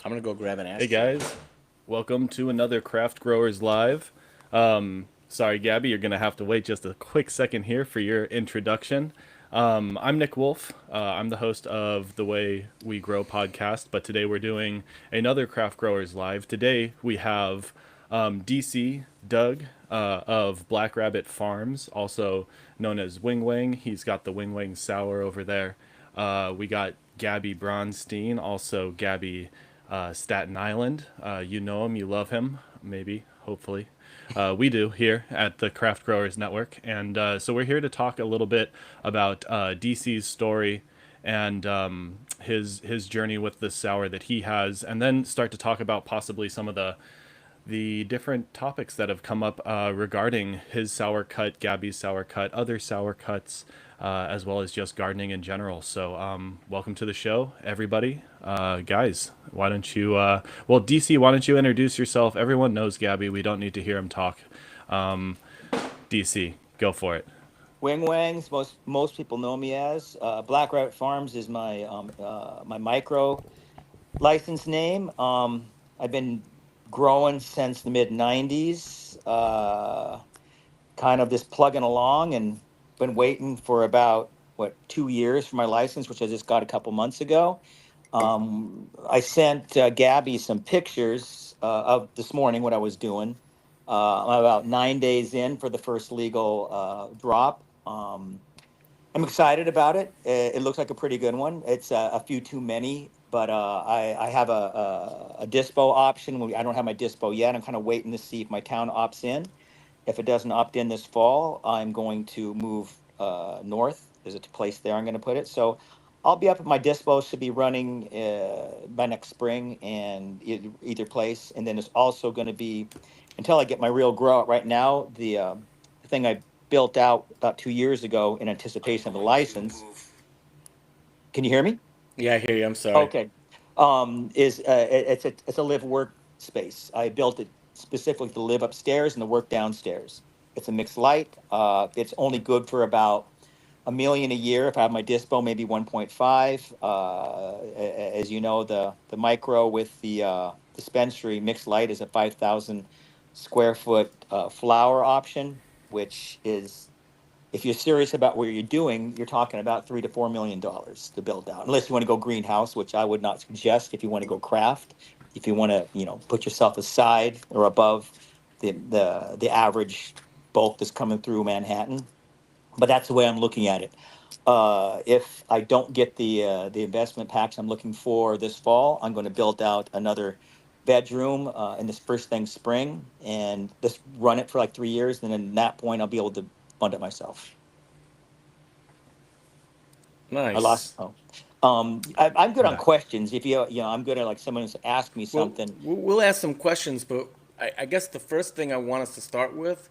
I'm gonna go grab an Hey ashtray. guys, welcome to another Craft Growers Live. Sorry, Gabby, you're gonna have to wait just a quick second here for your introduction. I'm Nick Wolf. I'm the host of the Way We Grow podcast, but today we're doing another Craft Growers Live. Today we have DC Doug of Black Rabbit Farms, also known as Wang. He's got the Wang Sour over there. We got Gabby Bronstein, also Gabby Staten Island. You know him, you love him, maybe, hopefully. We do here at the Craft Growers Network. And so we're here to talk a little bit about DC's story and his journey with the sour that he has, and then start to talk about possibly some of the different topics that have come up regarding his sour cut, Gabby's sour cut, other sour cuts, as well as just gardening in general. So, welcome to the show, everybody. Guys, why don't you, well, DC, why don't you introduce yourself? Everyone knows Gabby. We don't need to hear him talk. DC, go for it. Wang, most people know me as Black Rabbit Farms is my micro license name. I've been growing since the mid '90s. Kind of just plugging along and been waiting for about 2 years for my license, which I just got a couple months ago. I sent Gabby some pictures of this morning what I was doing. I'm about 9 days in for the first legal drop. I'm excited about it. It looks like a pretty good one. It's a few too many, but I have a dispo option. I don't have my dispo yet. I'm kind of waiting to see if my town opts in. If it doesn't opt in this fall, I'm going to move north. There's a place there I'm going to put it. So I'll be up at my dispo. Should be running by next spring and either place. And then it's also going to be until I get my real grow out. Right now, the thing I built out about 2 years ago in anticipation of a license. Can you hear me? Yeah, I hear you. I'm sorry. Okay. Is it's a live work space. I built it specifically to live upstairs and to work downstairs. It's a mixed light. It's only good for about a million a year. If I have my dispo, maybe 1.5. As you know, the micro with the dispensary mixed light is a 5,000 square foot flower option, which is, if you're serious about what you're doing, you're talking about $3 to $4 million to build out. Unless you want to go greenhouse, which I would not suggest. If you want to go craft, if you want to, put yourself aside or above the average bulk that's coming through Manhattan. But that's the way I'm looking at it. If I don't get the investment packs I'm looking for this fall, I'm going to build out another bedroom in this first thing spring, and just run it for like 3 years. And then at that point, I'll be able to fund it myself. I lost. Nice. Oh, I'm good on Yeah. questions. If I'm good at like someone's asked me Well, something. we'll ask some questions, but I guess the first thing I want us to start with,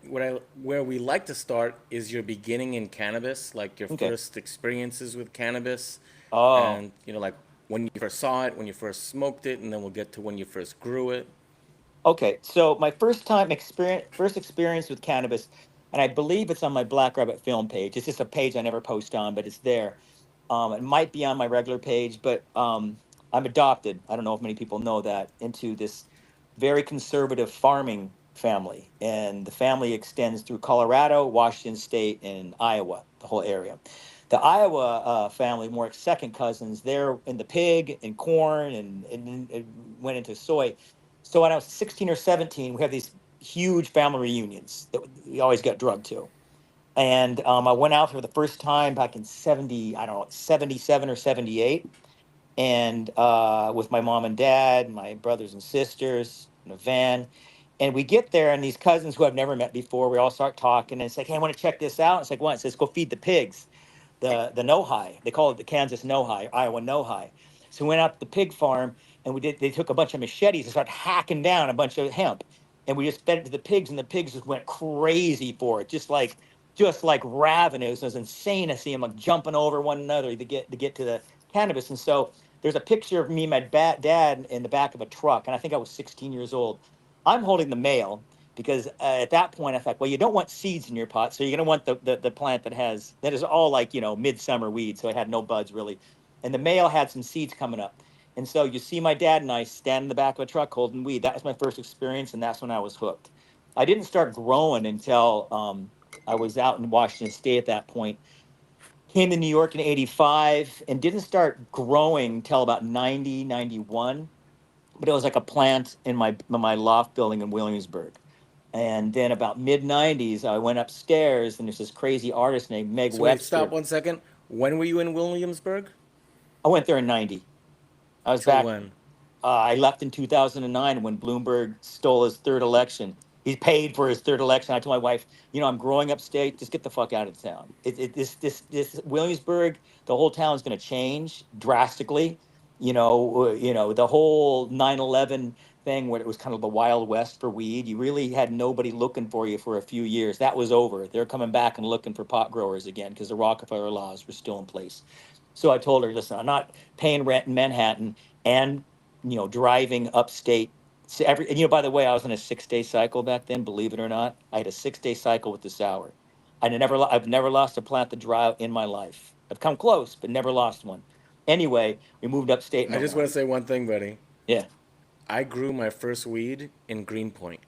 where we like to start, is your beginning in cannabis, like your Okay. first experiences with cannabis, Oh, and like when you first saw it, when you first smoked it, and then we'll get to when you first grew it. okay. So my first experience with cannabis, and I believe it's on my Black Rabbit film page. It's just a page I never post on, but it's there. It might be on my regular page, but I'm adopted. I don't know if many people know that, into this very conservative farming family, and the family extends through Colorado, Washington State, and Iowa, the whole area. The Iowa family, more like second cousins, they're in the pig and corn, and went into soy. So when I was 16 or 17, we have these huge family reunions that we always get drugged to. And I went out for the first time back in 70, I don't know, 77 or 78. And with my mom and dad, my brothers and sisters in a van. And we get there, and these cousins who I've never met before, we all start talking. And it's like, hey, I want to check this out. It's like, what? It says, go feed the pigs. The no-high. They call it the Kansas no-high, Iowa no-high. So we went out to the pig farm, and they took a bunch of machetes and started hacking down a bunch of hemp. And we just fed it to the pigs, and the pigs just went crazy for it, just like ravenous. It was insane to see them like jumping over one another to get to the cannabis. And so there's a picture of me and my dad in the back of a truck, and I think I was 16 years old. I'm holding the male because at that point I thought, well, you don't want seeds in your pot, so you're gonna want the plant that is all like midsummer weed, so it had no buds really, and the male had some seeds coming up, And so you see my dad and I stand in the back of a truck holding weed. That was my first experience, and that's when I was hooked. I didn't start growing until I was out in Washington State at that point. Came to New York in 85 and didn't start growing until about 90, 91. But it was like a plant in my loft building in Williamsburg. And then about mid 90s, I went upstairs and there's this crazy artist named Meg So wait, stop Webster. 1 second. When were you in Williamsburg? I went there in 90. I was Till back. when? I left in 2009 when Bloomberg stole his third election. He paid for his third election. I told my wife, I'm growing upstate. Just get the fuck out of town. This Williamsburg, the whole town's going to change drastically. The whole 9/11 thing where it was kind of the Wild West for weed. You really had nobody looking for you for a few years. That was over. They're coming back and looking for pot growers again because the Rockefeller laws were still in place. So I told her, listen, I'm not paying rent in Manhattan and driving upstate. So by the way, I was on a 6-day cycle back then. Believe it or not, I had a 6-day cycle with the sour. I've never lost a plant to dry out in my life. I've come close, but never lost one. Anyway, we moved upstate. I just want to say one thing, buddy. Yeah. I grew my first weed in Greenpoint,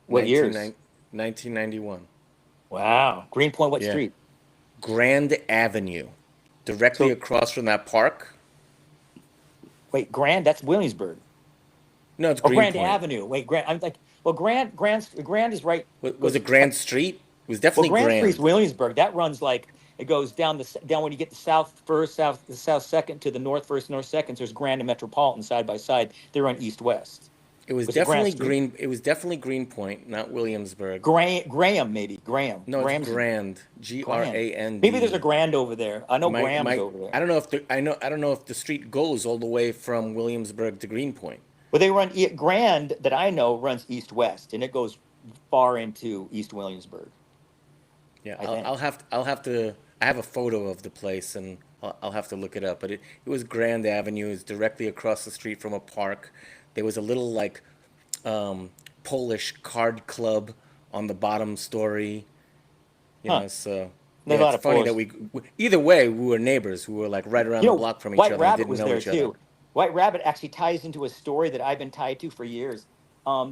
What years? 1991. Wow. Greenpoint, what Yeah. street? Grand Avenue, directly So across from that park. wait, Grand, that's Williamsburg. No, it's Oh, Grand Greenpoint. Avenue. Wait, Grand. I'm like, well, Grand is right. Was it Grand Street? It was Well, definitely Grand Street's Grand. Williamsburg. That runs like it goes down when you get the south first, the south second to the north first, north second. There's Grand and Metropolitan side by side. They run east west. It was Was it Grand definitely Street? Green. It was definitely Greenpoint, not Williamsburg. Graham maybe Graham. No, it's Graham's Grand. G R Grand. A N Maybe there's a D. Grand over there. I know Graham's over there. I don't know if I don't know if the street goes all the way from Williamsburg to Greenpoint. But they run Grand that I know runs east west, and it goes far into East Williamsburg. Yeah, I think. I'll have to. I have a photo of the place, and I'll have to look it up. But it was Grand Avenue. It's directly across the street from a park. There was a little like Polish card club on the bottom story. Huh. So There's yeah, a lot it's of funny Polish. that either way we were neighbors who were like right around the block from each White other and Rabbit didn't was know there each other. too. White Rabbit actually ties into a story that I've been tied to for years.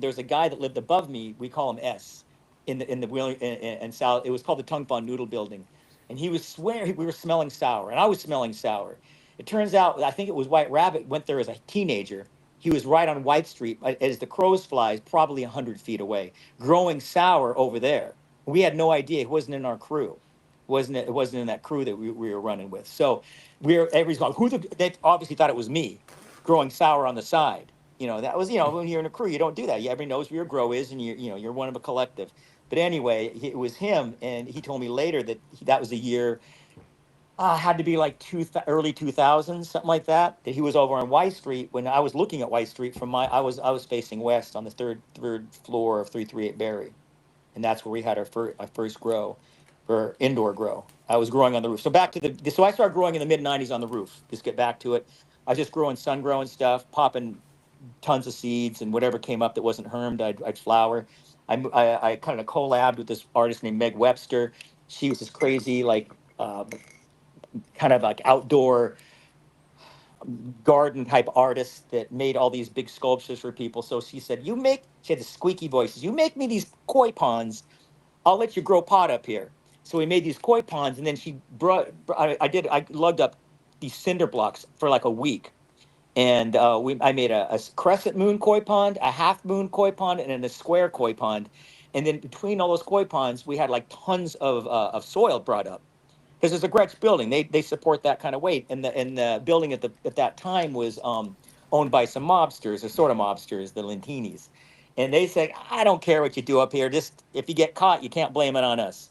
There's a guy that lived above me. We call him S, in the William and South. It was called the Tung Pon Noodle Building, and he was swearing we were smelling sour, and I was smelling sour. It turns out I think it was White Rabbit went there as a teenager. He was right on White Street as the crows flies, probably 100 feet away, growing sour over there. We had no idea. It wasn't in our crew. It wasn't in that crew that we were running with. So everybody's going, they obviously thought it was me growing sour on the side. That was, when you're in a crew, you don't do that. Everybody knows where your grow is and you're one of a collective. But anyway, it was him. And he told me later that that was the year, had to be like early 2000s, something like that, that he was over on White Street when I was looking at White Street I was facing west on the third floor of 338 Berry. And that's where we had our first grow for indoor grow. I was growing on the roof. So so I started growing in the mid 90s on the roof. Just get back to it. I was just growing sun growing stuff, popping tons of seeds and whatever came up that wasn't hermed, I'd flower. I kind of collabed with this artist named Meg Webster. She was this crazy, like, kind of like outdoor garden type artist that made all these big sculptures for people. So she said, she had the squeaky voices, you make me these koi ponds, I'll let you grow pot up here. So we made these koi ponds, and then she brought. I lugged up these cinder blocks for like a week, and I made a crescent moon koi pond, a half moon koi pond, and then a square koi pond. And then between all those koi ponds, we had like tons of soil brought up because it's a Gretsch building. They support that kind of weight, and the building at that time was owned by some mobsters, or sort of mobsters, the Lentinis. And they said, I don't care what you do up here. Just if you get caught, you can't blame it on us.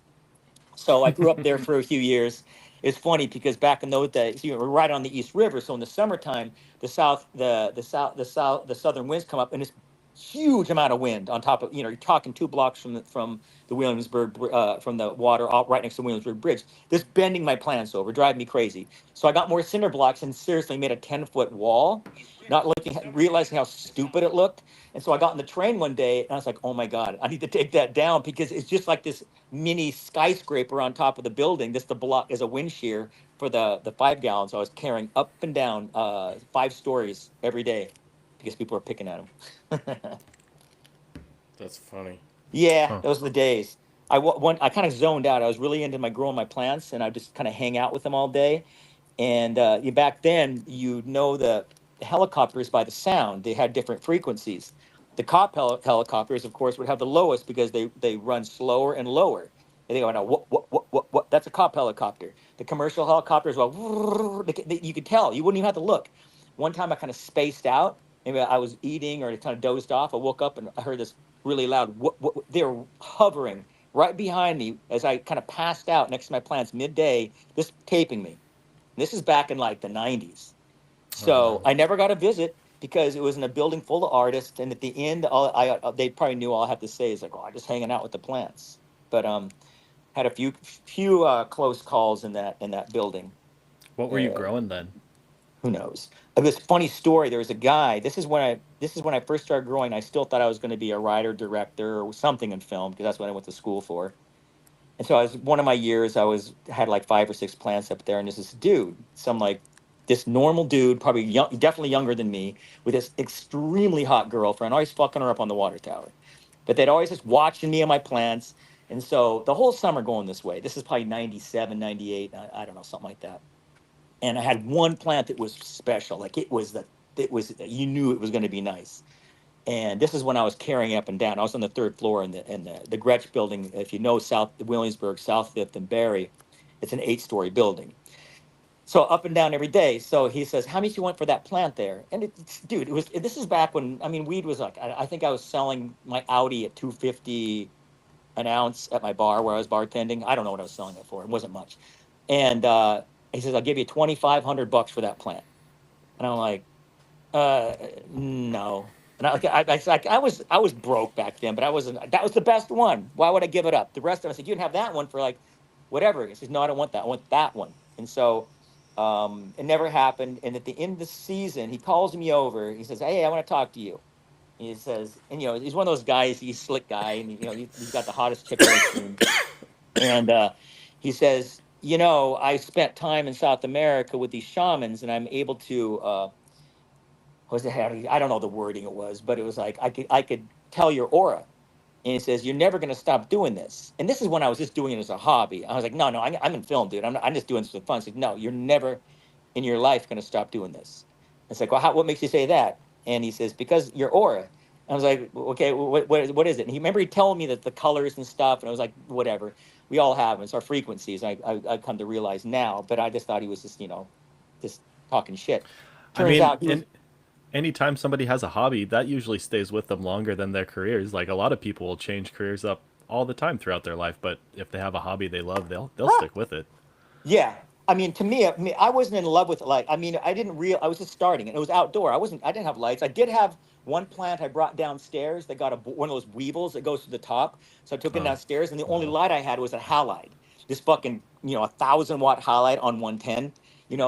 So I grew up there for a few years. It's funny because back in those days, we're right on the East River. So in the summertime, the southern winds come up, and it's huge amount of wind on top of, you're talking 2 blocks from the Williamsburg, from the water, right next to the Williamsburg Bridge. This bending my plants over, driving me crazy. So I got more cinder blocks and seriously made a 10-foot wall, not realizing how stupid it looked. And so I got in the train one day and I was like, oh my God, I need to take that down because it's just like this mini skyscraper on top of the building. This the block is a wind shear for the 5 gallons. So I was carrying up and down 5 stories every day because people were picking at them. That's funny. Yeah, Huh. those are the days. I kind of zoned out. I was really into my growing my plants, and I just kind of hang out with them all day. And back then, the helicopters by the sound. They had different frequencies. The cop helicopters, of course, would have the lowest because they run slower and lower. And they go, no, what? That's a cop helicopter. The commercial helicopters, well, you could tell. You wouldn't even have to look. One time I kind of spaced out. Maybe I was eating or I kind of dozed off. I woke up and I heard this really loud. They were hovering right behind me as I kind of passed out next to my plants midday, just taping me. This is back in like the 90s. Oh So wow. I never got a visit because it was in a building full of artists. And at the end, they probably knew all I have to say is like, oh, I'm just hanging out with the plants. But had a few close calls in that building. What were you Uh, growing then? who knows? This funny story. There was a guy. This is when I first started growing. I still thought I was going to be a writer, director, or something in film because that's what I went to school for. And so I was one of my years. Had like 5 or 6 plants up there, and there's this dude, this normal dude, probably young, definitely younger than me, with this extremely hot girlfriend, always fucking her up on the water tower. But they'd always just watching me and my plants. And so the whole summer going this way. This is probably 97, 98, I don't know, something like that. And I had one plant that was special. Like you knew it was going to be nice. And this is when I was carrying up and down. I was on the third floor in the Gretsch building. If you know South Williamsburg, South Fifth, and Barry, it's an 8-story building. So up and down every day. So he says, "How much you want for that plant there?" And dude, this is back when weed was like I think I was selling my Audi at 250 an ounce at my bar where I was bartending. I don't know what I was selling it for. It wasn't much. And he says, "I'll give you $2,500 for that plant." And I'm like, uh, no. And I was broke back then, but I wasn't. That was the best one. Why would I give it up? The rest of us said, "You can have that one for like whatever." He says, "No, I don't want that. I want that one." And so it never happened. And at the end of the season, he calls me over. He says, "Hey, I want to talk to you." He says, and he's one of those guys. He's a slick guy, and he's got the hottest chick on his team. And he says, I spent time in South America with these shamans, and I'm able to. Was it I don't know the wording it was, but it was like I could tell your aura. And he says, "You're never going to stop doing this." And this is when I was just doing it as a hobby. I was like, "No, I'm in film, dude. I'm just doing this for fun." He said, "No, you're never in your life going to stop doing this." It's like, "Well, what makes you say that?" And he says, "Because your aura." I was like, "Okay, what is it?" And he telling me that the colors and stuff. And I was like, "Whatever. We all have them. It's our frequencies." I come to realize now, but I just thought he was just talking shit. I Turns mean, out he was. anytime somebody has a hobby, that usually stays with them longer than their careers. Like a lot of people will change careers up all the time throughout their life, but if they have a hobby they love, they'll stick with it. Yeah. To me, I wasn't in love with it. Like, I was just starting and it was outdoor. I didn't have lights. I did have one plant I brought downstairs that got one of those weevils that goes to the top. So I took it Oh, downstairs and the only uh-huh. light I had was a halide, this fucking, 1,000-watt halide on 110,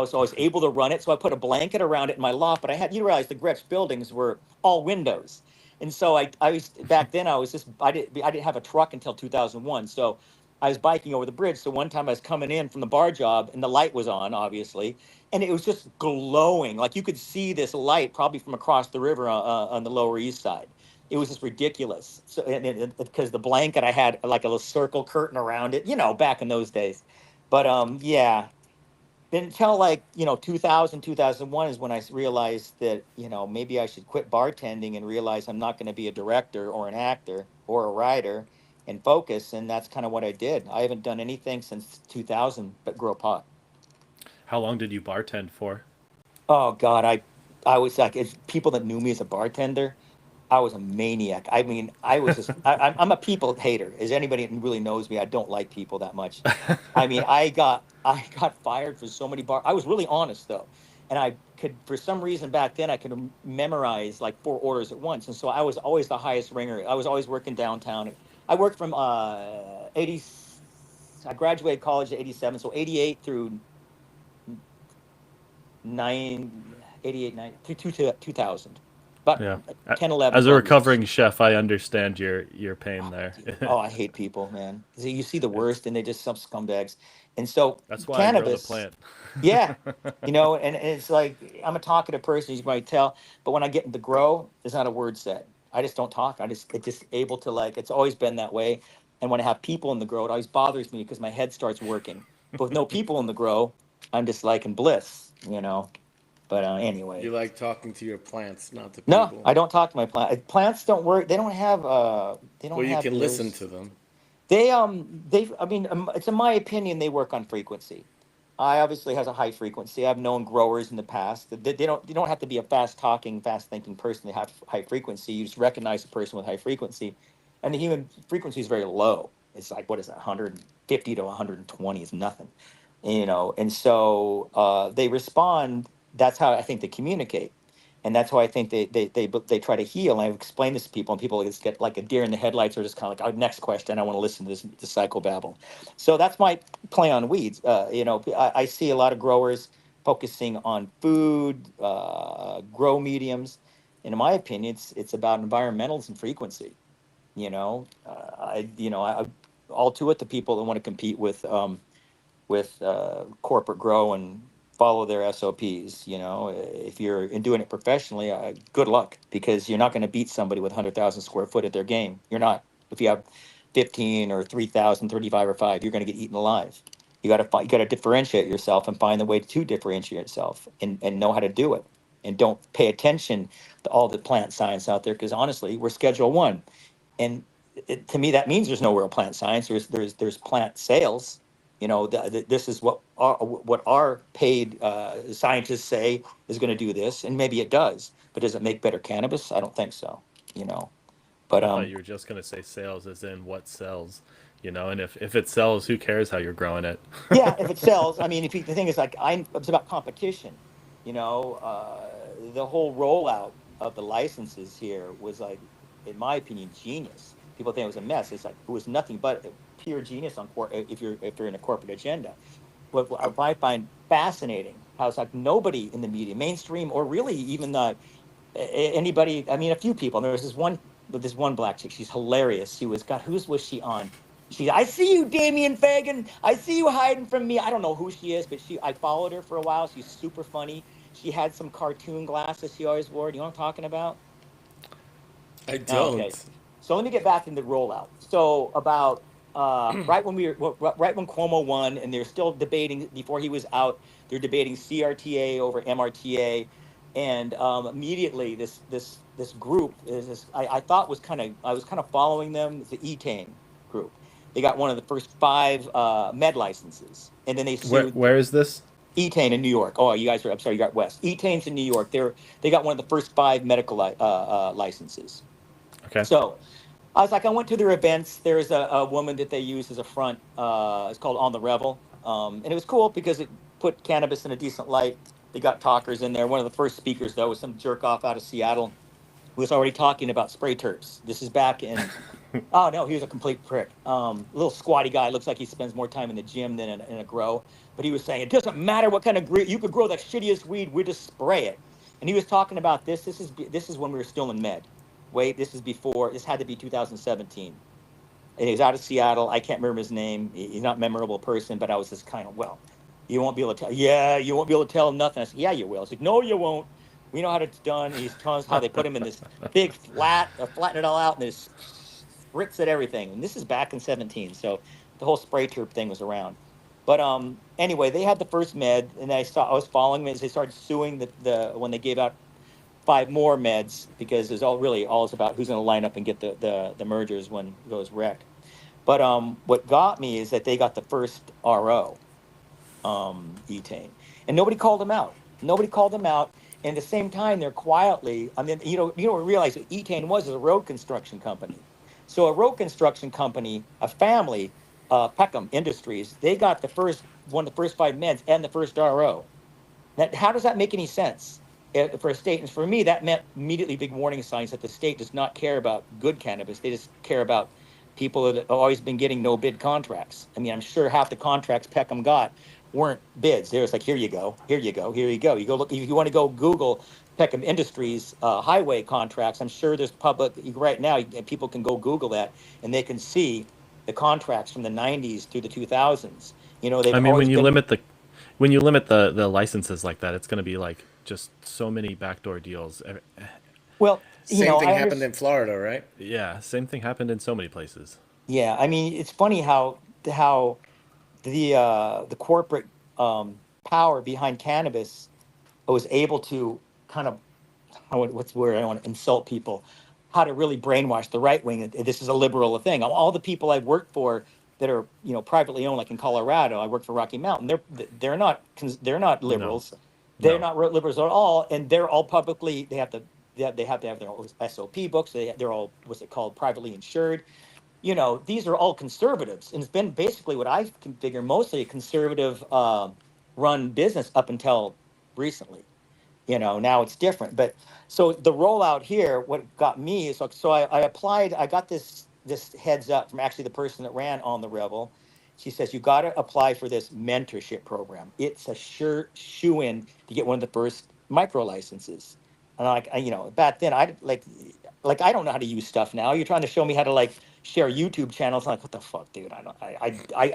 so I was able to run it. So I put a blanket around it in my loft, but you realize the Gretsch buildings were all windows. And so I was back then I didn't have a truck until 2001. So I was biking over the bridge. So one time I was coming in from the bar job and the light was on, obviously, and it was just glowing. Like you could see this light probably from across the river on the Lower East Side. It was just ridiculous. So because the blanket I had like a little circle curtain around it, back in those days. But yeah. Then until like 2000, 2001 is when I realized that maybe I should quit bartending and realize I'm not going to be a director or an actor or a writer and focus. And that's kind of what I did. I haven't done anything since 2000 but grow pot. How long did you bartend for? Oh God, I was like, it's people that knew me as a bartender. I was a maniac. I was just I'm a people hater. As anybody that really knows me, I don't like people that much. I got fired for so many bar. I was really honest though. and I could, for some reason back then, I could memorize like 4 orders at once, and so I was always the highest ringer. I was always working downtown. I worked from 80. I graduated college at 87, so 88 through 88, 9 through 2000, about Yeah. 10, 11, As a 12 years. recovering chef, I understand your pain Oh, there. dude. Oh, I hate people, man. You see the worst, and they just some scumbags. And so That's why I grow the cannabis, plant. yeah, and it's like I'm a talkative person, as you might tell. But when I get into grow, there's not a word said. I just don't talk. It's just able to like. It's always been that way. And when I have people in the grow, it always bothers me because my head starts working. But with no people in the grow, I'm just like in bliss. But You anyway, like talking to your plants, not to no, people. I don't talk to my plant. Plants don't work. They don't have. They Well, don't you have can listen ears. to them. I mean, it's in my opinion, they work on frequency. I obviously has a high frequency. I've known growers in the past that they don't have to be a fast talking, fast thinking person to have high frequency. You just recognize a person with high frequency, and the human frequency is very low. It's like, what is that, 150 to 120 is nothing, and so they respond. That's how I think they communicate, and that's why I think they try to heal. And I've explained this to people, and people just get like a deer in the headlights, or just kind of like, oh, next question, I want to listen to this psychobabble. So that's my play on weeds. I see a lot of growers focusing on food, grow mediums. And in my opinion, it's about environmentals and frequency. I all to it, the people that want to compete with corporate grow and follow their SOPs. If you're in doing it professionally, good luck, because you're not going to beat somebody with 100,000 square foot at their game. You're not. If you have 15 or 3,000, 35 or 5, you're going to get eaten alive. You got to differentiate yourself and find the way to differentiate yourself, and know how to do it. And don't pay attention to all the plant science out there, because honestly, we're Schedule One, and to me that means there's no real plant science. There's plant sales. This is what our paid scientists say is going to do this, and maybe it does, but does it make better cannabis? I don't think so. you know but I thought you were just gonna say sales, as in what sells. And if it sells, who cares how you're growing it? Yeah, if it sells. I mean, the thing is, like, it's about competition. The whole rollout of the licenses here was, like, in my opinion, genius. People think it was a mess. It's like, it was nothing but pure genius if you're in a corporate agenda. What I find fascinating, how it's like nobody in the media, mainstream, or really even anybody. I mean, a few people. There was this one black chick. She's hilarious. Whose was she on? I see you, Damian Fagan. I see you hiding from me. I don't know who she is, but I followed her for a while. She's super funny. She had some cartoon glasses she always wore. Do you know what I'm talking about? I Oh, okay. don't. So let me get back into the rollout. So about right when Cuomo won, and they're still debating before he was out. They're debating CRTA over MRTA, and immediately this group is this. I thought I was kind of following them. It's the Etain group. They got one of the first 5 med licenses, and then they sued Where is this? Etain in New York. Oh, you guys are. I'm sorry, you got West. Etain's in New York. They got one of the first 5 medical licenses. Okay. So I was like, I went to their events. There's a woman that they use as a front. It's called On the Revel. And it was cool because it put cannabis in a decent light. They got talkers in there. One of the first speakers, though, was some jerk off out of Seattle who was already talking about spray terps. This is back in. Oh no, he was a complete prick. Little squatty guy. Looks like he spends more time in the gym than in a grow. But he was saying it doesn't matter what kind of you could grow the shittiest weed. We just spray it. And he was talking about this. This is when we were still in med. Wait, this is before. This had to be 2017. And he was out of Seattle. I can't remember his name. He's not a memorable person, but I was just kind of, well, you won't be able to tell. Yeah, you won't be able to tell him nothing. I said, yeah, you will. It's like, no, you won't. We know how it's done. And he's telling us how they put him in this big flatten it all out, and there's spritz at everything. And this is back in 17, so the whole spray terp thing was around. But anyway, they had the first med, and I was following them as they started suing when they gave out 5 more meds, because it's all about who's going to line up and get the mergers when it goes rec. But what got me is that they got the first RO, Etain, and nobody called them out. Nobody called them out. And at the same time, they're quietly. I mean, you don't realize what Etain was a road construction company. So a road construction company, a family, Peckham Industries, they got one of the first 5 meds and the first RO. How does that make any sense for a state? And for me, that meant immediately big warning signs that the state does not care about good cannabis. They just care about people that have always been getting no bid contracts. I mean, I'm sure half the contracts Peckham got weren't bids. They was like, here you go, here you go, here you go. You go look, if you want to go Google Peckham Industries highway contracts, I'm sure there's public right now. People can go Google that and they can see the contracts from the 90s through the 2000s. You know, they've I mean, always been. when you limit the licenses like that, it's going to be like just so many backdoor deals. Well, Same thing I happened understand. in Florida, right? Yeah, same thing happened in so many places. Yeah, I mean, it's funny how the corporate power behind cannabis was able to kind of, what's the word, I don't want to insult people, how to really brainwash the right wing. This is a liberal thing. All the people I've worked for that are privately owned, like in Colorado, I worked for Rocky Mountain. They're not No, liberals. They're no, not liberals at all, and they're all publicly. They have to have their own SOP books. They're all, what's it called, privately insured. These are all conservatives, and it's been basically what I can figure mostly a conservative run business up until recently. Now it's different. But so the rollout here, what got me is, so I applied. I got this heads up from actually the person that ran On the Rebel. She says you got to apply for this mentorship program. It's a sure shoe in to get one of the first micro licenses. And back then like I don't know how to use stuff now. You're trying to show me how to like share YouTube channels. I'm like, what the fuck, dude? I don't.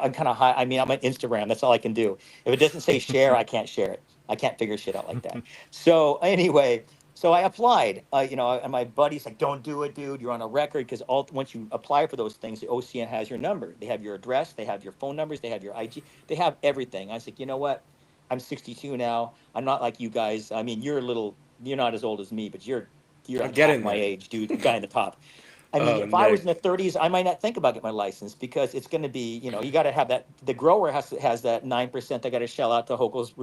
I'm kind of high. I mean, I'm on Instagram. That's all I can do. If it doesn't say share, I can't share it. I can't figure shit out like that. So anyway, so I applied. And my buddy's like, "Don't do it, dude. You're on a record because all once you apply for those things, the OCN has your number. They have your address. They have your phone numbers. They have your IG. They have everything." I was like, "You know what? I'm 62 now. I'm not like you guys. I mean, you're not as old as me, but you're I'm like half getting my there. age, dude. The guy in the top." I mean, Oh, if I was in Nick. the 30s, I might not think about getting my license because it's going to be, you got to have that. The grower has that 9% they got to shell out to Hochul's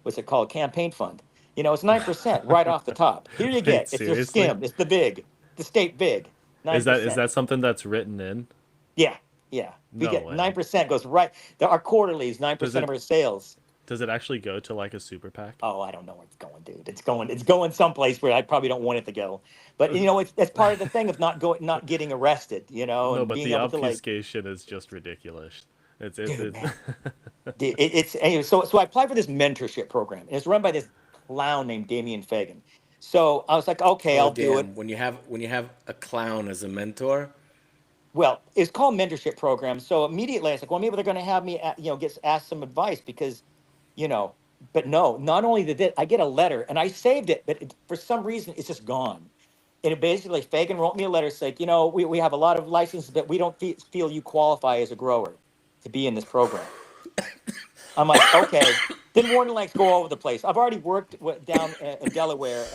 what's it called, campaign fund. It's 9% right off the top. Here you wait, get. It's just seriously? skim. It's the state big, nine Is percent. that something that's written in? Yeah, yeah. We No get way. 9% goes right. Our quarterlies, nine Does percent of it our sales. does it actually go to like a super PAC? Oh, I don't know where it's going, dude. It's going someplace where I probably don't want it to go. But it's part of the thing of not getting arrested, No, and but being the able to like, obfuscation is just ridiculous. dude, man. It's anyway. So I applied for this mentorship program, and it's run by this clown named Damian Fagan. So I was like, okay, Oh, I'll do it. damn. When you have a clown as a mentor, Well, it's called mentorship program. So immediately I was like, well, maybe they're going to have me, get asked some advice because, you know, but no, not only did I get a letter and I saved it, but for some reason it's just gone. And it basically, Fagan wrote me a letter saying, we have a lot of licenses, but we don't feel you qualify as a grower to be in this program. I'm like, okay. Then warning lights go all over the place. I've already worked down in Delaware.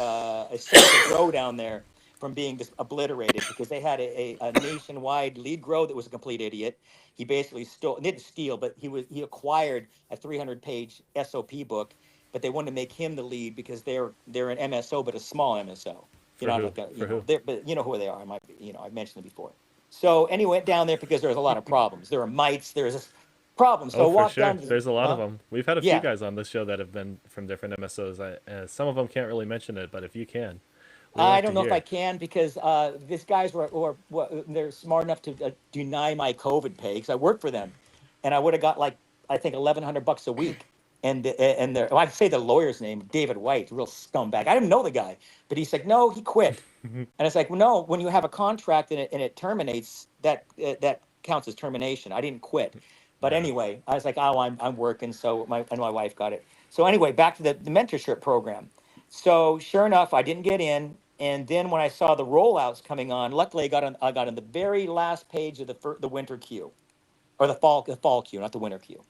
I saved a grow down there from being just obliterated because they had a nationwide lead grow that was a complete idiot. He basically didn't steal, but he acquired a 300-page SOP book, but they wanted to make him the lead because they're an MSO, but a small MSO. For who? Like For who? but you know who they are. I might, I've mentioned them before. So anyway, went down there because there was a lot of problems. There were mites. There was this problem. So Oh, I for walked sure. down to There's a lot of huh? them. We've had a few Yeah. guys on this show that have been from different MSOs. Some of them can't really mention it, but if you can, we I like don't to know if I hear. can because these guys they're smart enough to deny my COVID pay because I work for them, and I would have got like I think $1,100 a week. Well, I'd say the lawyer's name, David White, real scumbag. I didn't know the guy, but he's like, no, he quit, and it's like, well, no, when you have a contract and it terminates, that counts as termination. I didn't quit, but Yeah. anyway, I was like, oh, I'm working, so my wife got it. So anyway, back to the mentorship program. So sure enough, I didn't get in. And then when I saw the rollouts coming on, luckily I got on the very last page of the winter queue or the fall queue, not the winter queue.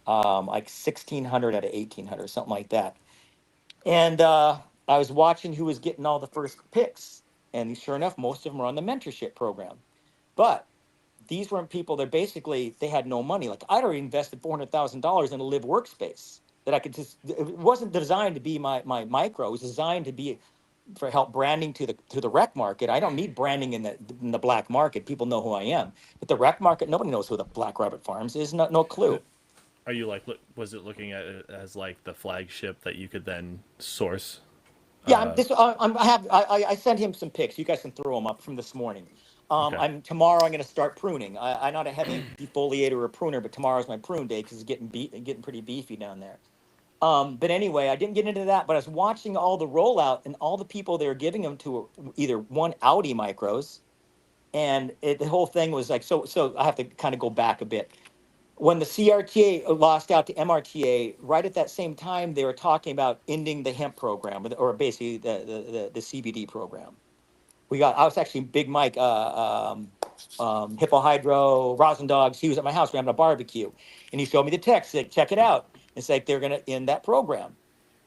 Like 1,600 out of 1,800, something like that. And I was watching who was getting all the first picks, and sure enough, most of them were on the mentorship program. But these weren't people that basically they had no money. Like I'd already invested $400,000 in a live workspace that I could just. It wasn't designed to be my micro. It was designed to be for help branding to the rec market. I don't need branding in the black market. People know who I am. But the rec market, nobody knows who the Black Rabbit Farms is. No clue. Are you like, was it looking at it as like the flagship that you could then source? Yeah, Uh, I sent him some pics. You guys can throw them up from this morning. okay. I'm tomorrow. I'm going to start pruning. I'm not a heavy defoliator or a pruner, but tomorrow's my prune day because it's getting pretty beefy down there. But anyway, I didn't get into that. But I was watching all the rollout and all the people they were giving them to either one Audi micros, and the whole thing was like so. So I have to kind of go back a bit. When the CRTA lost out to MRTA, right at that same time, they were talking about ending the hemp program, or basically the CBD program. I was actually Big Mike, Hippo Hydro, Rosin Dogs. He was at my house. We were having a barbecue, and he showed me the text. Said, "Check it out." It's like they're going to end that program,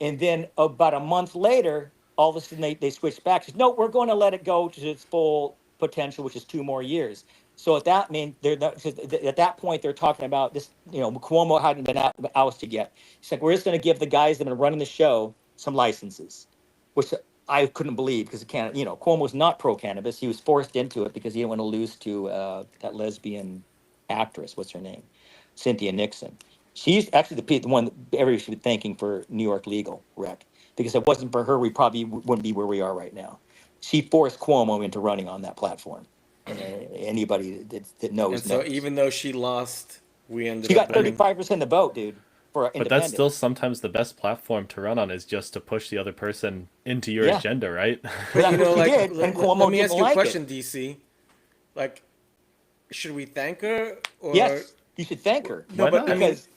and then about a month later, all of a sudden they switched back. Said, "No, we're going to let it go to its full potential, which is 2 more years." So at that mean they're not, at that point they're talking about this. Cuomo hadn't been ousted yet. He's like, "We're just going to give the guys that have been running the show some licenses," which I couldn't believe because Cuomo was not pro cannabis. He was forced into it because he didn't want to lose to that lesbian actress. What's her name? Cynthia Nixon. She's actually the one that everybody should be thanking for New York legal rec, because if it wasn't for her, we probably wouldn't be where we are right now. She forced Cuomo into running on that platform. Anybody that knows And so knows. even though she lost, we ended She up got winning. 35% of the vote, dude, for But that's independent. still sometimes the best platform to run on is just to push the other person into your Yeah, agenda, right? but But that's you what know, she like, did, and let Cuomo me didn't ask you a like it. question, DC. Like, should we thank her or Yes, you should thank her no? Why But I not? mean, because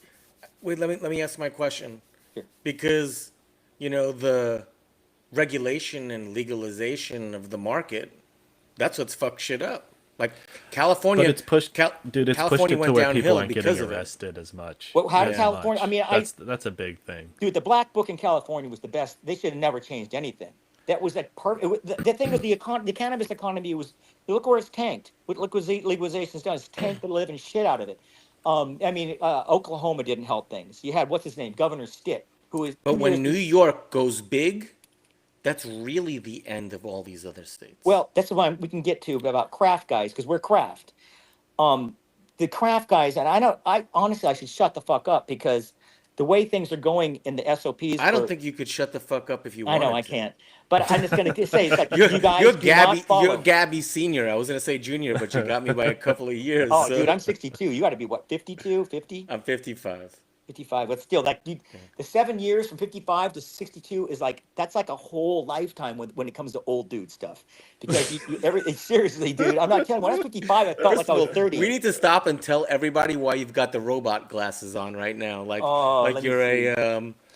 wait. Let me ask my question here, because the regulation and legalization of the market, that's what's fucked shit up. Like But California, it's pushed, Cal- dude. It's pushed California it to went where people downhill aren't getting because of it. arrested as much. well, how did As Yeah. California? I much. mean, That's a big thing. dude, the Black Book in California was the best. They should have never changed anything. That was like perfect. The thing was the cannabis economy was, look where it's tanked. Look what legalization's done. It's tanked the living shit out of it. I mean, Oklahoma didn't help things. You had what's his name, Governor Stitt, who is But 2 years. when New York goes big, that's really the end of all these other states. Well, that's what we can get to about craft guys because we're craft. um the craft guys, and I know, I honestly I should shut the fuck up because the way things are going in the SOPs I don't for, think you could shut the fuck up if you I know wanted I to. can't, but I'm just going to say it's like you're you you're guys do not Gabby you're follow. Gabby Senior. I was gonna say Junior, but you got me by a couple of years. Oh dude, So I'm 62. You got to be what, 52, 50, I'm 55. 55, but still like Yeah. the 7 years from 55 to 62 is like, that's like a whole lifetime when it comes to old dude stuff, because you everything seriously, dude, I'm not kidding. When I was 55 I felt like First I of was all, we 30. need to stop and tell everybody why you've got the robot glasses on right now. Oh, Like let me see.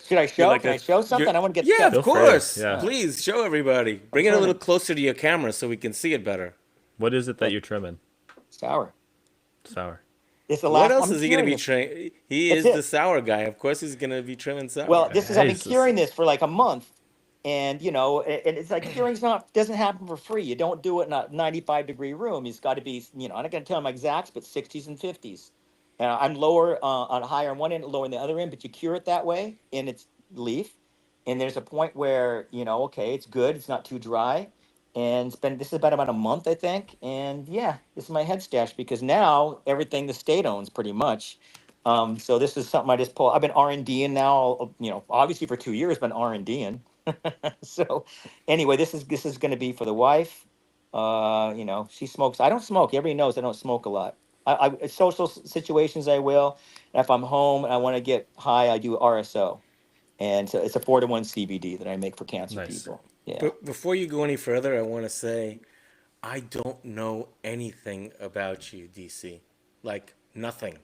Should I you're show? like Can a I show you're something? I want to get yeah, of sketched. Feel free. course. Yeah. Uh, Please show everybody. I'm Bring it a little turning closer to your camera so we can see it better. What is it that uh, you're trimming? sour. Sour. It's the What last. else I'm is he gonna curing be this. trying? He That's is the it. sour guy. Of course, he's gonna be trimming Well, sour. this is, I've Hey, been curing this for like a month, and and it's like curing's not doesn't happen for free. You don't do it in a 95-degree room. It's got to be, I'm not gonna tell my exacts, but 60s and 50s. I'm lower on higher on one end, lower on the other end, but you cure it that way in its leaf, and there's a point where okay, it's good. It's not too dry, and this is about a month, I think, and yeah, this is my head stash because now everything the state owns pretty much. So this is something I just pull. I've been R&D in now, obviously for 2 years, been R&D in. So anyway, this is going to be for the wife. She smokes. I don't smoke. Everybody knows I don't smoke a lot. Social situations I will. And if I'm home and I want to get high, I do RSO, and so it's a 4-to-1 CBD that I make for cancer Nice. people. Yeah. But before you go any further, I want to say I don't know anything about you, DC. Like nothing.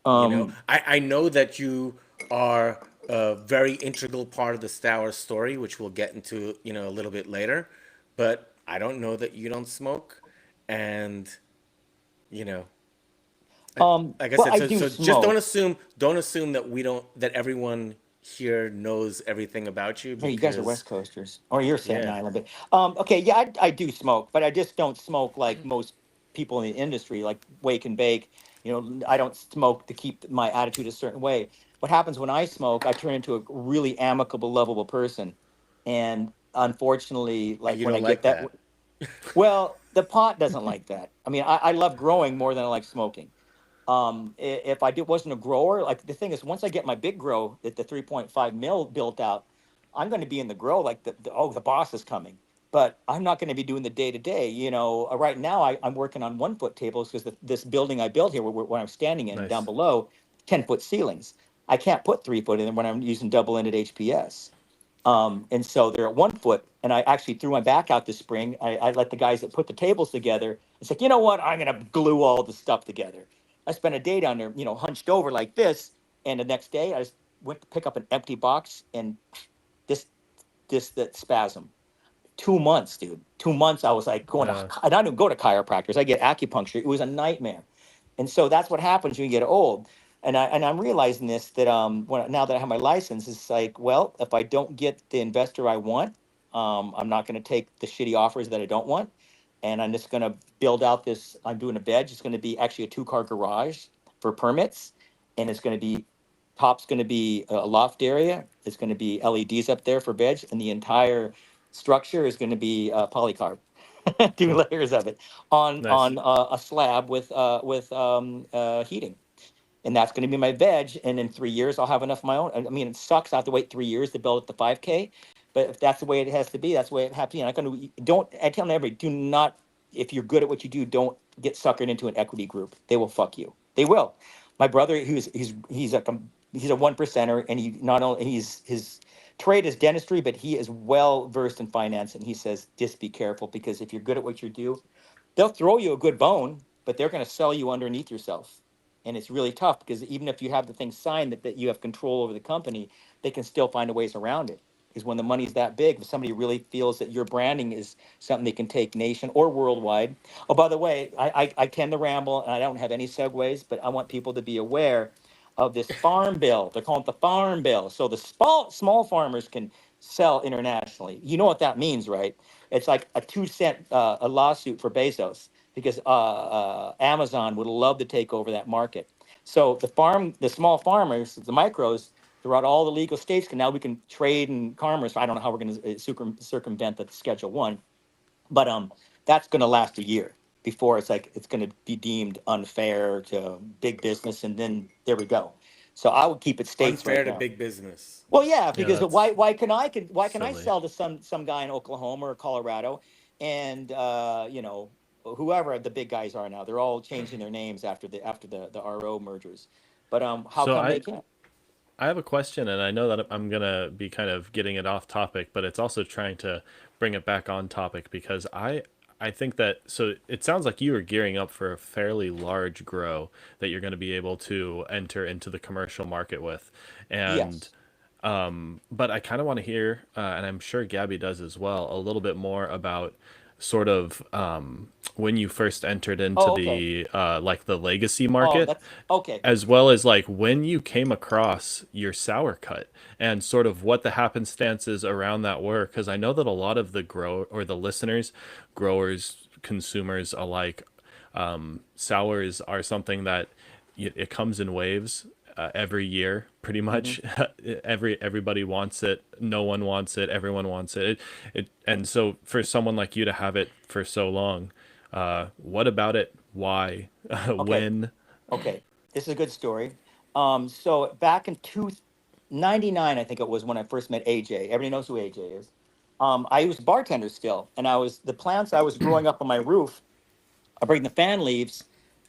Um. I know that you are a very integral part of the Stour story, which we'll get into, a little bit later. But I don't know that you don't smoke, and you know, like I Well, said, I so do so just don't smoke. assume don't assume that we don't that everyone here knows everything about you Hey, you guys are because West Coasters, or you're Staten yeah. Island, but okay, yeah, I do smoke, but I just don't smoke like most people in the industry, like wake and bake. I don't smoke to keep my attitude a certain way. What happens when I smoke? I turn into a really amicable, lovable person, and unfortunately, And like you when I don't get like that, that. well, the pot doesn't like that. I mean, I love growing more than I like smoking. If I wasn't a grower, like the thing is, once I get my big grow at the 3.5 mil built out, I'm going to be in the grow like the boss is coming. But I'm not going to be doing the day to day. Right now I'm working on 1 foot tables because this building I built here, where I'm standing in down Nice. below, 10 foot ceilings. I can't put 3 foot in them when I'm using double ended HPS. And so they're at 1 foot. And I actually threw my back out this spring. I let the guys that put the tables together. It's like, you know what? I'm going to glue all the stuff together. I spent a day down there, hunched over like this. And the next day, I just went to pick up an empty box, and this, that spasm. 2 months, dude. 2 months. I was like going to, Uh, I don't even go to chiropractors. I get acupuncture. It was a nightmare. And so that's what happens when you get old. And I'm realizing this, that now that I have my license, it's like, well, if I don't get the investor I want, I'm not going to take the shitty offers that I don't want, and I'm just going to build out this. I'm doing a bed. It's going to be actually a 2-car garage for permits, and it's going to be top's going to be a loft area. It's going to be LEDs up there for beds, and the entire structure is going to be polycarb, two hmm, layers of it on nice. a slab with heating, and that's going to be my veg. And in 3 years, I'll have enough of my own. I mean, it sucks. I have to wait 3 years to build it to 5K, but if that's the way it has to be, that's the way it has to be. And I'm going to don't. I tell everybody, do not. If you're good at what you do, don't get suckered into an equity group. They will fuck you. They will. My brother, he's a 1%er, and he not only his trade is dentistry, but he is well versed in finance. And he says, just be careful, because if you're good at what you do, they'll throw you a good bone, but they're going to sell you underneath yourself. And it's really tough, because even if you have the thing signed that you have control over the company, they can still find a ways around it. Because when the money's that big, if somebody really feels that your branding is something they can take nation or worldwide. Oh, by the way, I tend to ramble and I don't have any segues, but I want people to be aware of this farm bill. They're calling it the farm bill. So the small farmers can sell internationally. You know what that means, right? It's like a 2 cent a lawsuit for Bezos, because Amazon would love to take over that market. So the small farmers, the micros, throughout all the legal states, can now we can trade in commerce. I don't know how we're going to circumvent the Schedule 1, but that's going to last a year before it's going to be deemed unfair to big business, and then there we go. So I would keep it states right Unfair to now. big business. Well, yeah, Yeah, because that's why can I silly. sell to some guy in Oklahoma or Colorado, and whoever the big guys are now, they're all changing their names after the RO mergers, but how So come they I can't? I have a question, and I know that I'm gonna be kind of getting it off topic, but it's also trying to bring it back on topic because I think that so it sounds like you are gearing up for a fairly large grow that you're going to be able to enter into the commercial market with, and Yes. but I kind of want to hear, and I'm sure Gabby does as well, a little bit more about sort of when you first entered into Oh, okay. the like the legacy Oh, market, that's okay. as well as like when you came across your sour cut and sort of what the happenstances around that were, because I know that a lot of the grow or the listeners, growers, consumers alike, sours are something that it comes in waves every year pretty Hmm. much. Everybody wants it, no one wants it, everyone wants it, and so for someone like you to have it for so long, what about it, why, Okay. when? Okay. This is a good story. So back in 99, I think it was when I first met AJ. Everybody knows who AJ is. I was a bartender still, and the plants I was growing up on my roof. I bring the fan leaves.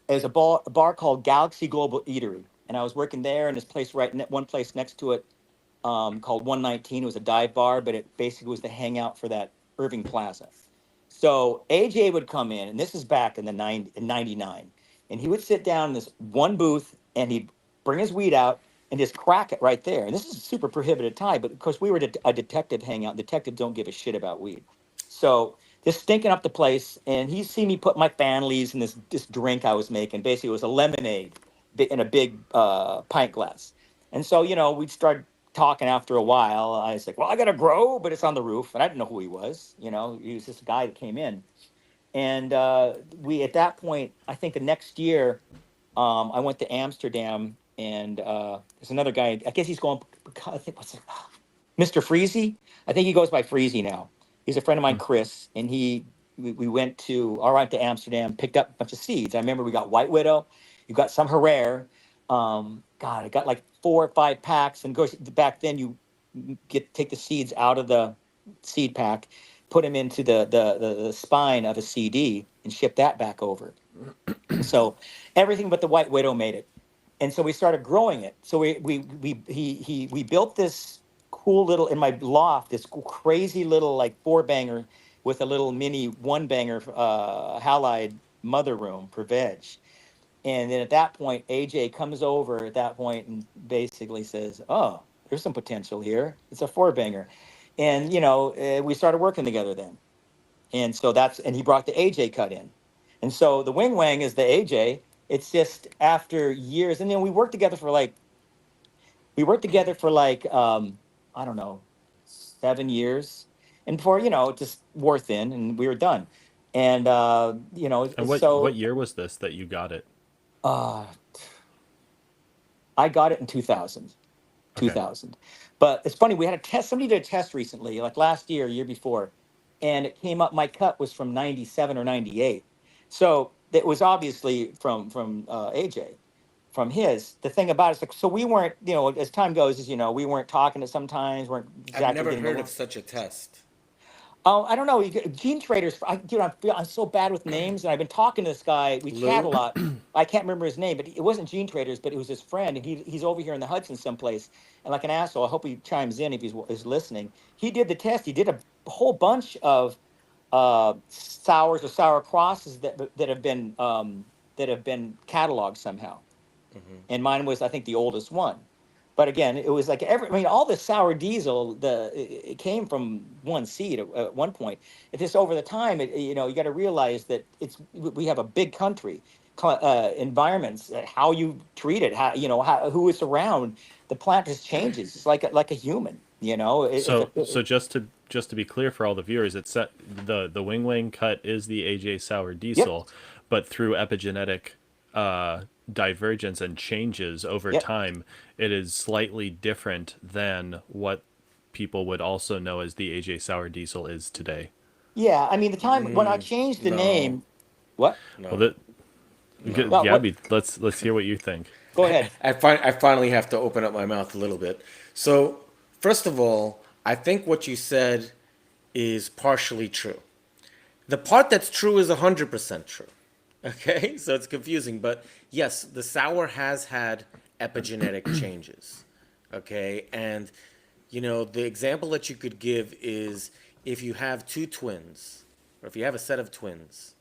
Is a bar called Galaxy Global Eatery, and I was working there. And this place one place next to it, called 119. It was a dive bar, but it basically was the hangout for that Irving Plaza. So AJ would come in, and this is back in 99, and he would sit down in this one booth, and he'd bring his weed out and just crack it right there. And this is a super prohibited time, but of course we were a detective hangout. Detectives don't give a shit about weed. So just stinking up the place, and he see me put my fan leaves in this drink I was making. Basically, it was a lemonade in a big pint glass. And so, we'd start talking after a while. I was like, well, I got to grow, but it's on the roof. And I didn't know who he was. He was this guy that came in. And at that point, I think the next year, I went to Amsterdam, and there's another guy. I guess he's going, I think, what's it? Mr. Freezy. I think he goes by Freezy now. He's a friend of mine, Chris, and we went to Amsterdam, picked up a bunch of seeds. I remember we got White Widow. You got some Herrera. God, I got like 4 or 5 packs, and goes back then. You take the seeds out of the seed pack, put them into the spine of a CD, and ship that back over. So everything but the White Widow made it, and so we started growing it. So we built this cool little in my loft, this crazy little like 4 banger with a little mini 1 banger halide mother room for veg. And then at that point, AJ comes over at that point and basically says, "Oh, there's some potential here. It's a 4 banger," and we started working together then. And so and he brought the AJ cut in. And so the Wing Wang is the AJ. It's just after years. And then we worked together for like I don't know, 7 years. And before, just wore thin and we were done. And And what so year was this that you got it? uh I got it in 2000. Okay. 2000. But it's funny, we had a test, somebody did a test recently, like last year before, and it came up, my cut was from 97 or 98. So it was obviously from AJ, from his. The thing about it is like, so we weren't, as time goes, as we weren't talking at sometimes, weren't I've exactly never getting heard of along. such a test. Oh, I don't know. Gene traders. I'm so bad with names, and I've been talking to this guy. We chat a Lou? lot. I can't remember his name, but it wasn't Gene Traders, but it was his friend, and he's over here in the Hudson someplace. And like an asshole, I hope he chimes in if is listening. He did the test. He did a whole bunch of sours or sour crosses that have been cataloged somehow, Hmm. and mine was, I think, the oldest one. But again, it was like all the sour diesel, it came from one seed at one point. It just over the time, you got to realize that we have a big country, environments, how you treat it, who it's around, the plant just changes. It's like a human, So just to be clear for all the viewers, it's the Wing Wang cut is the AJ Sour yep, Diesel, but through epigenetic uh, divergence and changes over yep, time, it is slightly different than what people would also know as the AJ Sour Diesel is today. yeah. I mean, the time when I Mm, changed the no, name, what? Well, no, no. What? Gabby, let's hear what you think. Go ahead. I finally have to open up my mouth a little bit. So, first of all, I think what you said is partially true. The part that's true is 100% true. Okay? So it's confusing, but yes, the sour has had epigenetic changes. Okay? And the example that you could give is if you have two twins, or if you have a set of twins,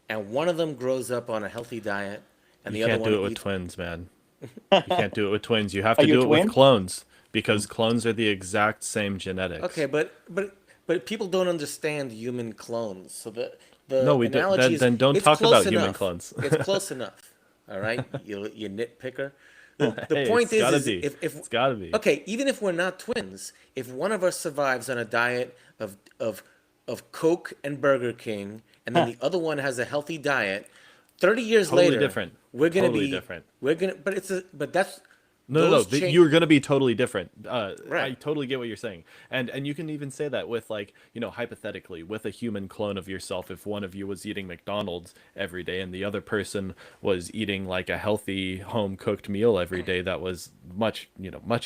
and one of them grows up on a healthy diet and You the other can't one do it with eats. twins, man. You can't do it with twins. You have Are to you a do it with twin? clones because clones are the exact same Okay, genetics. but people don't understand human clones. So the No, we do. analogy is Then don't it's talk close about human enough. clones. It's close enough. All right, you nitpicker. The Hey, point it's gotta is be. if It's gotta be. okay, even if we're not twins, if one of us survives on a diet of Coke and Burger King, and then the other one has a healthy diet, 30 years Totally later, different. we're gonna Totally be different. we're gonna but it's a but that's No, no, no. those change You're gonna be totally different. I right. totally get what you're saying, and you can even say that with like hypothetically with a human clone of yourself. If one of you was eating McDonald's every day and the other person was eating like a healthy home cooked meal every day that was much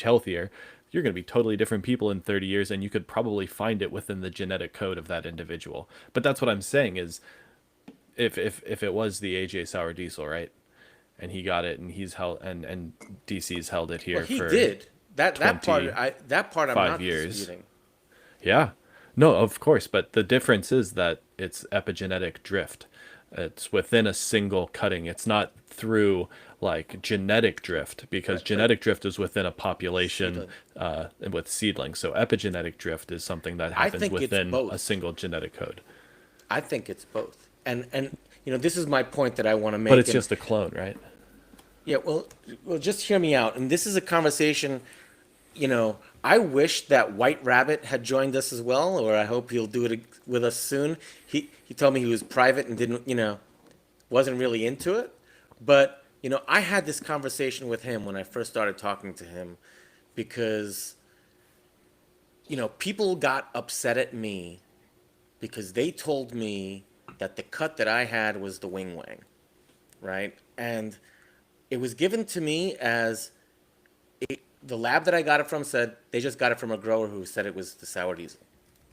healthier, you're gonna be totally different people in 30 years, and you could probably find it within the genetic code of that individual. But that's what I'm saying is if it was the AJ Sour Diesel, right? And he got it, and he's held, and DC's held it Well, here he for did. That part I'm 25 not years. disputing. Yeah. No, of course, but the difference is that it's epigenetic drift. It's within a single cutting. It's not through like genetic drift because Right, but genetic drift is within a population seedling. and with seedlings. So epigenetic drift is something that I happens think it's within a both. single genetic code. I think it's both. And this is my point that I want to But make. it's And just a clone, right? yeah, well, just hear me out. And this is a conversation. I wish that White Rabbit had joined us as well, or I hope he'll do it with us soon. He told me he was private and didn't, wasn't really into it. But I had this conversation with him when I first started talking to him because people got upset at me because they told me that the cut that I had was the Wing Wang, right? And it was given to me as the lab that I got it from said they just got it from a grower who said it was the sour diesel.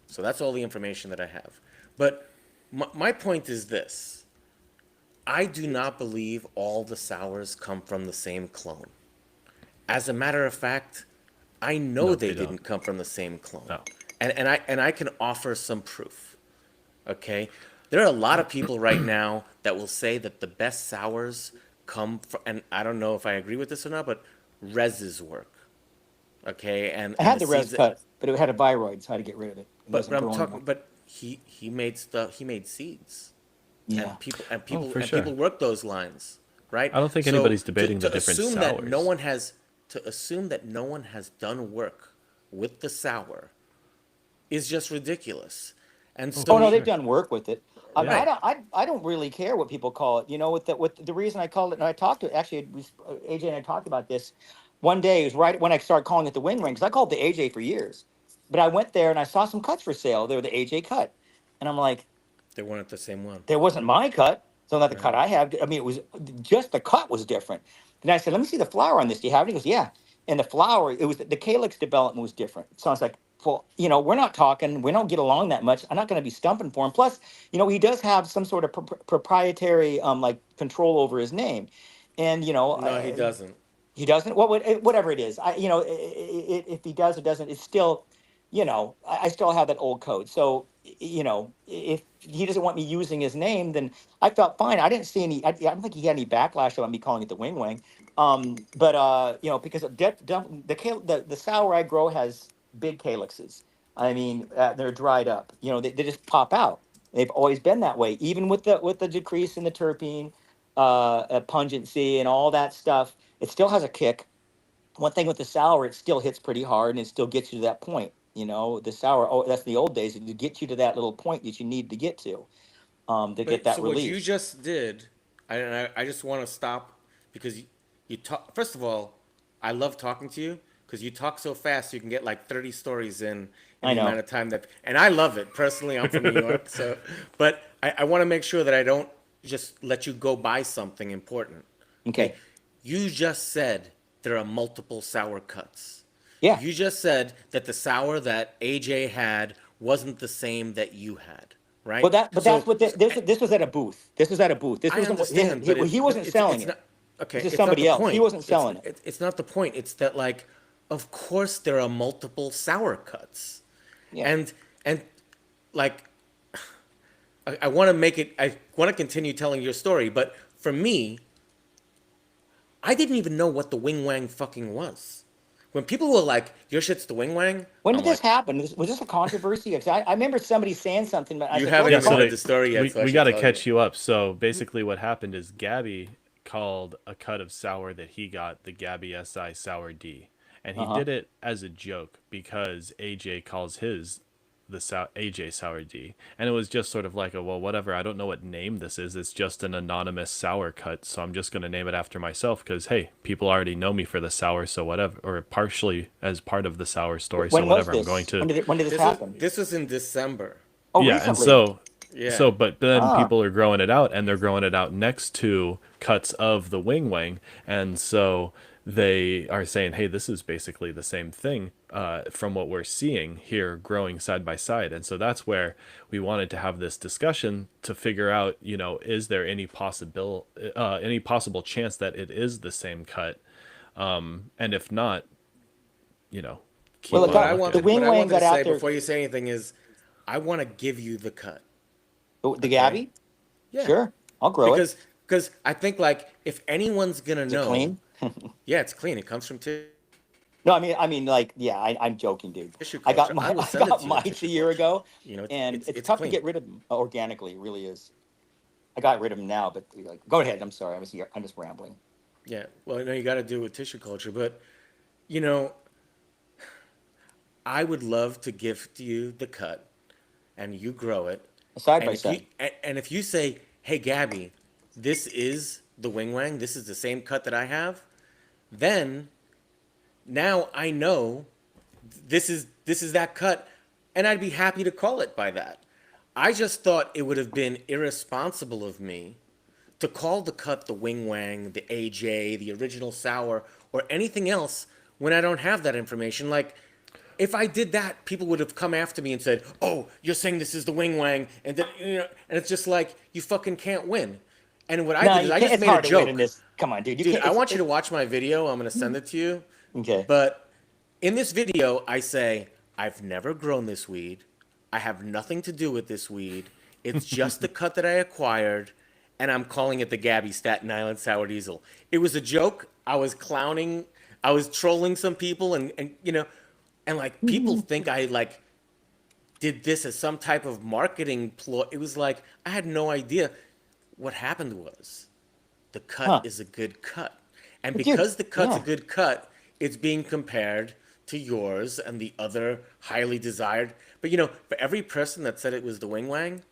So that's all the information that I have. But my point is this: I do not believe all the sours come from the same clone. As a matter of fact, I know No, they they don't. didn't come from the same clone, No. and I can offer some proof. Okay, there are a lot of people right now that will say that the best sours come from, and I don't know if I agree with this or not, but Rez's work. Okay, I and had the the res seeds that, cut, but it had a viroid, so I had to get rid of it. It but wasn't I'm growing talking, well. but he made stuff. He made seeds, Yeah. and people and Oh, people for and sure. people work those lines, right? I don't think So anybody's debating the different sours. to assume that no one has done work with the sour is just ridiculous. And Oh, Oh for no, so, they've sure. done work with it. Yeah. I don't really care what people call it. You know, with the reason I called it, and I talked to actually AJ and I talked about this one day. It was right when I started calling it the wing ring because I called it the AJ for years. But I went there and I saw some cuts for sale. They were the AJ cut, and I'm like, they weren't the same one, there wasn't my cut. So not the cut right? I have. I mean, it was just the cut was different. And I said, let me see the flower on this. Do you have it? He goes, yeah. And the flower, it was the calyx development was different. So I was like, well, you know, we're not talking, we don't get along that much. I'm not going to be stumping for him. Plus, you know, he does have some sort of proprietary like control over his name. And, you know, No, he doesn't. he doesn't. Well, whatever it is, you know, if he does or doesn't, it's still, you know, I still have that old code. So, you know, if he doesn't want me using his name, then I felt fine. I didn't see any. I don't think he had any backlash about me calling it the Wing Wang. But you know, because the sour I grow has big calyxes. I mean, they're dried up. You know, they just pop out. They've always been that way, even with the decrease in the terpene pungency and all that stuff. It still has a kick. One thing with the sour, it still hits pretty hard and it still gets you to that point. You know, the sour, oh, that's the old days, to get you to that little point that you need to get to get But that so what you release. just did, I just want to stop because you talk. First of all, I love talking to you because you talk so fast. You can get like 30 stories in I the amount know. of time that, and I love it personally. I'm from New York, so but I want to make sure that I don't just let you go by something important. Okay, Okay. you just said there are multiple sour cuts. Yeah. You just said that the sour that AJ had wasn't the same that you had, right? But that's what this was at a booth. This was at a booth. This I wasn't what understand, he but wasn't selling it's it. not This okay. is It's not the somebody else. He point. wasn't selling it. It's not the point. It's that like, of course there are multiple sour cuts, Yeah. and and like I want to make it. I want to continue telling your story, but for me, I didn't even know what the wing wang fucking was. When people were like, "Your shit's the wing wang," When I'm did this like, happen? Was this a controversy? 'Cause I remember somebody saying something, but I was "You like, what haven't are Yeah, you even so calling? heard they the story yet, so I we should got to tell you." catch you up. So basically what happened is Gabby called a cut of sour that he got the Gabby SI Sour D. And he Uh huh. did it as a joke because AJ calls his AJ Sour D. And it was just sort of like a, well, whatever, I don't know what name this is. It's just an anonymous sour cut, so I'm just going to name it after myself cuz hey, people already know me for the sour, so whatever, or partially as part of the sour story, so When was whatever. I'm going this? to When did this happen? This was in December. Oh, yeah, and recently. Yeah. but then Ah. people are growing it out and they're growing it out next to cuts of the wing wang, and so they are saying, hey, this is basically the same thing from what we're seeing here growing side by side. And so that's where we wanted to have this discussion to figure out, you know, is there any possible chance that it is the same cut, and if not, you know, Well, keep it Well, on got looking. the what wing I wang wanted to got out say there. before you say anything is, I want to give you the cut. The Okay. Gabby? Yeah. Sure, I'll grow it. Because I think like if anyone's gonna Is it know, clean? yeah, it's clean. It comes from No, like, yeah, I'm joking, dude. tissue culture. I will I send it got to you in mites a tissue year culture. ago, You know, and it's it's tough to clean. get rid of them organically. It really is. I got rid of them now, but like, go ahead. I'm sorry. I'm just rambling. Yeah. Well, no, you got to do it with tissue culture, but you know, I would love to gift you the cut, and you grow it, Side by and if you side. and if you say, "Hey, Gabby, this is the wing wang. This is the same cut that I have," then now I know this is that cut, and I'd be happy to call it by that. I just thought it would have been irresponsible of me to call the cut the Wing Wang, the AJ, the original sour, or anything else when I don't have that information. Like, if I did that, people would have come after me and said, "Oh, you're saying this is the Wing Wang," and then, and it's just like you fucking can't win. And what I No, did is you I can't. just It's made a hard to win in joke. this. Come on, dude. You Dude, can't. I want you to watch my video. I'm gonna send it to you. Okay. But in this video, I say, I've never grown this weed. I have nothing to do with this weed. It's just the cut that I acquired, and I'm calling it the Gabby Staten Island Sour Diesel. It was a joke. I was clowning. I was trolling some people, and like people think I like did this as some type of marketing ploy. It was like I had no idea. What happened was the cut Huh? is a good cut. And But dude, because the cut's a yeah. good cut, it's being compared to yours and the other highly desired. But for every person that said it was the Wing Wang,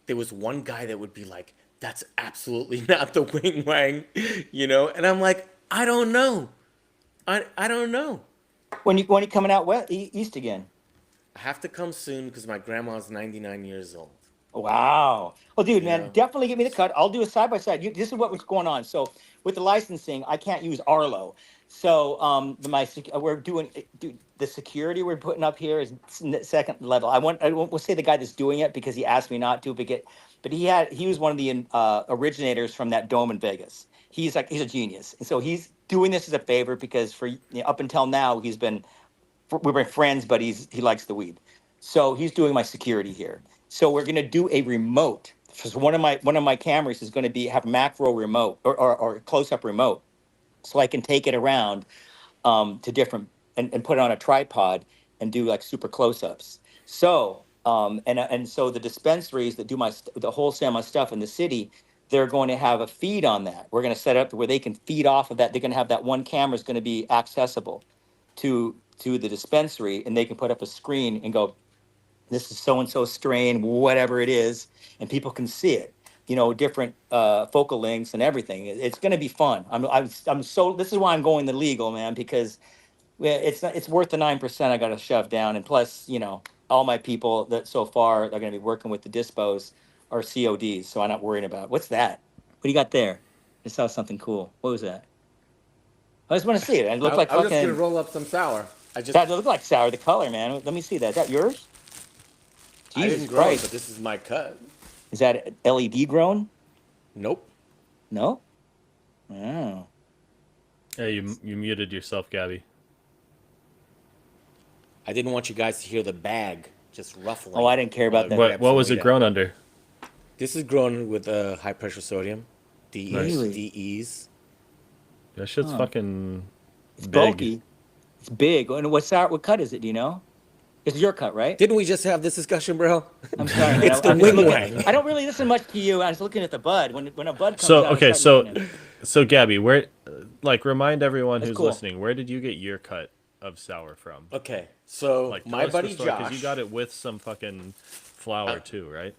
there was one guy that would be like, that's absolutely not the Wing Wang, And I'm like, I don't know. I don't know. When you coming out east again? I have to come soon because my grandma's 99 years old, Wow. Well, dude, you man, know? definitely give me the cut. I'll do a side by side. This is what was going on. So with the licensing, I can't use Arlo. So we're doing dude, the security we're putting up here is second level. I won't say the guy that's doing it because he asked me not to, but he was one of the originators from that dome in Vegas. He's a genius, and so he's doing this as a favor because up until now we've been friends, but he likes the weed. So he's doing my security here. So we're gonna do a remote. So one of my cameras is gonna have macro remote or close up remote, so I can take it around to different and put it on a tripod and do like super close ups. So and so the dispensaries that do the wholesale my stuff in the city, they're going to have a feed on that. We're going to set up where they can feed off of that. They're going to have that one camera is going to be accessible to the dispensary, and they can put up a screen and go, this is so and so strain, whatever it is, and people can see it. Different focal lengths and everything. It's going to be fun. I'm so. This is why I'm going the legal, man, because it's worth the 9% I got to shove down, and plus, all my people that so far are going to be working with the dispos are CODs, so I'm not worrying about what's that. What do you got there? I saw something cool. What was that? I just want to see it. It looked like I was just gonna fucking. roll up some sour. That looked like sour. The color, man. Let me see that. Is that yours? I Jesus didn't grow it, Christ. but this is my cut. Is that LED grown? Nope. No? Oh. Hey, you muted yourself, Gabby. I didn't want you guys to hear the bag just ruffling. Oh, I didn't care about that. What was it grown under? This is grown with high pressure sodium, DEs, Really? DEs. That shit's fucking It's big. bulky. It's big. And what cut is it? Do you know? It's your cut, right? Didn't we just have this discussion, bro? I'm sorry, man. It's the I'm just Wing looking- Wang. I don't really listen much to you. I was looking at the bud. When a bud comes So out, I okay, start looking at it. so Gabby, where, remind everyone That's who's cool. listening, where did you get your cut of sour from? Okay, so Like, my buddy because Josh. you got it with some fucking flour too, right?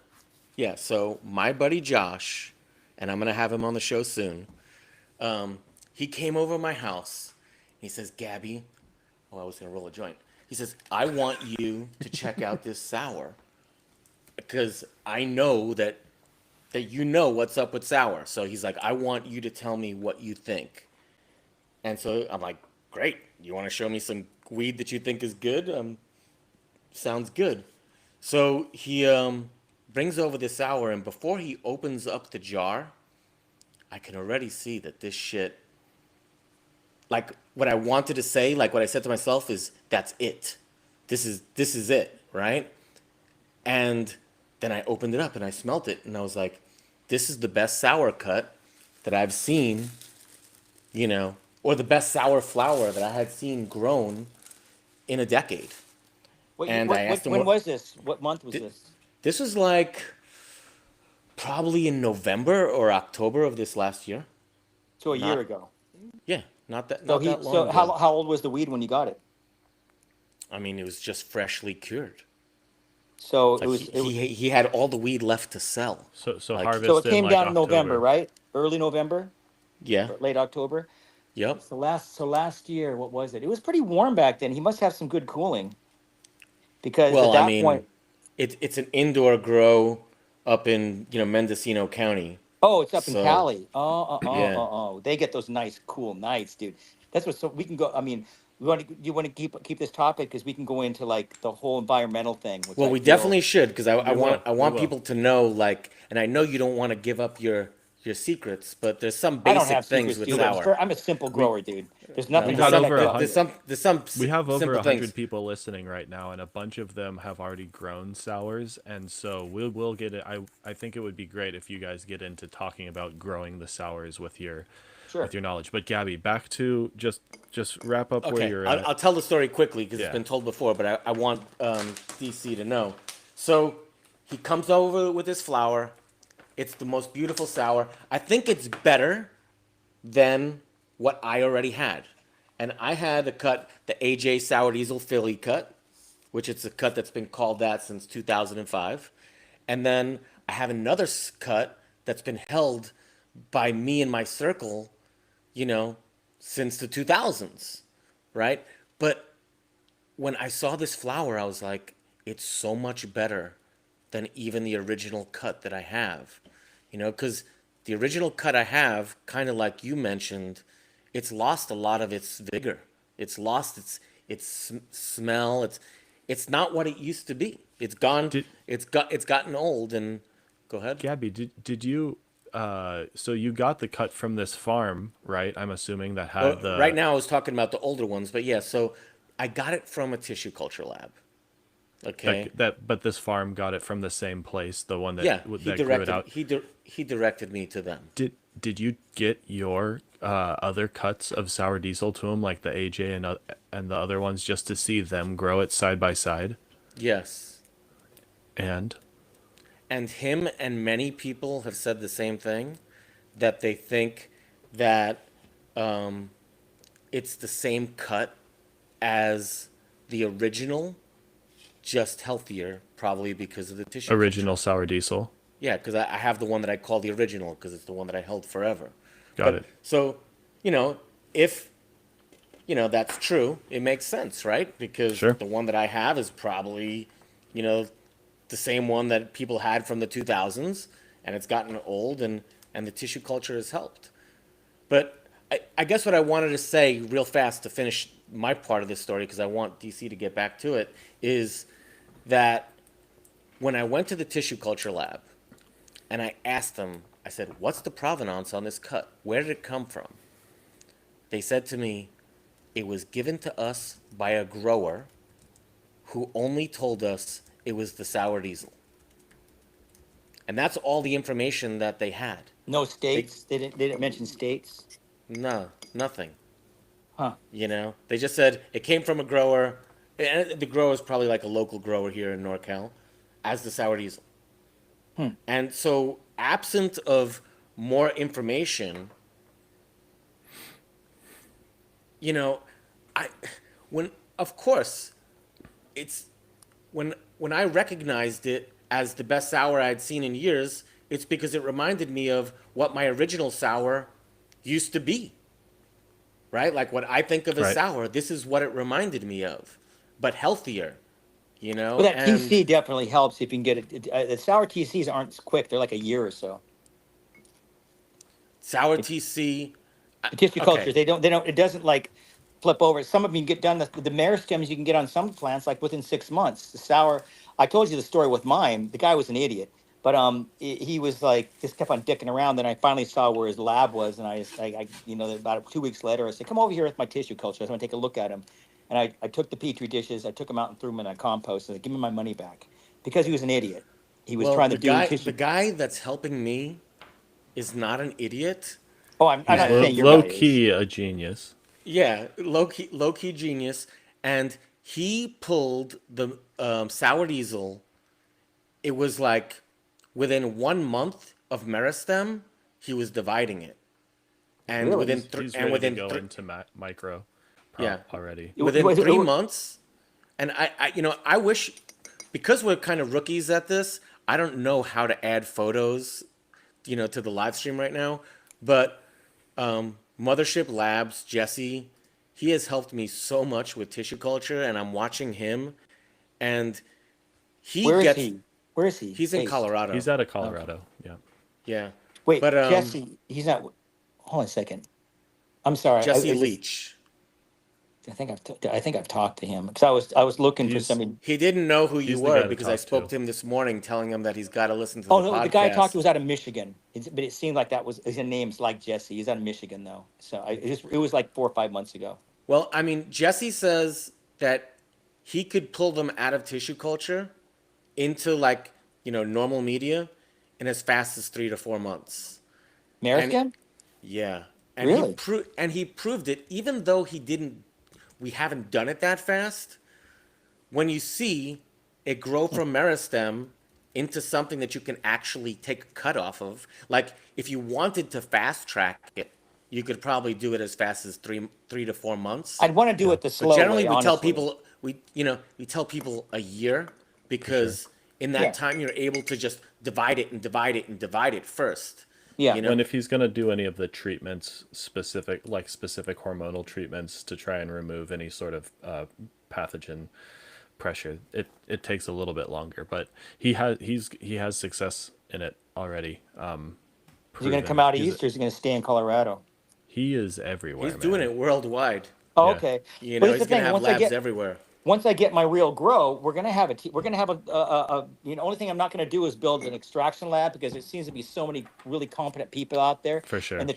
Yeah, so my buddy Josh, and I'm gonna have him on the show soon. He came over my house. He says, "Gabby," oh, I was gonna roll a joint. He says, "I want you to check out this sour because I know that you know what's up with sour." So he's like, "I want you to tell me what you think." And so I'm like, "Great, you want to show me some weed that you think is good? Sounds good." So he brings over this sour, and before he opens up the jar, I can already see that this shit, like what I wanted to say, like what I said to myself is, that's it. This is it, right? And then I opened it up and I smelt it, and I was like, this is the best sour cut that I've seen, or the best sour flower that I had seen grown in a decade. And I asked him when was this? What month was this? This was like probably in November or October of this last year. So a year ago. Yeah, not that So long so ago. how old was the weed when you got it? I mean, it was just freshly cured. So Like he had all the weed left to sell. So Like- harvest. so it in, came like, down in October. November, right? Early November, Yeah. or late October. Yep. So last year, what was it? It was pretty warm back then. He must have some good cooling. Because Well, at that I mean, point, it's an indoor grow up in Mendocino County, Oh, it's up in So Cali. yeah. They get those nice, cool nights, dude. That's what. So we can go. I mean, we want to. You want to keep this topic because we can go into like the whole environmental thing, which Well, I we feel definitely should, because We will. I We want will. people to know, like, and I know you don't want to give up your secrets, but there's some I don't basic have things secrets, with dude. I'm sour. I'm a simple We grower, dude. There's No, we nothing there's I got some over check a out there's there. hundred. some We have over simple a hundred things. people listening right now, and a bunch of them have already grown sours, and so we will get it. I think it would be great if you guys get into talking about growing the sours with Sure. your knowledge. But Gabby, back to just wrap up where Okay, you're at. I'll tell the story quickly because it's Yeah. been told before, but I want DC to know. So he comes over with his flower. It's the most beautiful sour. I think it's better than what I already had. And I had a cut, the AJ Sour Diesel Philly cut, which it's a cut that's been called that since 2005. And then I have another cut that's been held by me and my circle, you know, since the 2000s, right? But when I saw this flower, I was like, it's so much better than even the original cut that I have. Because the original cut I have, kind of like you mentioned, it's lost a lot of its vigor. It's lost its smell. It's not what it used to be. It's gone. Did It's gotten old. And go ahead. Gabby, did you so you got the cut from this farm, right? I'm assuming that Well, had right the now I was talking about the older ones, but yeah. So I got it from a tissue culture lab. Okay. but this farm got it from the same place, the one that Yeah, that grew it out. he directed me to them. Did you get your other cuts of sour diesel to him, like the AJ and the other ones, just to see them grow it side by side? Yes. And And him and many people have said the same thing, that they think that um, it's the same cut as the original, just healthier, probably because of the tissue culture. original sour diesel. Yeah, because I have the one that I call the original because it's the one that I held forever. Got But it. so, you know, if that's true, it makes sense, right? Because Sure. the one that I have is probably, you know, the same one that people had from the 2000s, and it's gotten old, and the tissue culture has helped. But I guess what I wanted to say real fast to finish my part of this story, because I want DC to get back to it, is that when I went to the tissue culture lab and I asked them, I said, "What's the provenance on this cut? Where did it come from?" They said to me, "It was given to us by a grower who only told us it was the sour diesel." And that's all the information that they had. No They states. They didn't mention states. No, nothing. Huh. They just said it came from a grower, and the grower is probably like a local grower here in NorCal, as the sour diesel. Hmm. And so, absent of more information, you know, I when of course it's when I recognized it as the best sour I'd seen in years, it's because it reminded me of what my original sour used to be, right? Like what I think of as Right. sour, this is what it reminded me of, but healthier, Well, that and TC definitely helps if you can get it. The sour TCs aren't quick; they're like a year or so. sour It, TC. the tissue Okay, cultures, they don't. They don't. It doesn't like flip over. Some of them you can get done. The meristems you can get on some plants like within 6 months. The sour. I told you the story with mine. The guy was an idiot, but he was like just kept on dicking around. Then I finally saw where his lab was, and about 2 weeks later, I said, "Come over here with my tissue culture. I want to take a look at him." And I took the petri dishes. I took them out and threw them in a compost. And I said, "Give me my money back," because he was an idiot. He was well, trying to do the tissue. guy that's helping me is not an idiot. Oh, I'm He's not And saying your low guy is. key a genius. yeah, low key genius, and he pulled the sour diesel. It was like within 1 month of meristem, he was dividing it, and Really? He's ready to go into micro yeah, already. within 3 months, and I wish, because we're kind of rookies at this, I don't know how to add photos, to the live stream right now, but Mothership Labs, Jesse, he has helped me so much with tissue culture, and I'm watching him, and he Where is gets, he? Where is he he's in based? Colorado. He's out of Okay. Colorado. Yeah. Yeah. Wait, But Jesse, he's not. Hold on a second. I'm sorry. Jesse Leach, I think I've talked to him because I was looking for He's somebody. he didn't know who you he's the were guy to because I talk spoke to. to him this morning, telling him that he's got to listen to Oh the no, the guy I talked to podcast. was out of Michigan. But it seemed like that was his name's like Jesse. He's out of Michigan though. So it was like 4 or 5 months ago. Well, I mean, Jesse says that he could pull them out of tissue culture into like normal media in as fast as 3 to 4 months. And Mariscan? yeah, and Really? he proved it. Even though we haven't done it that fast. When you see it grow from meristem into something that you can actually take a cut off of, like if you wanted to fast track it, you could probably do it as fast as 3 to 4 months. I'd want to do Yeah. it the But slow generally, way, honestly. we tell people a year For sure. because in that Yeah. time you're able to just divide it and divide it and divide it first. Yeah. You When know, if he's gonna do any of the treatments, specific hormonal treatments to try and remove any sort of pathogen pressure, it takes a little bit longer. But he has success in it already. Is he going to come Proven. out east or is he going to stay in Colorado? He is he's everywhere, doing man. it worldwide. Oh, Yeah. okay. But it's the He's gonna thing. have labs everywhere. Once I get my real grow, we're gonna have only thing I'm not gonna do is build an extraction lab because it seems to be so many really competent people out there, For and sure. the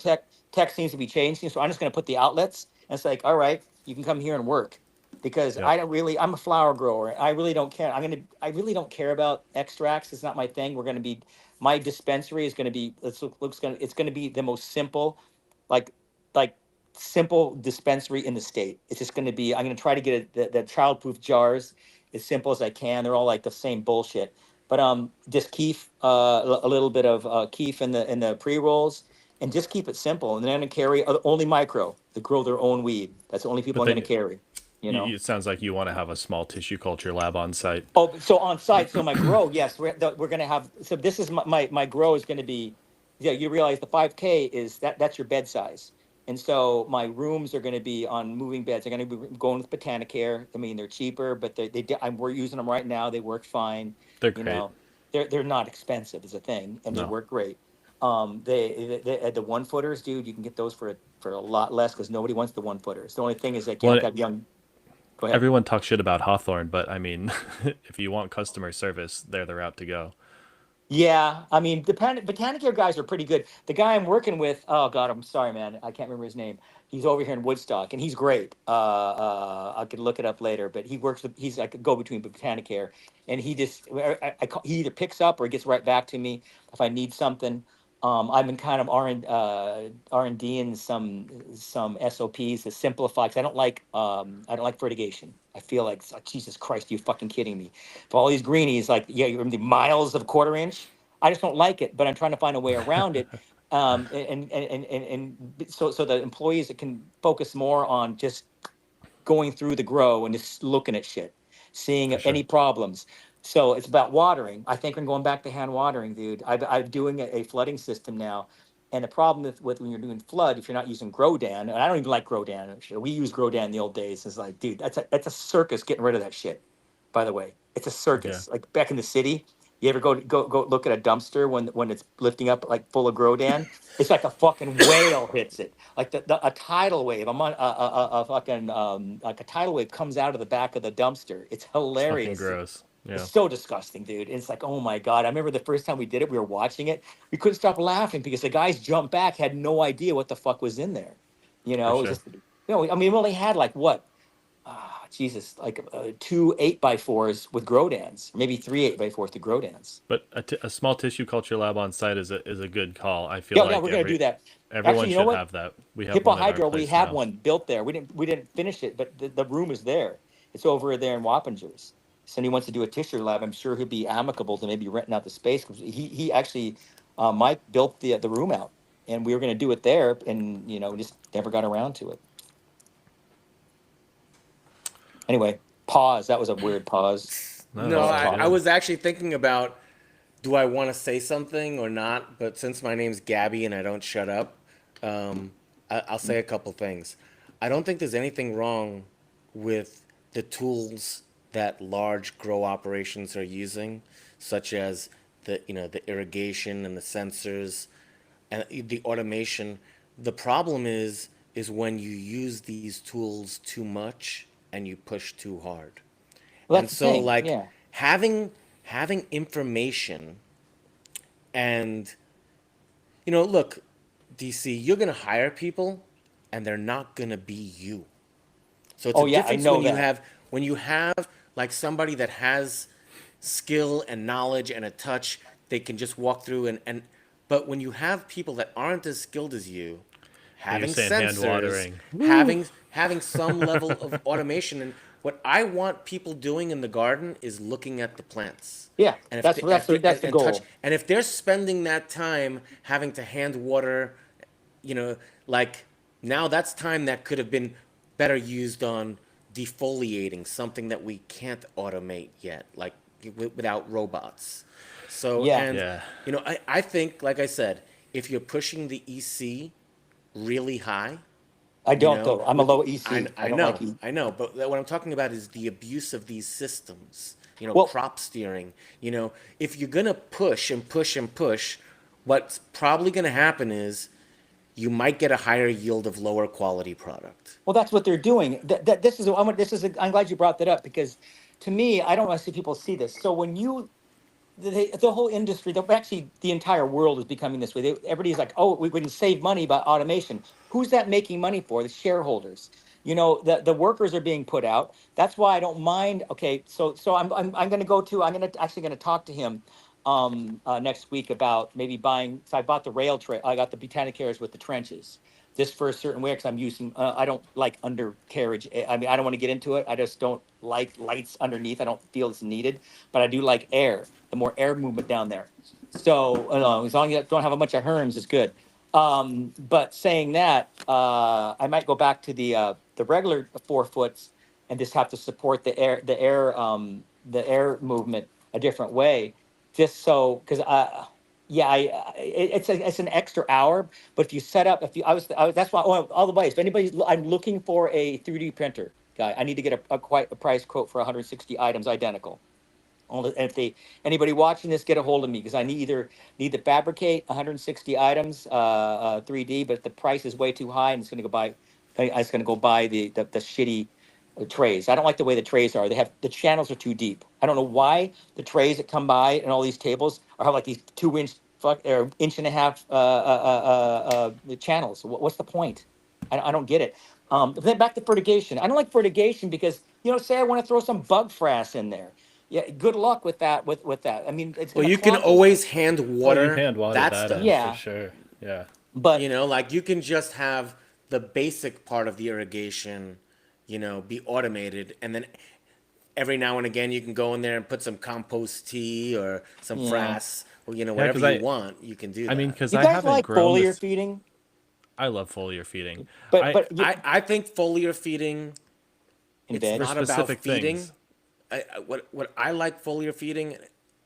tech seems to be changing. So I'm just gonna put the outlets, and it's like, all right, you can come here and work, because Yep. I'm a flower grower. I really don't care. I really don't care about extracts. It's not my thing. My dispensary is gonna be, it's gonna be the most simple, like like simple dispensary in the state. It's just going to be, I'm going to try to get the childproof jars as simple as I can. They're all like the same bullshit. But just keef, a little bit of keef in the pre rolls, and just keep it simple. And then I'm going to carry only micro that grow their own weed. That's the only people But I'm going then to carry. You know. it sounds like you want to have a small tissue culture lab on site. Oh, so on site, so my grow, yes, we're going to have. So this is my grow is going to be, yeah. You realize the 5K is that's your bed size, and so my rooms are going to be on moving beds. They're going to be going with Botanicare. I mean, they're cheaper, but we're using them right now. They work fine. They're You great. know, they're not expensive is a thing, and they No. work great. They the 1 footers, dude. You can get those for a lot less because nobody wants the 1 footers. The only thing is they can't Well, have young. Go ahead. everyone talks shit about Hawthorne, but I mean, if you want customer service, they're the route to go. Yeah, I mean, the Botanicare guys are pretty good. The guy I'm working with, oh God, I'm sorry, man, I can't remember his name. He's over here in Woodstock, and he's great. I could look it up later, but he's like a go between Botanicare, and he either picks up or he gets right back to me if I need something. I'm in kind of R and D and some SOPs to simplify because I don't like fertigation. I feel like, oh, Jesus Christ, you fucking kidding me? For all these greenies, like, yeah, you're the miles of 1/4 inch. I just don't like it, but I'm trying to find a way around it. So the employees that can focus more on just going through the grow and just looking at shit, seeing For any sure. problems. So it's about watering. I think I'm going back to hand watering, dude. I'm doing a flooding system now. And the problem with when you're doing flood, if you're not using Grodan, and I don't even like Grodan. Actually. We used Grodan in the old days. It's like, dude, that's a circus getting rid of that shit. By the way, it's a Yeah. circus. Like back in the city, you ever go look at a dumpster when it's lifting up like full of Grodan? It's like a fucking whale hits it, like a tidal wave. I'm on a fucking like a tidal wave comes out of the back of the dumpster. It's It's fucking hilarious. gross. It's Yeah. so disgusting, dude. It's like, oh my God. I remember the first time we did it, we were watching it. We couldn't stop laughing because the guys jumped back, had no idea what the fuck was in there. For It was sure. just, I mean, we only had like what? Jesus, like 2 8x4s with Grodans, maybe 3 8x4s with Grodans. But a small tissue culture lab on site is a good call. I feel Yeah, yeah, like we're gonna do that. everyone Actually, you know should what? have that. We have Hippo one at our Hydro, we place have now. one built there. We didn't finish it, but the room is there. It's over there in Wappingers. So he wants to do a tissue lab. I'm sure he'll be amicable to maybe renting out the space because he actually Mike built the room out, and we were going to do it there, and just never got around to it. Anyway, pause. That was a weird pause. No, No, that Pause sounds I talk. good. was actually thinking about, do I want to say something or not? But since my name's Gabby and I don't shut up, I'll say a couple things. I don't think there's anything wrong with the tools that large grow operations are using, such as the irrigation and the sensors. and the automation. The problem is when you use these tools too much and you push too hard. Well, And that's the so thing. like Yeah. having information and look, DC, you're going to hire people and they're not going to be you. So it's a Oh, yeah, I difference know that. when you have like somebody that has skill and knowledge and a touch, they can just walk through and but when you have people that aren't as skilled as you, You're having saying hand sensors, watering. having some level of automation, and what I want people doing in the garden is looking at the plants. Yeah, And that's that's the, that's the and touch, goal. and if they're spending that time having to hand water, you know, like now that's time that could have been better used on defoliating, something that we can't automate yet, like without robots. So, Yeah, and Yeah. I think, like I said, if you're pushing the EC really high, I don't though. I'm a with low EC. I don't like E. I know, but what I'm talking about is the abuse of these systems. Well, Crop steering. If you're gonna push and push and push, what's probably gonna happen is you might get a higher yield of lower quality product. well, that's what they're doing. This is this is. I'm glad you brought that up because, to me, I don't want to see people see this. So when you the whole industry, actually the entire world is becoming this way. Everybody's like, oh, we can save money by automation. Who's that making money for? The shareholders. The workers are being put out. That's why I don't mind. Okay, so I'm going to go to. I'm going to actually going to talk to him next week about maybe buying. So I bought the rail tray. I got the Botanicairs with the trenches. Just for a certain way, because I'm using. I don't like undercarriage. I mean, I don't want to get into it. I just don't like lights underneath. I don't feel it's needed, but I do like air. The more air movement down there. So as long as you don't have a bunch of herms, it's good. But saying that, I might go back to the regular 4 foots and just have to support the air movement a different way, just so because yeah, it's an extra hour. But if you set up, if you I was that's why all the ways. If anybody's, I'm looking for a 3D printer guy. I need to get a quite a price quote for 160 items identical. And if anybody watching this, get a hold of me because I need to fabricate 160 items 3D, but the price is way too high, and it's going to go buy. I was going to go buy the shitty trays. I don't like the way the trays are. The channels are too deep. I don't know why the trays that come by and all these tables have like these 2 inch or inch and a half channels. What's the point? I don't get it. Then back to fertigation. I don't like fertigation because say I want to throw some bug frass in there. Yeah, good luck with that. With that, I mean, it's Well, gonna you can clog it. always hand Oh, you water hand water that that in stuff. for Yeah, sure. Yeah. but Like you can just have the basic part of the irrigation, be automated, and then every now and again you can go in there and put some compost tea or some yeah, frass, or Yeah, whatever because you want, you can do I mean, that. because you I guys haven't like grown foliar this. feeding, I love foliar feeding. but I but you I think foliar feeding, in it's for bed. not about specific feeding. things. What I like foliar feeding,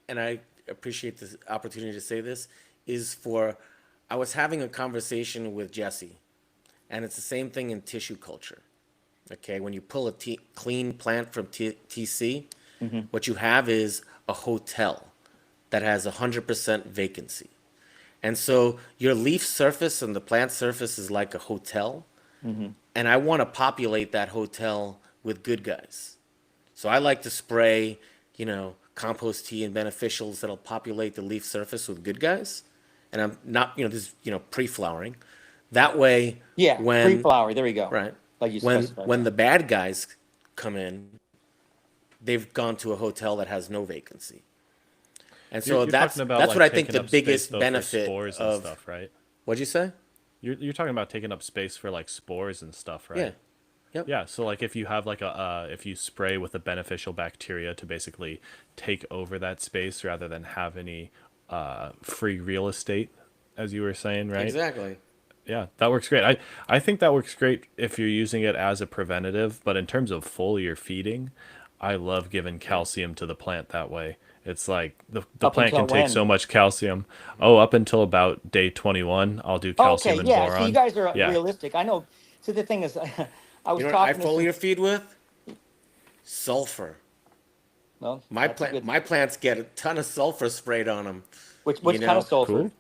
and I appreciate this opportunity to say this, is for I was having a conversation with Jesse, and it's the same thing in tissue culture. Okay, when you pull a clean plant from TC, Hmm. what you have is a hotel that has 100% vacancy. And so your leaf surface and the plant surface is like a hotel, Hmm. and I want to populate that hotel with good guys. So I like to spray, compost tea and beneficials that'll populate the leaf surface with good guys. And I'm not, this is, pre-flowering. That way, Yeah, when pre-flower. There we go. right, Like you specified. when Yeah. the bad guys come in, they've gone to a hotel that has no vacancy. And so You're talking about that's what like I think taking the up space biggest though for benefit spores and of stuff, right? what'd you say? You're talking about taking up space for like spores and stuff, Yeah. right? Yep. Yeah, so like if you have like if you spray with a beneficial bacteria to basically take over that space rather than have any free real estate, as you were saying, right? Exactly. Yeah, that works great. I think that works great if you're using it as a preventative, but in terms of foliar feeding, I love giving Yeah. calcium to the plant that way. It's like the Up plant until can take so when? much calcium. Oh, up until about day 21, I'll do Oh, okay, calcium and yeah. So you boron. guys are Yeah. realistic. I know. So the thing is, I You was know what I talking to some. foliar feed with? Sulfur. Well, My that's a plant good. my plants get a ton of sulfur sprayed on them. Which You kind of know, sulfur? Cool.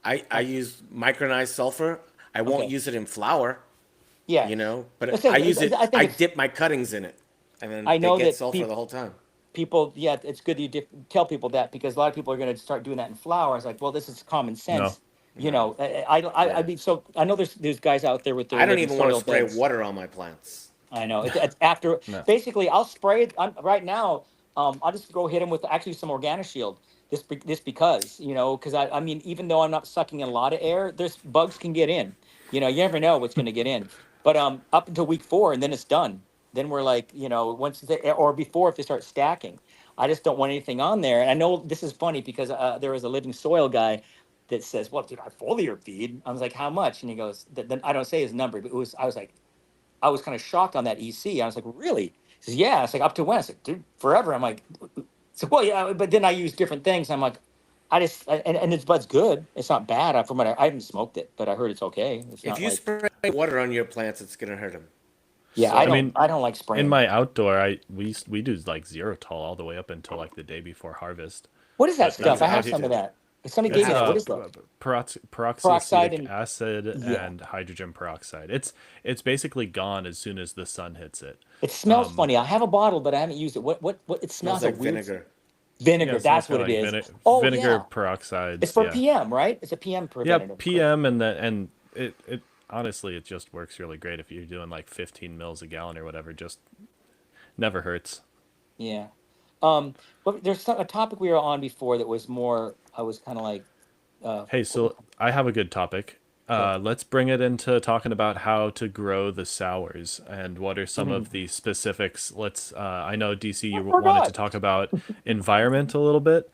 I use micronized sulfur. I won't Okay. use it in flour, Yeah. but It says, I use it. I think I it's, dip my cuttings in it, and then I they know get that sulfur the whole time. people, yeah, it's good that you tell people that because a lot of people are going to start doing that in flour. It's like, well, this is common No. sense. You No, know, I yeah. mean, so I know there's guys out there with their I don't living even want to soil spray beds. water on my plants. I know it's after No. basically I'll spray it right now. I'll just go hit them with actually some Organic Shield. This because because I mean even though I'm not sucking in a lot of air, there's bugs can get in. You never know what's going to get in. But up until week 4 and then it's done. Then we're like once or before if they start stacking, I just don't want anything on there. And I know this is funny because there was a living soil guy that says, "Well, dude, I foliar feed." I was like, "How much?" And he goes, "Then I don't say his number, but it was." I was like, I was kind of shocked on that EC. I was like, really? He says, yeah. It's like up to when? I said, dude, forever. I'm like, so well, yeah. But then I use different things. I'm like, and it's bud's good. It's not bad. From what I haven't smoked it, but I heard it's okay. It's If not you like, spray water on your plants, it's gonna hurt them. yeah. I So mean, I don't like in spraying. my outdoor, we do like xerotol all the way up until like the day before harvest. What is that But stuff? that's I what I have if you, some of do. that. Somebody I gave it's me have that. What to. is that? Peroxide peroxyacidic and acid yeah. and hydrogen peroxide. It's basically gone as soon as the sun hits it. It smells Um, funny. I have a bottle, but I haven't used it. What? It Smells smells a like weird vinegar. yeah, vinegar. it smells That's what kind it of like is. Oh vinegar yeah, it's peroxides. for Yeah, PM, right? It's a PM yeah, preventative. Correct. PM and it honestly it just works really great if you're doing like 15 mils a gallon or whatever. Just never hurts. Yeah. But there's a topic we were on before that was more. I was kind of like, Hey, so I have a good topic. okay. Let's bring it into talking about how to grow the sours and what are some Mhm. of the specifics. I know DC, I you wanted to forgot. talk about environment a little bit.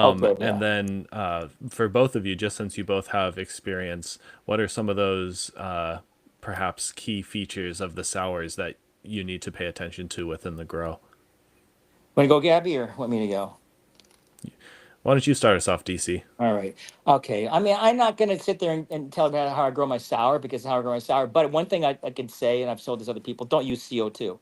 Okay, And yeah. then for both of you, just since you both have experience, what are some of those perhaps key features of the sours that you need to pay attention to within the grow? Want to go, Gabby, or want me to go? Why don't you start us off, DC? All right. Okay. I mean, I'm not going to sit there and tell about how I grow my sour because how I grow my sour. But one thing I can say, and I've told this other people, don't use CO2.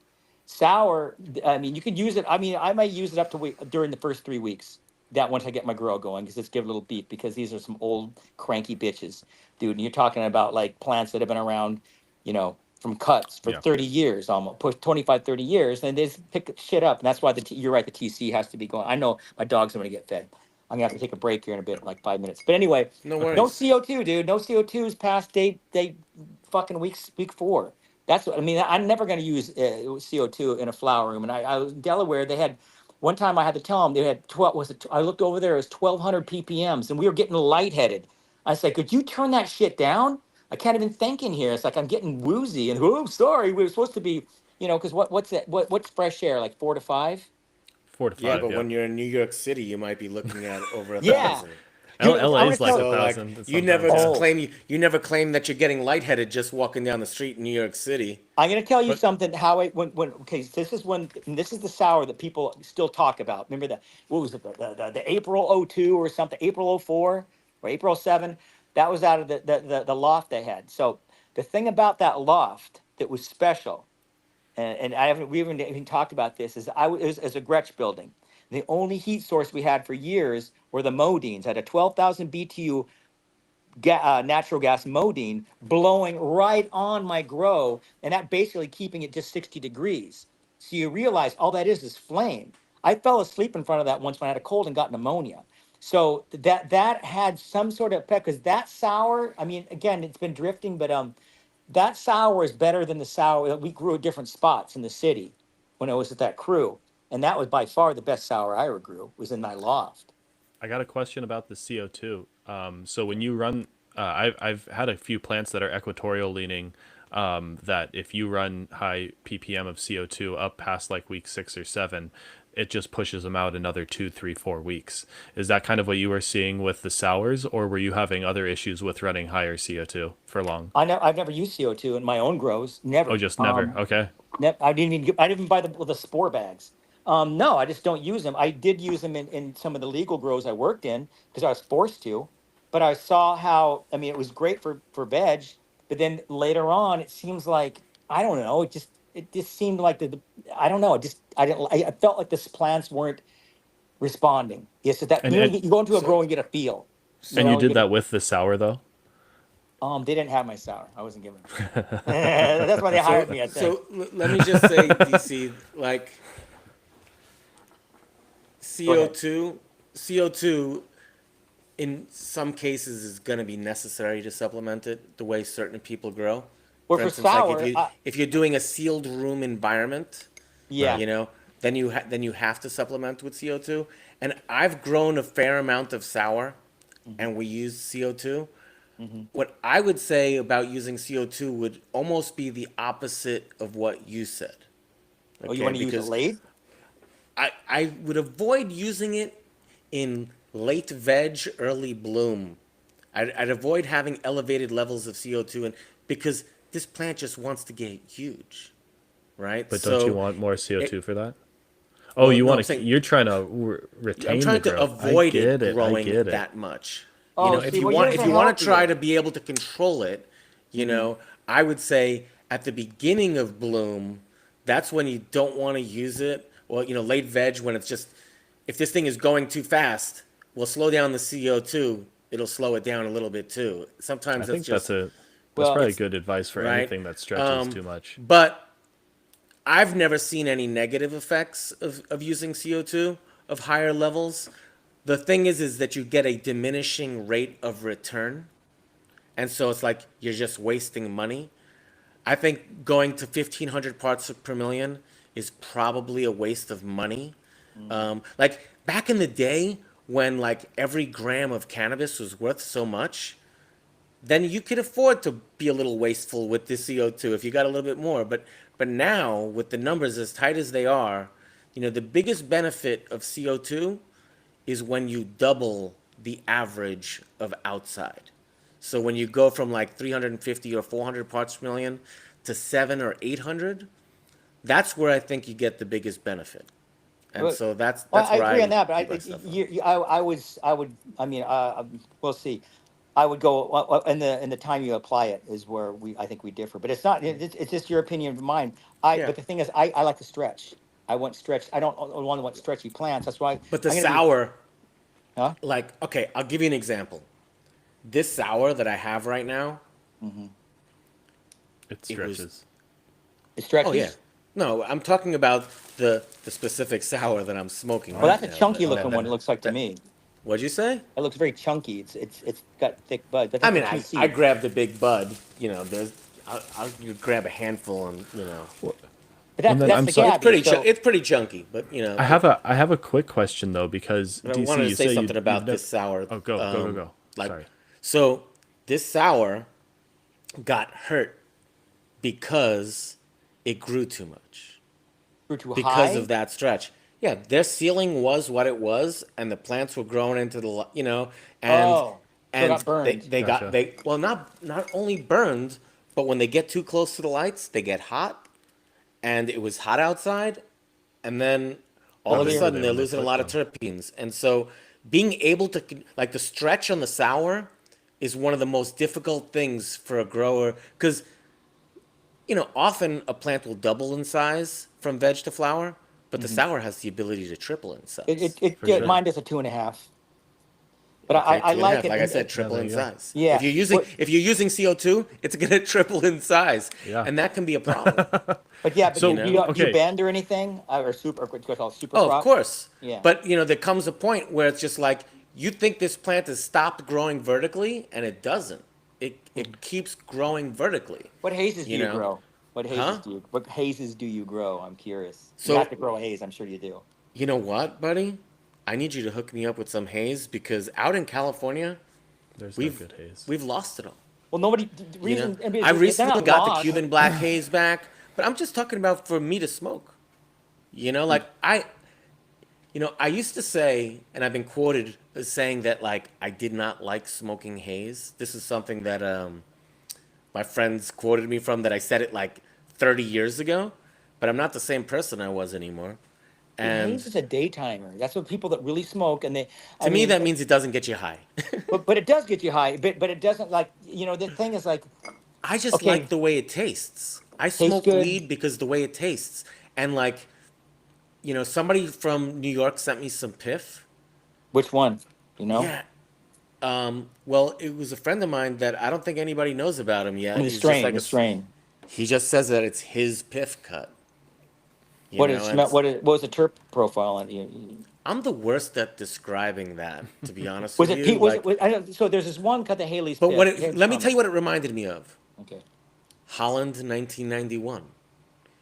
Sour, I mean, you could use it. I mean, I might use it up to during the first 3 weeks. That once I get my grow going, because let's give it a little beat because these are some old cranky bitches, dude. And you're talking about like plants that have been around, from cuts for Yeah. 30 years, almost push 25, 30 years, and they just pick shit up. And that's why you're right. The TC has to be going. I know my dogs are going to get fed. I'm gonna have to take a break here in a bit, like 5 minutes. But anyway, No Okay. no worries. CO2, dude. No CO2s past day fucking week 4. That's what I mean. I'm never gonna use CO2 in a flower room. And I was in Delaware. They had one time I had to tell them they had 12. Was it? I looked over there. It was 1,200 ppm's, and we were getting lightheaded. I said, "Could you turn that shit down? I can't even think in here. It's like I'm getting woozy." And oh, sorry, we were supposed to be, because what's that? What's fresh air like 4 to 5? Four to Yeah, five, but yeah. when you're in New York City, you might be looking at over a Yeah, thousand. dude. I'm gonna LA's like a tell. So like thousand you sometimes, never yeah. Oh. claim you never claim that you're getting lightheaded just walking down the street in New York City. I'm going to tell you But something. How I when okay, so this is the sour that people still talk about. Remember that? What was it? The April '02 or something? April '04 or April '07? That was out of the loft they had. So the thing about that loft that was special, and I haven't we haven't even talked about this, is it was as a Gretsch building. The only heat source we had for years were the Modines. Had a 12,000 BTU natural gas modine blowing right on my grow, and that basically keeping it just 60 degrees. So you realize all that is flame. I fell asleep in front of that once when I had a cold and got pneumonia. So that had some sort of effect because that sour. I mean, again, it's been drifting, but that sour is better than the sour that we grew at different spots in the city when I was at that crew, and that was by far the best sour I ever grew. Was in my loft. I got a question about the CO2. So when you run, I've had a few plants that are equatorial leaning. That if you run high ppm of CO2 up past like week 6 or 7, it just pushes them out another 2, 3, 4 weeks. Is that kind of what you were seeing with the sours, or were you having other issues with running higher CO2 for long? I've never used CO2 in my own grows, Oh, never. just never. Okay. I didn't even buy the spore bags. No, I just don't use them. I did use them in some of the legal grows I worked in because I was forced to. But I saw how, I mean, it was great for veg, but then later on, it seems like I don't know. It just seemed like I don't know. I didn't. I felt like the plants weren't responding. Yes, so that And you go into a So grow and get a feel. you And you know, did that with the sour though? they didn't have my sour. I wasn't giving it. That's why they hired So me, I think. let me just say, DC, like Go ahead. CO2, CO2 in some cases is going to be necessary to supplement it the way certain people grow. Well, For for instance, like sour, if you're doing a sealed room environment, yeah. Right. you know, then then you have to supplement with CO2. And I've grown a fair amount of sour, Hmm. and we use CO2. Hmm. What I would say about using CO2 would almost be the opposite of what you said. Oh, you Okay, want to use it because late? I would avoid using it in late veg, early bloom. I'd avoid having elevated levels of CO2 and because this plant just wants to get huge, right? But don't you So want more it CO2 for that? Oh, well, you no, I'm want to? saying You're trying to I'm retain the trying to growth. I avoid it get it. I growing get it. that much. You Oh, know, see, well, yours if are you want to try healthier. to be able to control it, you Hmm. know, I would say at the beginning of bloom, that's when you don't want to use it. Or, you know, late veg when it's just if this thing is going too fast, we'll slow down the CO2, it'll slow it down a little bit too. I Sometimes that's think that's just Well, probably it's good advice for right. anything that stretches too much. But I've never seen any negative effects of using CO2 of higher levels. The thing is that you get a diminishing rate of return. And so it's like you're just wasting money. I think going to 1,500 parts per million is probably a waste of money. mhm. Like back in the day when like every gram of cannabis was worth so much, then you could afford to be a little wasteful with the CO2 if you got a little bit more. But now with the numbers as tight as they are, you know, the biggest benefit of CO2 is when you double the average of outside. So when you go from like 350 or 400 parts per million to 7 or 800, that's where I think you get the biggest benefit. And But so well, that's I where agree on I that. But keep my stuff on. I would. I mean, we'll see. I would go in the time you apply it is where I think we differ. But it's not. It's just your opinion of mine. Yeah. But the thing is, I like to stretch. I want stretch. I don't want stretchy plants. That's why But the I'm gonna be. sour, Huh? like, okay, I'll give you an example. This sour that I have right now, Hmm. It it was, stretches. It oh yeah. stretches. No, I'm talking about the specific sour that I'm smoking Well, right that's a now. chunky looking one. It looks like to That me. what'd you say? It looks very chunky. It's got thick bud, but I that's a mean, two I seed. grabbed a big bud. You know, I'll you grab a handful and But Well, then that's I'm the sorry. Gabby. So it's pretty chunky. But you know, I have a quick question though because but I DC, wanted to you say say something you've about never. this sour. Oh, go. Like, Sorry. so this sour got hurt because it grew too much grew too because of high. that stretch. Yeah, their ceiling was what it was, and the plants were growing into you know, and Oh, so it got burned. Gotcha. they well not only burned, but when they get too close to the lights, they get hot, and it was hot outside, and then all How of a big were Earlier. sudden they they're when they losing a took lot of them? terpenes, and so being able to like the stretch on the sour is one of the most difficult things for a grower because you know, often a plant will double in size from veg to flower, but the Hmm. sour has the ability to triple in size. For You know, sure. Mine does a 2.5, but okay, I two and a like half. it. Like I And said, Yeah, triple there in you go. size. yeah, but If you're using CO2, it's gonna triple in size, Yeah. and that can be a problem. but You So know. do you okay, bend or anything or super or what's called super Oh, of crop? course. Yeah. But you know, there comes a point where it's just like you think this plant has stopped growing vertically, and it doesn't. Hmm. It keeps growing vertically. What hazes do You you know, grow? huh? What hazes do you grow? I'm curious. You have So to grow a haze. I'm sure you do. you know what, buddy? I need you to hook me up with some haze because out in California, there's no we've good haze. we've lost it all. Well, nobody. The You know, reason I mean, I they're recently not got the lost. Cuban black haze back, but I'm just talking about for me to smoke. You know, like you know, I used to say, and I've been quoted as saying that like I did not like smoking haze. This is something that my friends quoted me from that I said it like 30 years ago, but I'm not the same person I was anymore. Dude, haze And is a daytimer. That's what people that really smoke and they. I to me, mean, that means it doesn't get you high. but it does get you high. But it doesn't like the thing is like I just like okay, the way it tastes. I tastes smoke good. weed because the way it tastes. And like, you know, somebody from New York sent me some piff. Which one? You know? Yeah, Well, it was a friend of mine that I don't think anybody knows about him I mean, yet. the He's just strain, like the strain. he just says that it's his piff cut, you What know, is and smell? What was the terp profile on I'm the worst at describing that, to be honest Was with it you. Pete? Was it? Like, I don't, so there's this one cut, the Haley's but Piff. Haley's let me tell Comet. you what it reminded me of. Okay. Holland 1991.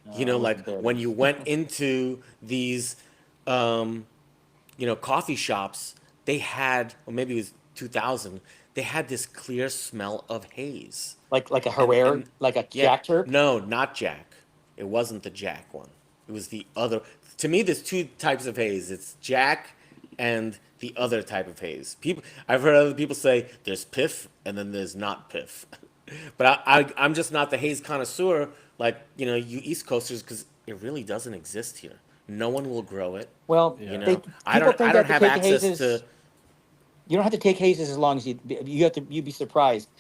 No, You I know, like wasn't there when then. you went into these, um, coffee shops, they had, or maybe it was 2000, they had this clear smell of haze. Like a And Herrera, like a yeah, Jack Turp. no, not Jack. It wasn't the Jack one. It was the other. To me, there's two types of haze. It's Jack and the other type of haze. I've heard other people say there's piff and then there's not piff. But I'm just not the haze connoisseur like, you East Coasters, because it really doesn't exist here. No one will grow it. Well, You Yeah. they know, people I think don't that to have take access hazes. to. You don't have to take hazes as long as you have to. You'd be surprised.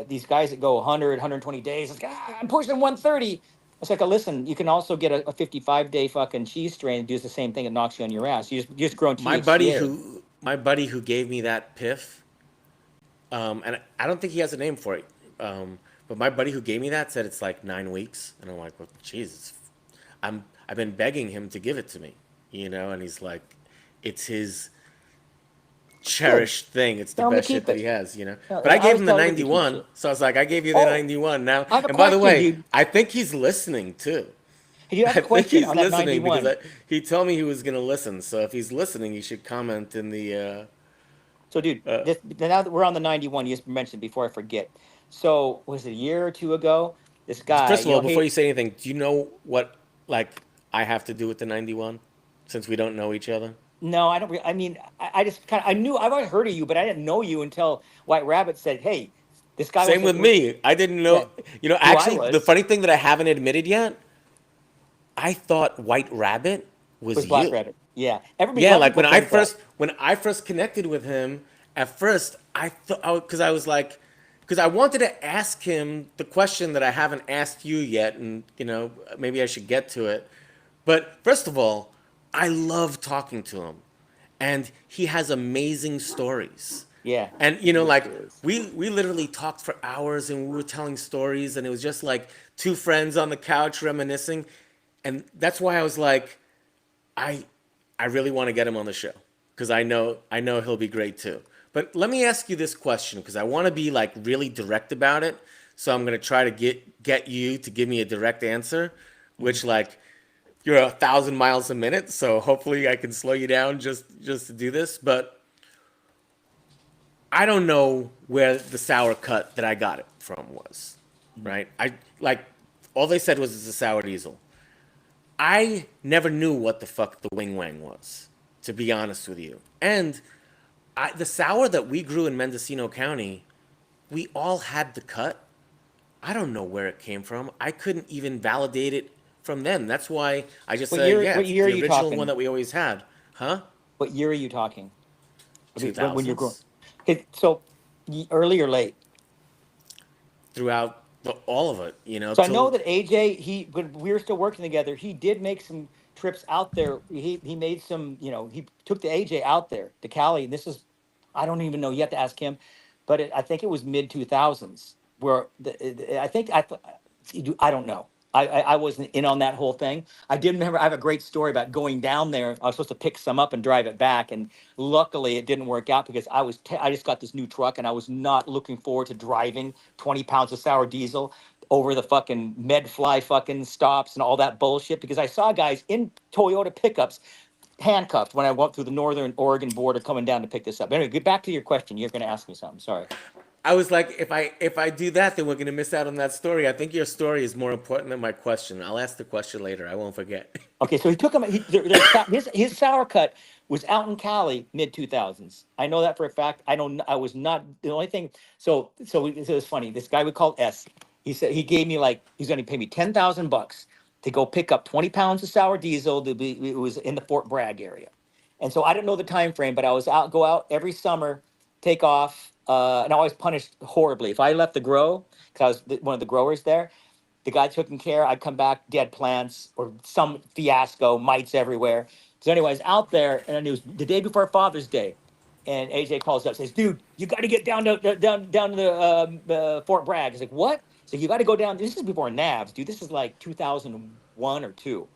These guys that go 100, 120 days. It's like, I'm pushing 130. It's like, listen, you can also get a 55-day fucking cheese strain that does the same thing. It knocks you on your ass. You just growing THCA. My buddy who gave me that piff, and I don't think he has a name for it. But my buddy who gave me that said it's like 9 weeks, and I'm like, well, Jesus, I've been begging him to give it to me, and he's like, it's his Good. cherished thing. It's the Tell them to best shit keep that he it. has. No, But I I gave always him the tell everybody to keep 91, shit. so I was like, I gave you the Oh, 91 now. I have a And by the question, way, dude. I think he's listening too. Hey, you have I a think question he's on that listening because 91. he told me he was gonna listen. So if he's listening, he should comment in the. So, dude, this now that we're on the 91, you just mentioned before I forget. So, was it a year or two ago? This guy, First of all, before hey, you say anything, do you know what like I have to do with the 91? Since we don't know each other. no, I don't. I mean, I just kind of I knew I've already heard of you, but I didn't know you until White Rabbit said, "Hey, this guy Same with me. I didn't yeah, know. who I Actually, the was funny thing that I haven't admitted yet, I thought White Rabbit was was Black you. Rabbit. Yeah, everybody, a Yeah, lot of like people think that. when I first connected with him, at first I thought, because I was like, because I wanted to ask him the question that I haven't asked you yet, and maybe I should get to it. But first of all, I love talking to him, and he has amazing stories. Yeah, And good like stories. we literally talked for hours, and we were telling stories, and it was just like two friends on the couch reminiscing, and that's why I was like, I I really want to get him on the show because I know he'll be great too. But let me ask you this question because I want to be like really direct about it. So I'm gonna try to get you to give me a direct answer, Mhm. which like you're 1,000 miles a minute. So hopefully I can slow you down just to do this. But I don't know where the sour cut that I got it from was. Mhm. Right? I like all they said was it's a sour diesel. I never knew what the fuck the wing wang was, to be honest with you. And the sour that we grew in Mendocino County, we all had the cut. I don't know where it came from. I couldn't even validate it from them. That's why I just What say, year? yeah, What it's year are the you original one talking? that we always had. Huh? What year are you talking? I mean, when you're growing. 2000s? Okay, so early or late? Throughout all of it, So I know till that AJ, when we were still working together, he did make some trips out there. He made some, he took the AJ out there to Cali. And this is, I don't even know. You have to ask him, but I think it was mid 2000s where I think I don't know. I wasn't in on that whole thing. I did remember. I have a great story about going down there. I was supposed to pick some up and drive it back, and luckily it didn't work out because I just got this new truck and I was not looking forward to driving 20 pounds of sour diesel over the fucking MedFly fucking stops and all that bullshit because I saw guys in Toyota pickups handcuffed when I went through the northern Oregon border coming down to pick this up. Anyway, get back to your question. You're going to ask me something. Sorry. I was like, if I do that, then we're gonna miss out on that story. I think your story is more important than my question. I'll ask the question later. I won't forget. Okay, so he took him. His sour cut was out in Cali mid 2000s. I know that for a fact. I don't. I was not the only thing. So it was funny. This guy we called S. He said he gave me like he's going to pay me $10,000 to go pick up 20 pounds of sour diesel. It was in the Fort Bragg area, and so I didn't know the time frame, but I was go out every summer, take off, and I always punished horribly if I left the grow because I was one of the growers there. The guy taking care. I'd come back, dead plants or some fiasco, mites everywhere. So, anyways, out there, and it was the day before Father's Day. And AJ calls up, says, "Dude, you got to get down to the Fort Bragg." He's like, "What?" So you got to go down. This is before Nabs, dude. This is like 2001 or two.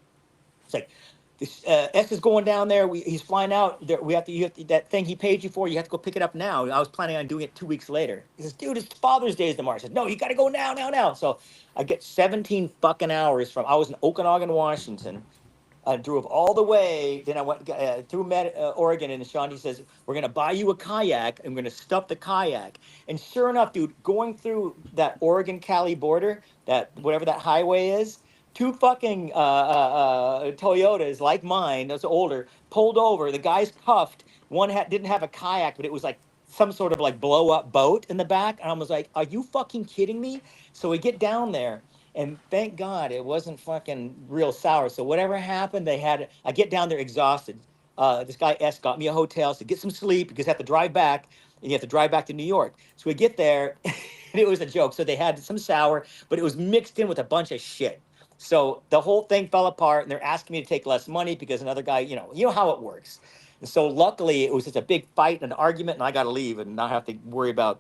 It's like this S is going down there. He's flying out. There, we have to. You have to, that thing he paid you for. You have to go pick it up now. I was planning on doing it 2 weeks later. He says, "Dude, it's Father's Day is tomorrow." I said, "No, you got to go now, now, now." So I get 17 fucking hours from. I was in Okanagan, Washington. I drove all the way. Then I went through Oregon, and Shawnee says, "We're gonna buy you a kayak, and we're gonna stuff the kayak." And sure enough, dude, going through that Oregon-Cali border, that whatever that highway is, two fucking Toyotas like mine, that's older, pulled over. The guy's cuffed. One didn't have a kayak, but it was like some sort of like blow up boat in the back. And I was like, "Are you fucking kidding me?" So we get down there. And thank God it wasn't fucking real sour. So whatever happened, I get down there exhausted. This guy S got me a hotel, so get some sleep because I have to drive back, and you have to drive back to New York. So we get there, and it was a joke. So they had some sour, but it was mixed in with a bunch of shit. So the whole thing fell apart, and they're asking me to take less money because another guy, you know how it works. And so luckily, it was just a big fight and an argument, and I got to leave and not have to worry about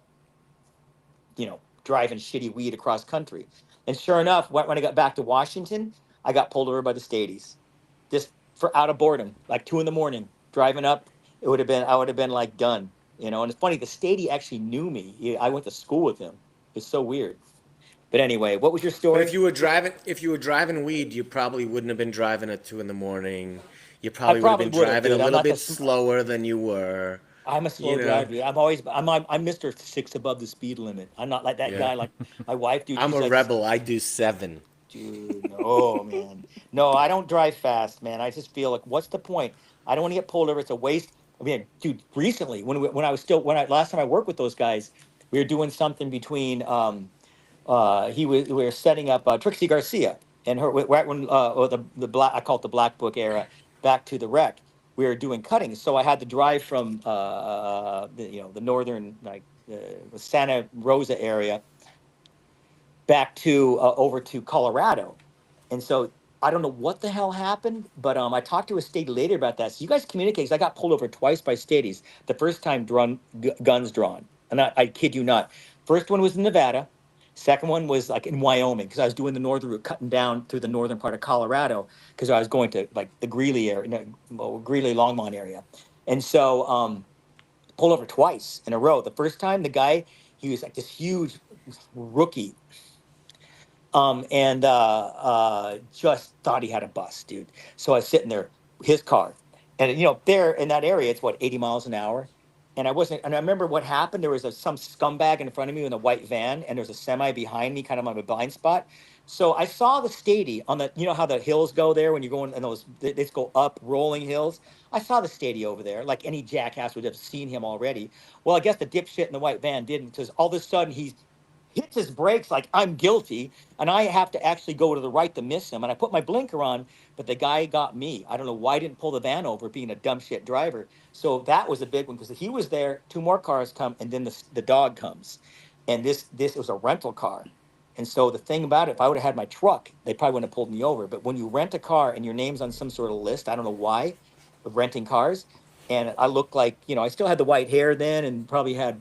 driving shitty weed across country. And sure enough, when I got back to Washington, I got pulled over by the Stadies, just for out of boredom, like 2 a.m, driving up. I would have been like done. And it's funny, the Stady actually knew me. I went to school with him. It's so weird. But anyway, what was your But story? if you were driving weed, you probably wouldn't have been driving at 2 in the morning. You I probably would have probably been would have, driving a dude. little bit slower than you were. I'm a You slow know, driver. Dude. I'm Mr. Six above the speed limit. I'm not like that yeah. guy. Like my wife, dude. I'm She's a like, rebel. I do 7. dude, no, man. No, I don't drive fast, man. I just feel like, what's the point? I don't want to get pulled over. It's a waste. I mean, dude, recently when I last time I worked with those guys, we were doing something between we were setting up Trixie Garcia and her right when or the black, I call it the Black Book era, back to the wreck. We were doing cuttings, so I had to drive from the northern the Santa Rosa area back to over to Colorado. And so I don't know what the hell happened, but I talked to a state later about that. So you guys communicate, 'cause I got pulled over twice by staties. The first time guns drawn, and I kid you not. First one was in Nevada. Second one was like in Wyoming, because I was doing the northern route, cutting down through the northern part of Colorado, because I was going to like the Greeley area, no, well, Greeley Longmont area, and so pulled over twice in a row. The first time, the guy, he was like this huge rookie, and just thought he had a bus, dude. So I was sitting there, his car, and there in that area, it's what 80 miles an hour, and I wasn't. And I remember what happened. There was some scumbag in front of me in a white van, and there's a semi behind me, kind of on a blind spot. So I saw the Stady on the, how the hills go there when you're going, and they just go up rolling hills. I saw the Stady over there, like any jackass would have seen him already. Well, I guess the dipshit in the white van didn't, because all of a sudden he hits his brakes like I'm guilty, and I have to actually go to the right to miss him. And I put my blinker on, but the guy got me. I don't know why I didn't pull the van over, being a dumb shit driver. So that was a big one, because he was there. Two more cars come, and then the dog comes, and this was a rental car. And so the thing about it, if I would have had my truck, they probably wouldn't have pulled me over. But when you rent a car and your name's on some sort of list, I don't know why, of renting cars, and I looked like, I still had the white hair then, and probably had,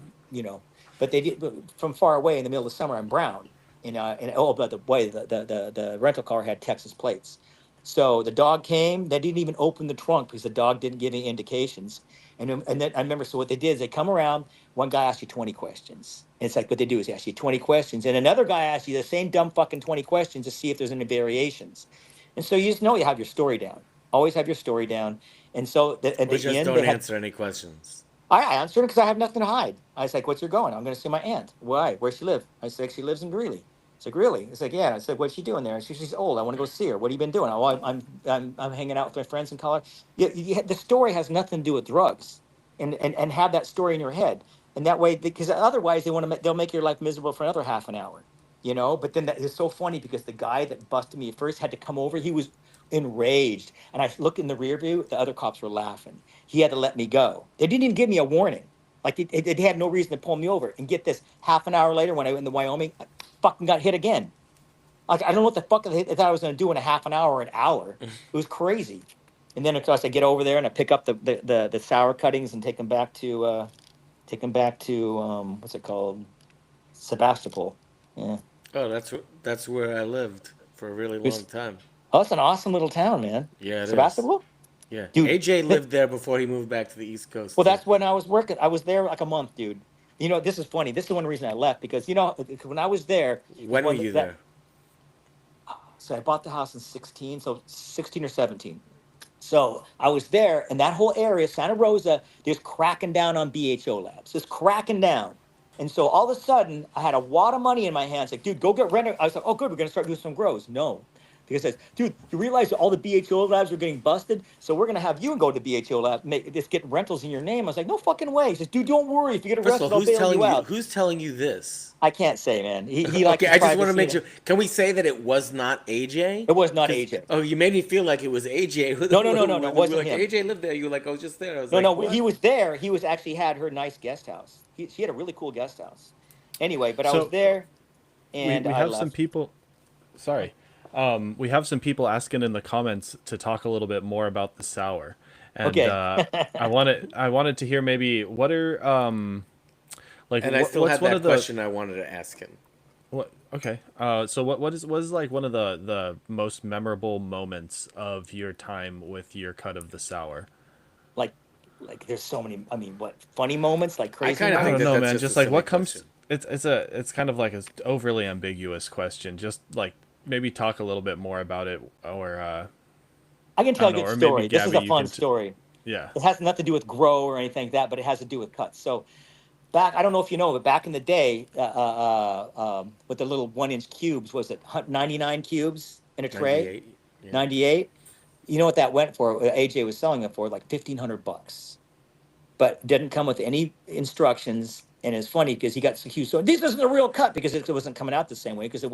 but they did from far away in the middle of the summer. I'm brown, and oh, by the way, the rental car had Texas plates. So the dog came. They didn't even open the trunk because the dog didn't give any indications. And then I remember. So what they did is they come around. One guy asked you 20 questions. And it's like what they do is they ask you 20 questions, and another guy asks you the same dumb fucking 20 questions to see if there's any variations. And so you just know you have your story down. Always have your story down. And so at Or the just end, they don't had answer any questions. I answered because I have nothing to hide. I was like, "What's your going? I'm going to see my aunt." Why? Where she live? I said, "She lives in Greeley." It's like, "Really?" It's like, "Yeah." I said, "What's she doing there?" She's old. I want to go see her. What have you been doing? Oh, I'm hanging out with my friends in college. The story has nothing to do with drugs, and have that story in your head, and that way, because otherwise they'll make your life miserable for another half an hour, But then that is so funny because the guy that busted me at first had to come over. He was enraged, and I looked in the rear view. The other cops were laughing. He had to let me go. They didn't even give me a warning. Like they had no reason to pull me over. And get this, half an hour later, when I went in Wyoming, I fucking got hit again. Like I don't know what the fuck they thought I was going to do in a half an hour or an hour. It was crazy. And then of course I get over there and I pick up the sour cuttings and take them back to what's it called, Sebastopol. Yeah, Oh, that's where I lived for a really long it's time. oh, it's an awesome little town, man. Yeah, it is. Sebastopol, Yeah, dude. AJ lived there before he moved back to the East Coast Well, too. that's when I was working. I was there like a month, dude. This is funny. This is the one reason I left because when I was there is When were when you that. there? So I bought the house in 16, so 16 or 17. So I was there, and that whole area, Santa Rosa, just cracking down on BHO labs, just cracking down. And so all of a sudden, I had a wad of money in my hands. Like, dude, go get rent. I was like, oh, good, we're gonna start doing some grows. No, because it says, dude, you realize that all the BHO labs are getting busted, so we're gonna have you go to BHO lab, just get rentals in your name. I was like, no fucking way. He says, dude, don't worry. If you get First of all, arrested, I'll bail you out. who's telling you this? I can't say, man. He likes Okay, his I just want to privacy. make sure. Can we say that it was not AJ? It was not Because AJ. oh, you made me feel like it was AJ. No, no, no, no, no. It When we were wasn't like him. AJ lived there, you were like, I was just there. I was No, like, no, he what? was there. He was actually had her nice guest house. She had a really cool guest house. Anyway, but I was So there we and we I have some left. people. Sorry, we have some people asking in the comments to talk a little bit more about the sour, and Okay. I wanted to hear maybe what are like And I still what's had one that of the question I wanted to ask him. what okay so what is like one of the most memorable moments of your time with your cut of the sour? like like there's so many, I mean, what funny moments, like I crazy kind of I think don't that moments? know, that's man. just a Just like silly what comes. question. It's kind of like an overly ambiguous question. Just like maybe talk a little bit more about it, or I can I tell don't a know, good or maybe story. This is Gabby, a you fun can. story. Yeah. It has nothing to do with grow or anything like that, but it has to do with cuts. So back, I don't know if you know, but back in the day, with the little 1 inch cubes, was it 99 cubes in a tray? 98. Yeah. 98. You know what that went for? AJ was selling it for like $1,500, but didn't come with any instructions. And it's funny because he got accused. So this isn't a real cut because it wasn't coming out the same way because they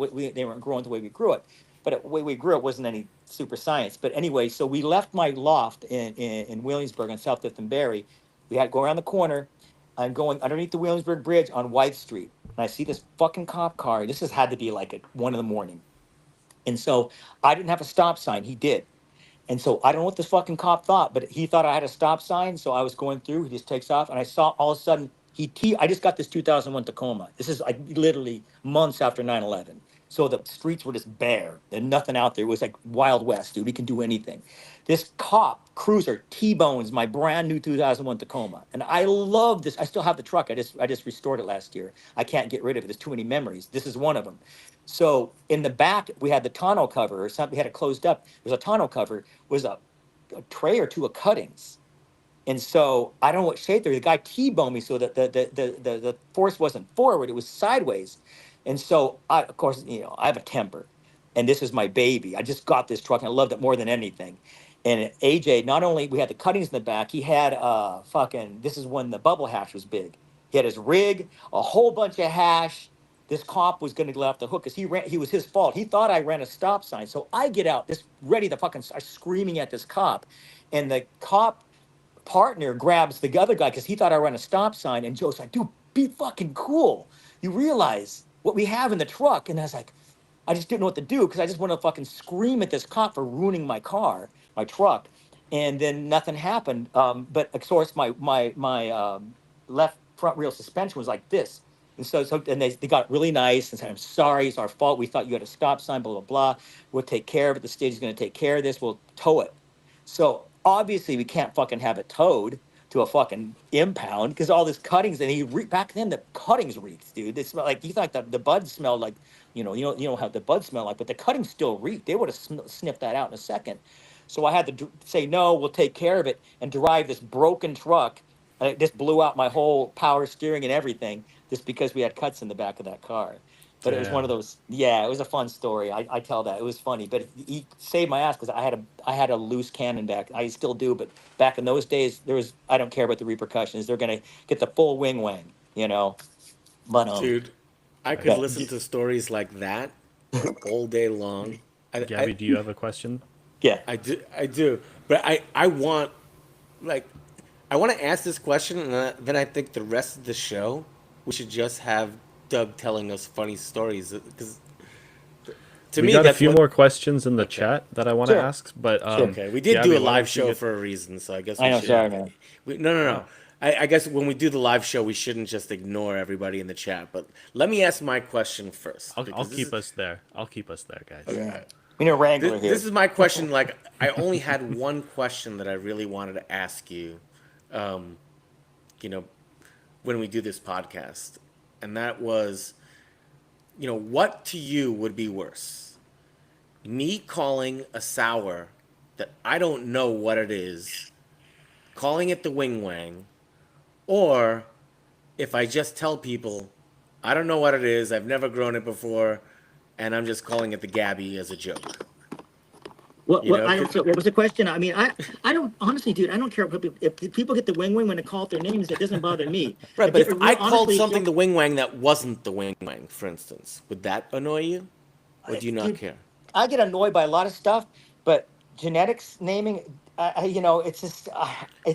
weren't growing the way we grew it. But the way we grew it wasn't any super science. But anyway, so we left my loft in Williamsburg on South Fifth and Berry. We had to go around the corner. I'm going underneath the Williamsburg Bridge on White Street. And I see this fucking cop car. This has had to be like at 1 in the morning. And so I didn't have a stop sign. He did. And so I don't know what this fucking cop thought, but he thought I had a stop sign. So I was going through. He just takes off, and I saw all of a sudden I just got this 2001 Tacoma. This is like literally months after 9/11. So the streets were just bare. There's nothing out there. It was like Wild West, dude. We can do anything. This cop cruiser T-bones my brand new 2001 Tacoma, and I love this. I still have the truck. I just restored it last year. I can't get rid of it. There's too many memories. This is one of them. So in the back, we had the tonneau cover or something. We had it closed up. There was a tonneau cover. Was a tray or two of cuttings. And so I don't know what shape they were. The guy T-boned me so that the force wasn't forward, it was sideways. And so of course, I have a temper. And this is my baby. I just got this truck and I loved it more than anything. And AJ, not only we had the cuttings in the back, he had fucking, this is when the bubble hash was big. He had his rig, a whole bunch of hash. This cop was going to let off the hook because he was his fault. He thought I ran a stop sign. So I get out, this ready to fucking start screaming at this cop. And the cop partner grabs the other guy because he thought I ran a stop sign. And Joe's like, dude, be fucking cool. You realize what we have in the truck. And I was like, I just didn't know what to do because I just want to fucking scream at this cop for ruining my car, my truck. And then nothing happened. But of course, my left front wheel suspension was like this. And they got really nice and said, I'm sorry, it's our fault. We thought you had a stop sign, blah, blah, blah. We'll take care of it. The state is going to take care of this. We'll tow it. So obviously we can't fucking have it towed to a fucking impound because all this cuttings and back then the cuttings reeked, dude. They smell like you thought the bud smelled like you know how the bud smell like, but the cuttings still reeked. They would have sniffed that out in a second. So I had to say no, we'll take care of it and drive this broken truck. And it just blew out my whole power steering and everything just because we had cuts in the back of that car. But it was one of Damn. those. Yeah, it was a fun story. I tell that it was funny, but he saved my ass because I had a loose cannon back. I still do, but back in those days, there was I don't care about the repercussions. They're gonna get the full wing wang, you know. But Dude, I I, could that, listen to stories like that all day long. I, I, Gabby, do you have a question? yeah, I do. But I want, like, I want to ask this question, and then I think the rest of the show, we should just have Doug telling us funny stories. Because To We me, got a that's few what. more questions in the Okay. chat that I want to Sure, ask, but sure. Okay, we did do Gabby, a why live don't you show get? for a reason, so I guess I we know. shouldn't. Sorry, man. No, no, no. I guess when we do the live show, we shouldn't just ignore everybody in the chat. But let me ask my question first, I'll because this keep is us there. I'll keep us there, guys. Yeah. We need a wrangler this here. is my question. Like, I only had one question that I really wanted to ask you. Um, you know, when we do this podcast, and that was, what to you would be worse? Me calling a sour that I don't know what it is, calling it the Wing Wang, or if I just tell people, I don't know what it is, I've never grown it before, and I'm just calling it the Gabby as a joke. You know, I don't. So what was the question? I mean, I don't honestly, dude. I don't care if people get the wing wing when they call it their names. It doesn't bother me. right, but if I called Honestly, something the Wing Wang that wasn't the Wing Wang, for instance, would that annoy you? Or do you not Dude, care? I get annoyed by a lot of stuff, but genetics naming, it's just,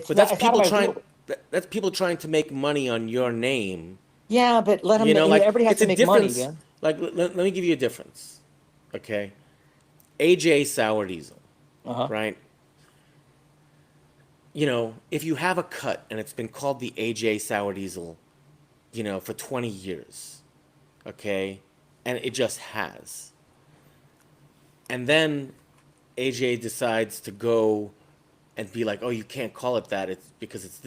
But that's it's out of people my trying. wheel. That's people trying to make money on your name. Yeah, but let them. Like Everybody has it's to a make money, difference. man. Like let me give you a difference. Okay, AJ Sour Diesel, Uh huh. right? If you have a cut and it's been called the AJ Sour Diesel, for 20 years, okay, and it just has, and then AJ decides to go and be like, oh, you can't call it that. It's because it's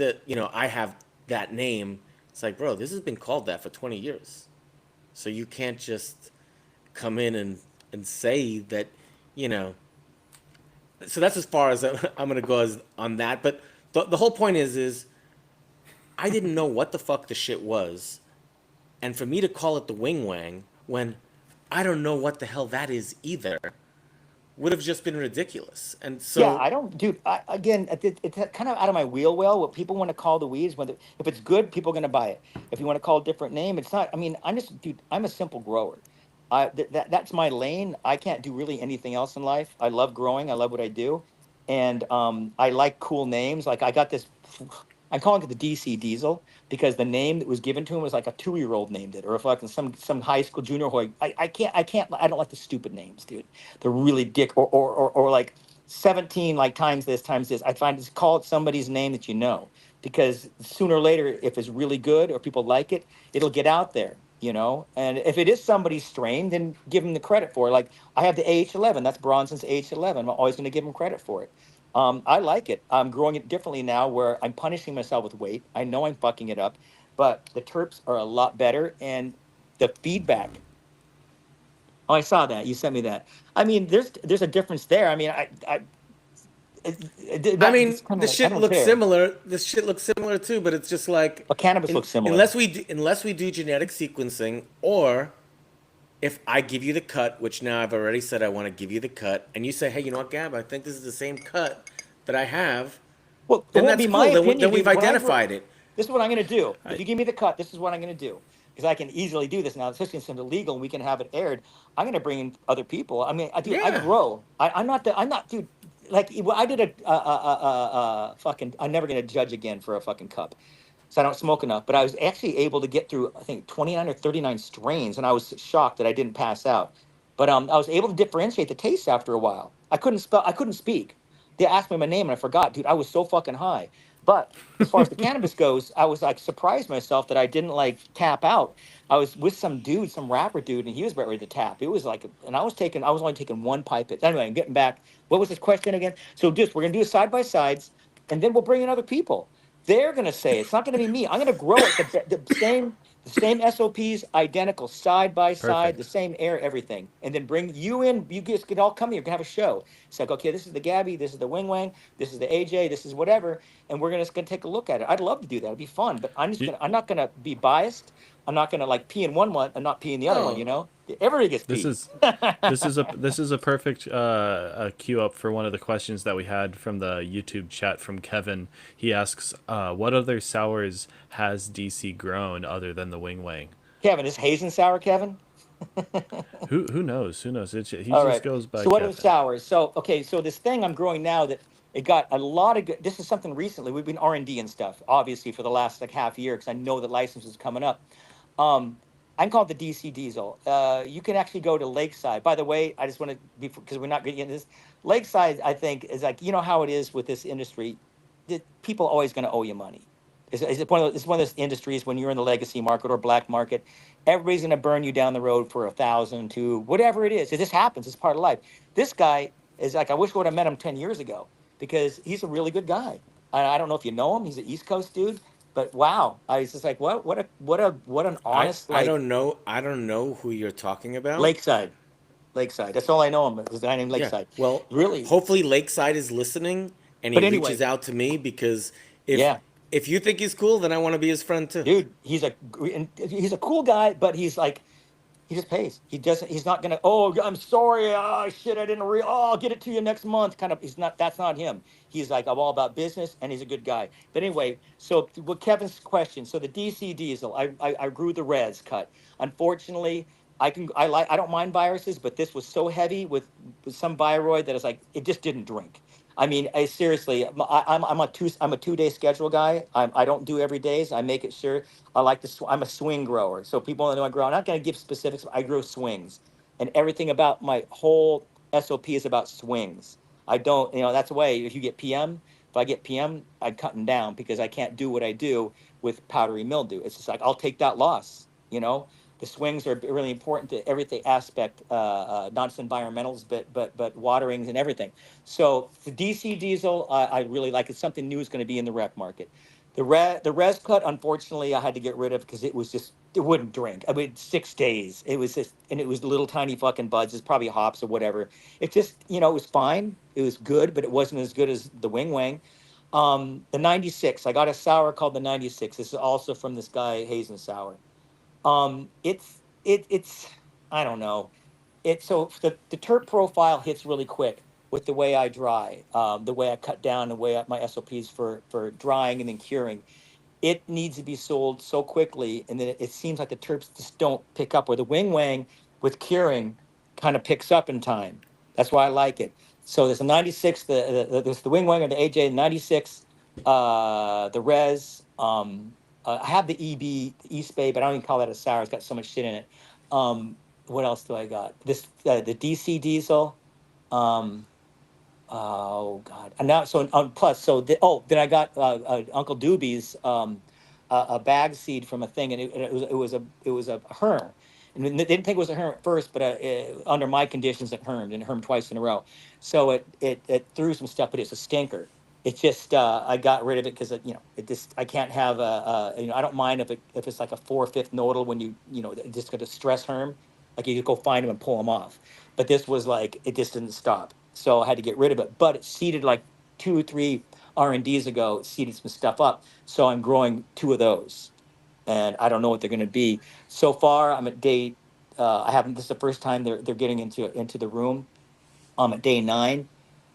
I have that name. It's like, bro, this has been called that for 20 years. So you can't just come in and say that, you know. So that's as far as I'm going to go on that. But the whole point is I didn't know what the fuck the shit was. And for me to call it the Wing Wang when I don't know what the hell that is either would have just been ridiculous. And Yeah, so I don't, dude. Again, it's kind of out of my wheel well. What people want to call the weeds, whether if it's good, people are gonna buy it. If you want to call it a different name, it's not. I mean, I'm just, dude. I'm a simple grower. That's my lane. I can't do really anything else in life. I love growing. I love what I do, and I like cool names. Like I got this. I'm calling it the DC Diesel because the name that was given to him was like a 2-year-old named it, or if like some high school junior high. I don't like the stupid names, dude. They're really dick or like 17 like times this. I find just call it somebody's name that you know, because sooner or later, if it's really good or people like it, it'll get out there, you know. And if it is somebody's strain, then give them the credit for it. Like I have the AH11, that's Bronson's AH11. I'm always going to give him credit for it. I like it. I'm growing it differently now where I'm punishing myself with weight. I know I'm fucking it up, but the terps are a lot better and the feedback. Oh, I saw that. You sent me that. I mean, there's a difference there. I mean, I mean, it's kind of the like I shit don't looks care. similar. This shit looks similar too, but it's just like, But cannabis looks similar. unless we do genetic sequencing, or if I give you the cut, which now I've already said I want to give you the cut, and you say, hey, you know what, Gab, I think this is the same cut that I have, Well, it then won't that's be my cool. Then opinion, we've dude. identified it. This is what I'm going to do. If I, you give me the cut, this is what I'm going to do. Because I can easily do this now, especially since it's illegal and we can have it aired. I'm going to bring in other people. I mean, dude, I Yeah. grow. I'm not, dude. Like I did fucking. I'm never going to judge again for a fucking cup, so I don't smoke enough. But I was actually able to get through, I think, 29 or 39 strains, and I was shocked that I didn't pass out. But I was able to differentiate the taste after a while. I couldn't spell. I couldn't speak. They asked me my name and I forgot, dude. I was so fucking high. But as far as the cannabis goes, I was like surprised myself that I didn't like tap out. I was with some dude, some rapper dude, and he was about ready to tap. It was like, and I was only taking one pipe. Anyway, I'm getting back. What was this question again? So just we're gonna do side by sides, and then we'll bring in other people. They're gonna say it's not gonna be me. I'm gonna grow it the same SOPs, identical, side by side, the perfect. same air, everything, and then bring you in. You guys could all come here. We're gonna have a show. It's like, okay, this is the Gabby, this is the Wing Wang, this is the AJ, this is whatever, and we're gonna take a look at it. I'd love to do that. It'd be fun, but You, I'm not gonna be biased. I'm not gonna like pee in one and not pee in the other one. You No. know, everybody gets this pee. is this is a perfect queue up for one of the questions that we had from the YouTube chat from Kevin. He asks, "What other sours has DC grown other than the Wing Wang?" Kevin, is Hazen sour, Kevin? Who knows? Who knows? He All just right. goes by So what are the Kevin. sours? So okay, so this thing I'm growing now that it got a lot of good. This is something recently we've been R&D and stuff, obviously for the last like half year because I know that license is coming up. Um, I can call it the DC Diesel. You can actually go to Lakeside. By the way, I just want to be, because we're not getting into this. Lakeside, I think, is like, you know how it is with this industry. People are always going to owe you money. It's one of those industries when you're in the legacy market or black market, everybody's going to burn you down the road for 1,000 to whatever it is. It just happens. It's part of life. This guy is like, I wish I would have met him 10 years ago because he's a really good guy. I don't know if you know him. He's an East Coast dude, but wow, I was just like, what an honest, I like, don't know. I don't know who you're talking about. Lakeside. Lakeside. That's all I know him. There's a guy named Yeah. Lakeside. Well, Really. hopefully Lakeside is listening and he But anyway, reaches out to me because if yeah, if you think he's cool, then I want to be his friend too. dude, he's a cool guy, but he's like, he just pays. He doesn't. He's not gonna. Oh, I'm sorry. Oh shit, I didn't. Oh, I'll get it to you next month. Kind of. He's not. That's not him. He's like, I'm all about business, and he's a good guy. But anyway, so with Kevin's question, so the DC Diesel, I grew the res cut. Unfortunately, I don't mind viruses, but this was so heavy with some viroid that it's like it just didn't drink. I mean, I seriously, I'm a 2 day schedule guy. I don't do every days. I make it sure. I like to. I'm a swing grower, so people know I grow. I'm not going to give specifics. I grow swings, and everything about my whole SOP is about swings. I don't. That's the way. If you get PM, if I get PM, I'm cutting down because I can't do what I do with powdery mildew. It's just like I'll take that loss. The swings are really important to everything aspect, not just environmentals, but waterings and everything. So the DC diesel, I really like. It's something new is going to be in the rec market. The res cut, unfortunately, I had to get rid of because it wouldn't drink. I mean, 6 days. It was just, and it was little tiny fucking buds. It's probably hops or whatever. It just, it was fine. It was good, but it wasn't as good as the Wing Wang. The 96, I got a sour called the 96. This is also from this guy, Hazen Sour. It's I don't know. So the terp profile hits really quick with the way I dry, the way I cut down, the way my SOPs for drying and then curing. It needs to be sold so quickly, and then it seems like the terps just don't pick up. Where the Wing Wang with curing kind of picks up in time. That's why I like it. So there's a 96, there's the Wing Wang and the AJ 96, the Res. I have the EB, the East Bay, but I don't even call that a sour. It's got so much shit in it. What else do I got? The DC Diesel. Um, oh God! And now so plus then I got Uncle Doobie's a bag seed from a thing, and it was a herm, and they didn't think it was a herm at first, but under my conditions it hermed and it hermed twice in a row, so it threw some stuff, but it's a stinker. It's just I got rid of it because it just I can't have I don't mind if it's like a 4/5 nodal when just got a stress herm, like you just go find them and pull them off, but this was like it just didn't stop, so I had to get rid of it. But it seeded like 2 or 3 R&Ds ago, it seeded some stuff up, so I'm growing 2 of those, and I don't know what they're going to be. So far, I'm at day. I haven't. This is the first time they're getting into the room. I'm at day 9.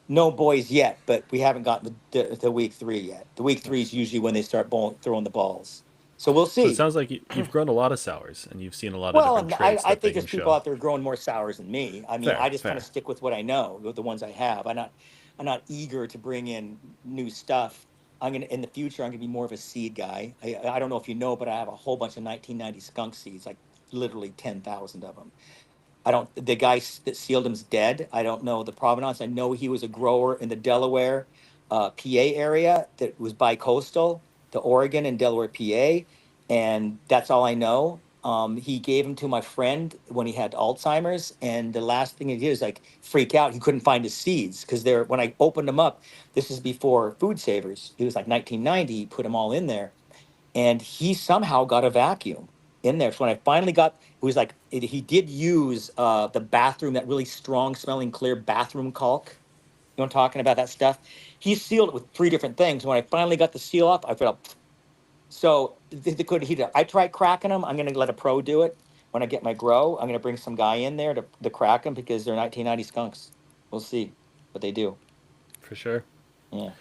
No boys yet, but we haven't gotten the week 3 yet. The week 3 is Nice. usually when they start throwing the balls. So we'll So it see. sounds like you've grown a lot of sours, and you've seen a lot of Well, different and I, traits I that they think can there's people show. out there growing more sours than me. I mean, Fair, I just kind of fair. stick with what I know, with the ones I have. I'm not eager to bring in new stuff. In the future, I'm gonna be more of a seed guy. I don't know if you know, but I have a whole bunch of 1990 skunk seeds, like literally 10,000 of them. I don't. The guy that sealed him's dead. I don't know the provenance. I know he was a grower in the Delaware, PA area that was bi-coastal to Oregon and Delaware, PA, and that's all I know. He gave them to my friend when he had Alzheimer's, and the last thing he did is like freak out. He couldn't find his seeds because they're when I opened them up. This is before Food Savers. It was like 1990. He put them all in there, and he somehow got a vacuum in there. So when I finally got, it was like he did use the bathroom, that really strong smelling clear bathroom caulk. You know what I'm talking about, that stuff. He sealed it with 3 different things. When I finally got the seal off, I felt so they couldn't heat it up. I tried cracking them. I'm gonna let a pro do it when I get my grow. I'm gonna bring some guy in there to crack them because they're 1990 skunks. We'll see what they do. For sure. Yeah.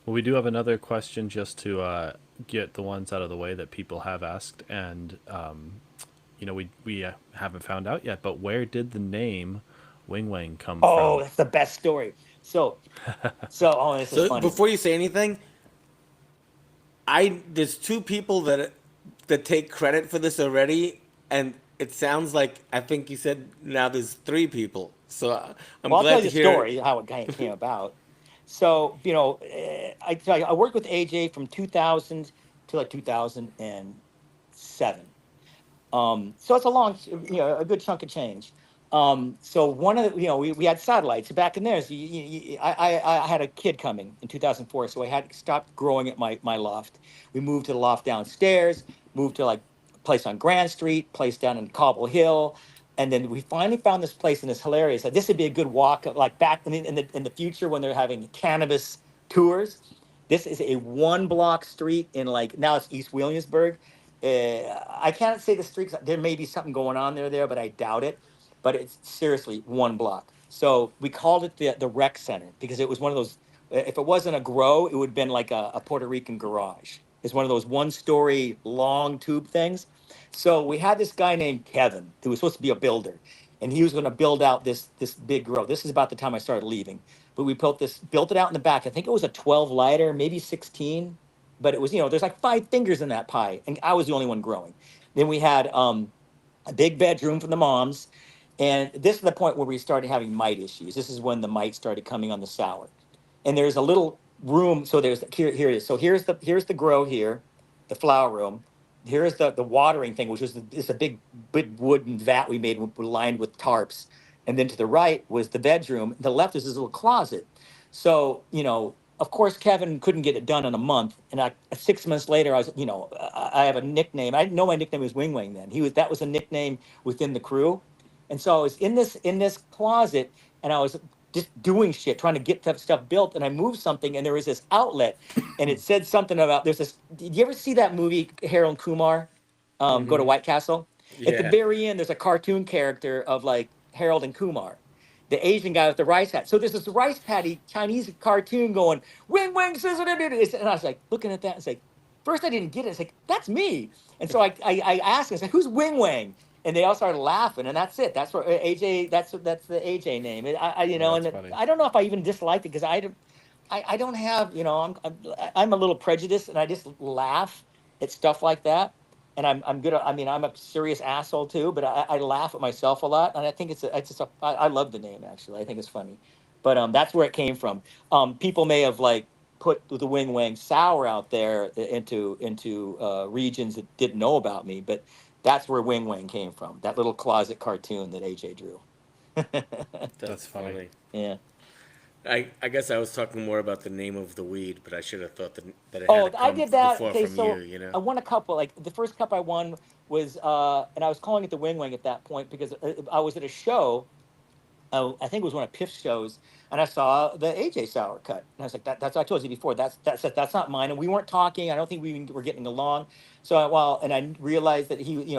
Well, we do have another question just to get the ones out of the way that people have asked, and we haven't found out yet. But where did the name Wing Wang come Oh, from? that's the best story. Oh, this is So funny. before you say anything, there's 2 people that take credit for this already, And it sounds like I think you said now there's three people. So I'm Well, I'll tell glad you to the hear. story, how it kind of came about. So, I tell you, I worked with AJ from 2000 to like 2007. So it's a long, a good chunk of change. So one of the, we had satellites. So back in there, so I had a kid coming in 2004, so I had to stop growing at my loft. We moved to the loft downstairs, moved to like a place on Grand Street, place down in Cobble Hill, and then we finally found this place, and it's hilarious. Like, this would be a good walk, like back in the future when they're having cannabis tours. This is a one block street in, like, now it's East Williamsburg. I can't say the streets. There may be something going on there, but I doubt it. But it's seriously one block. So we called it the rec center because it was one of those. If it wasn't a grow, it would have been like a Puerto Rican garage. It's one of those one-story long tube things. So we had this guy named Kevin who was supposed to be a builder, and he was going to build out this big grow. This is about the time I started leaving. But we built it out in the back. I think it was a 12 lighter, maybe 16, but it was, there's like five fingers in that pie, and I was the only one growing. Then we had a big bedroom for the moms, and this is the point where we started having mite issues. This is when the mites started coming on the sour, and there's a little room. So here it is. So here's the grow here, the flower room. Here's the watering thing, which was it's a big wooden vat we made lined with tarps, and then to the right was the bedroom. The left is this little closet. So, of course, Kevin couldn't get it done in a month. And 6 months later, I have a nickname. I didn't know my nickname was Wing Wang then. That was a nickname within the crew. And so I was in this closet, and I was just doing shit, trying to get that stuff built. And I moved something, and there was this outlet, and it said something about there's this. Did you ever see that movie, Harold and Kumar, Go to Hmm. White Castle? At the Yeah. very end, there's a cartoon character of like Harold and Kumar, the Asian guy with the rice hat. So there's this rice patty Chinese cartoon going, Wing Wing says it. And I was like looking at that and it's like, first I didn't get it. It's like, that's me. And so I asked him, I said, who's Wing Wang? And they all started laughing, and that's it. That's where AJ. That's the AJ name. That's And funny. I don't know if I even disliked it because I don't have, I'm a little prejudiced, and I just laugh at stuff like that. And I'm good. I mean, I'm a serious asshole too, but I laugh at myself a lot, and I think I love the name actually. I think it's funny, but that's where it came from. People may have like put the Wing Wang sour out there into regions that didn't know about me, but that's where Wing Wang came from. That little closet cartoon that AJ drew. That's That's funny. funny. Yeah. I guess I was talking more about the name of the weed, but I should have thought that it had to Oh, I come did that. before Okay, from you. so You know. I won a couple. Like the first cup I won was, and I was calling it the Wing Wing at that point because I was at a show. I think it was one of Piff's shows, and I saw the AJ sour cut, and I was like, "That's what I told you before. That's not mine." And we weren't talking. I don't think we even were getting along. So and I realized that he,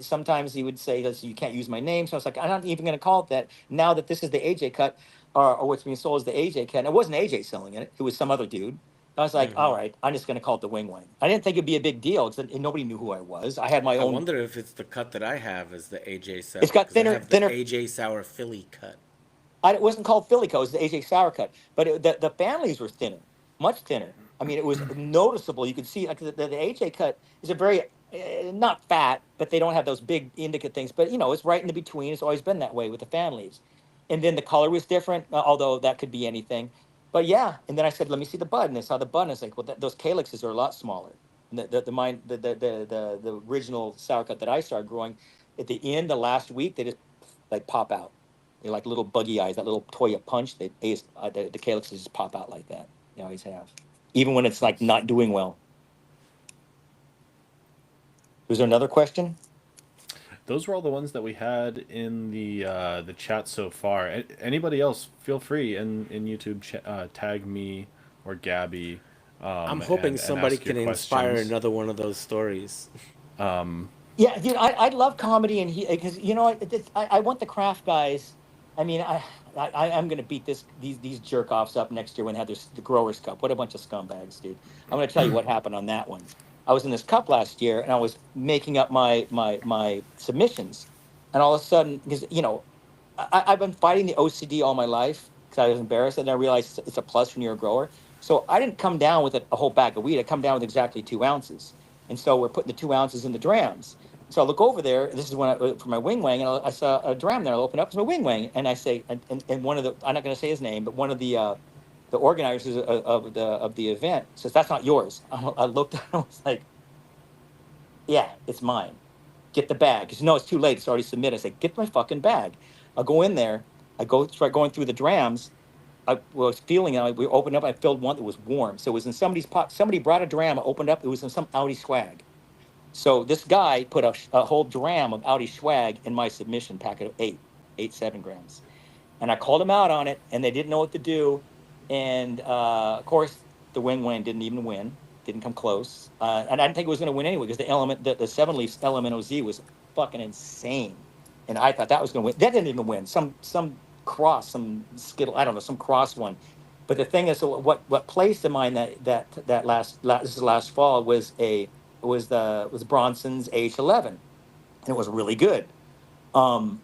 sometimes he would say, "Listen, you can't use my name." So I was like, "I'm not even going to call it that." Now that this is the AJ cut, or what's being sold is the AJ cut, and it wasn't AJ selling it; it was some other dude. I was like, Hmm. "All right, I'm just going to call it the Wing Wing." I didn't think it'd be a big deal because nobody knew who I was. I had my I own. wonder if it's the cut that I have is the AJ It's sour got because I thinner, have the thinner. AJ sour Philly cut. It wasn't called Philly Coat, it was the AJ Sour Cut, but the families were thinner, much thinner. I mean, it was noticeable. You could see like the AJ cut is a very not fat, but they don't have those big indica things. But it's right in the between. It's always been that way with the families. And then the color was different, although that could be anything. But yeah, and then I said, "Let me see the bud," and I saw the bud, and I was like, "Well, those calyxes are a lot smaller." And the mine the original sour cut that I started growing at the end, the last week, they just like pop out. They're like little buggy eyes, that little Toya punch. The calyxes just pop out like that. They always have, even when it's like Nice. not doing well. Was there another question? Those were all the ones that we had in the chat so far. Anybody else, feel free in YouTube tag me or Gabby, I'm hoping and somebody ask your can inspire questions. another one of those stories. Yeah, dude, I love comedy, and because I want the craft guys. I mean, I'm gonna beat these jerk offs up next year when they have the Growers Cup. What a bunch of scumbags, dude! I'm gonna tell you what happened on that one. I was in this cup last year, and I was making up my submissions, and all of a sudden, because I've been fighting the OCD all my life because I was embarrassed, and I realized it's a plus when you're a grower. So I didn't come down with a whole bag of weed. I come down with exactly 2 ounces, and so we're putting the 2 ounces in the drams. So I look over there. This is when for my wing wang, and I saw a dram there. I open up, it's my wing wang, and I say, and one of the, I'm not going to say his name, but one of the organizers of the event says, "That's not yours." I looked, I was like, "Yeah, it's mine. Get the bag." Because no, it's too late. It's already submitted. I said, "Get my fucking bag." I'll go in there. I go start going through the drams. I was feeling it. We opened up. I filled one that was warm. So it was in somebody's pot. Somebody brought a dram. I opened up. It was in some Audi swag. So this guy put a whole dram of Audi swag in my submission packet of 7 grams. And I called them out on it, and they didn't know what to do. And of course, the wing win didn't even win, didn't come close. And I didn't think it was going to win anyway because the seven leaf element OZ was fucking insane. And I thought that was going to win. That didn't even win. Some cross, some skittle, I don't know, some cross one. But the thing is, so what placed in mind that this is last fall was Bronson's H11, and it was really good. Um,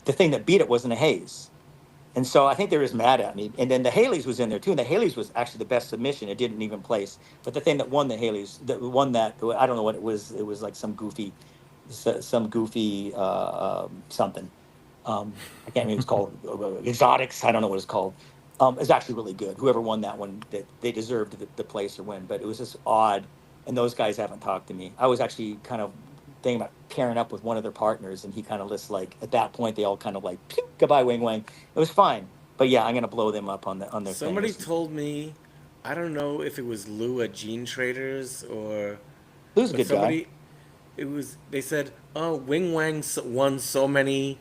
the thing that beat it wasn't a haze. And so I think they were just mad at me. And then the Haley's was in there too. And the Haley's was actually the best submission. It didn't even place. But the thing that won the Haley's, that won that, I don't know what it was. It was like some goofy something. I can't remember what it's called. Exotics. I don't know what it's called. It's actually really good. Whoever won that one, that they deserved the place or win. But it was just odd. And those guys haven't talked to me. I was actually kind of thinking about pairing up with one of their partners, and he kind of lists like at that point they all kind of like pew, goodbye wing wang. It was fine, but yeah, I'm gonna blow them up on their Somebody thing. told me, I don't know if it was Lou at Gene Traders or, Lou's a but good guy. somebody, it was, they said, oh, Wing Wang won so many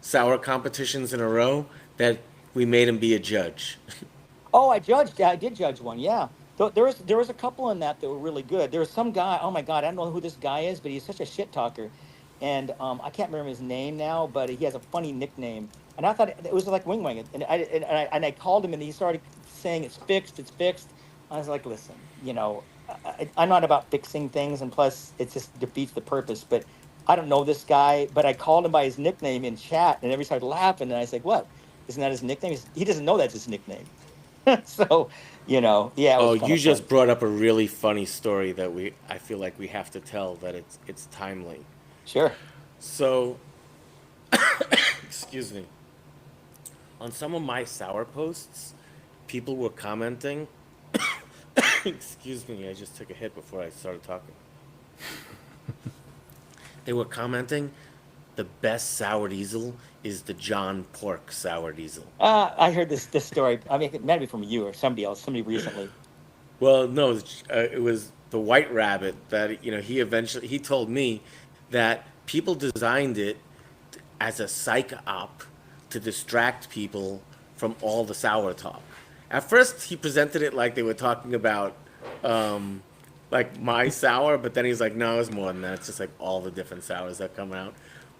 sour competitions in a row that we made him be a judge. Oh, I judged. I did judge one. Yeah, there was a couple in that were really good. There was some guy. Oh my god, I don't know who this guy is, but he's such a shit talker, and I can't remember his name now, but he has a funny nickname. And I thought it was like Wing Wing, and I called him, and he started saying it's fixed, it's fixed. I was like, listen, I'm not about fixing things, and plus, it just defeats the purpose. But I don't know this guy, but I called him by his nickname in chat, and everybody started laughing, and I said, what? Isn't that his nickname? He doesn't know that's his nickname. So, yeah, it Oh, was kind you of fun. just brought up a really funny story that I feel like we have to tell, that it's timely. Sure. So, excuse me. On some of my sour posts, people were commenting. Excuse me, I just took a hit before I started talking. They were commenting the best sour diesel is the John Pork sour diesel. I heard this story. I mean, it might be from you or somebody else, somebody recently. Well, no, it was the White Rabbit that he told me that people designed it as a psych op to distract people from all the sour talk. At first, he presented it like they were talking about um, like my sour, but then he's like, no, it's more than that. It's just like all the different sours that come out.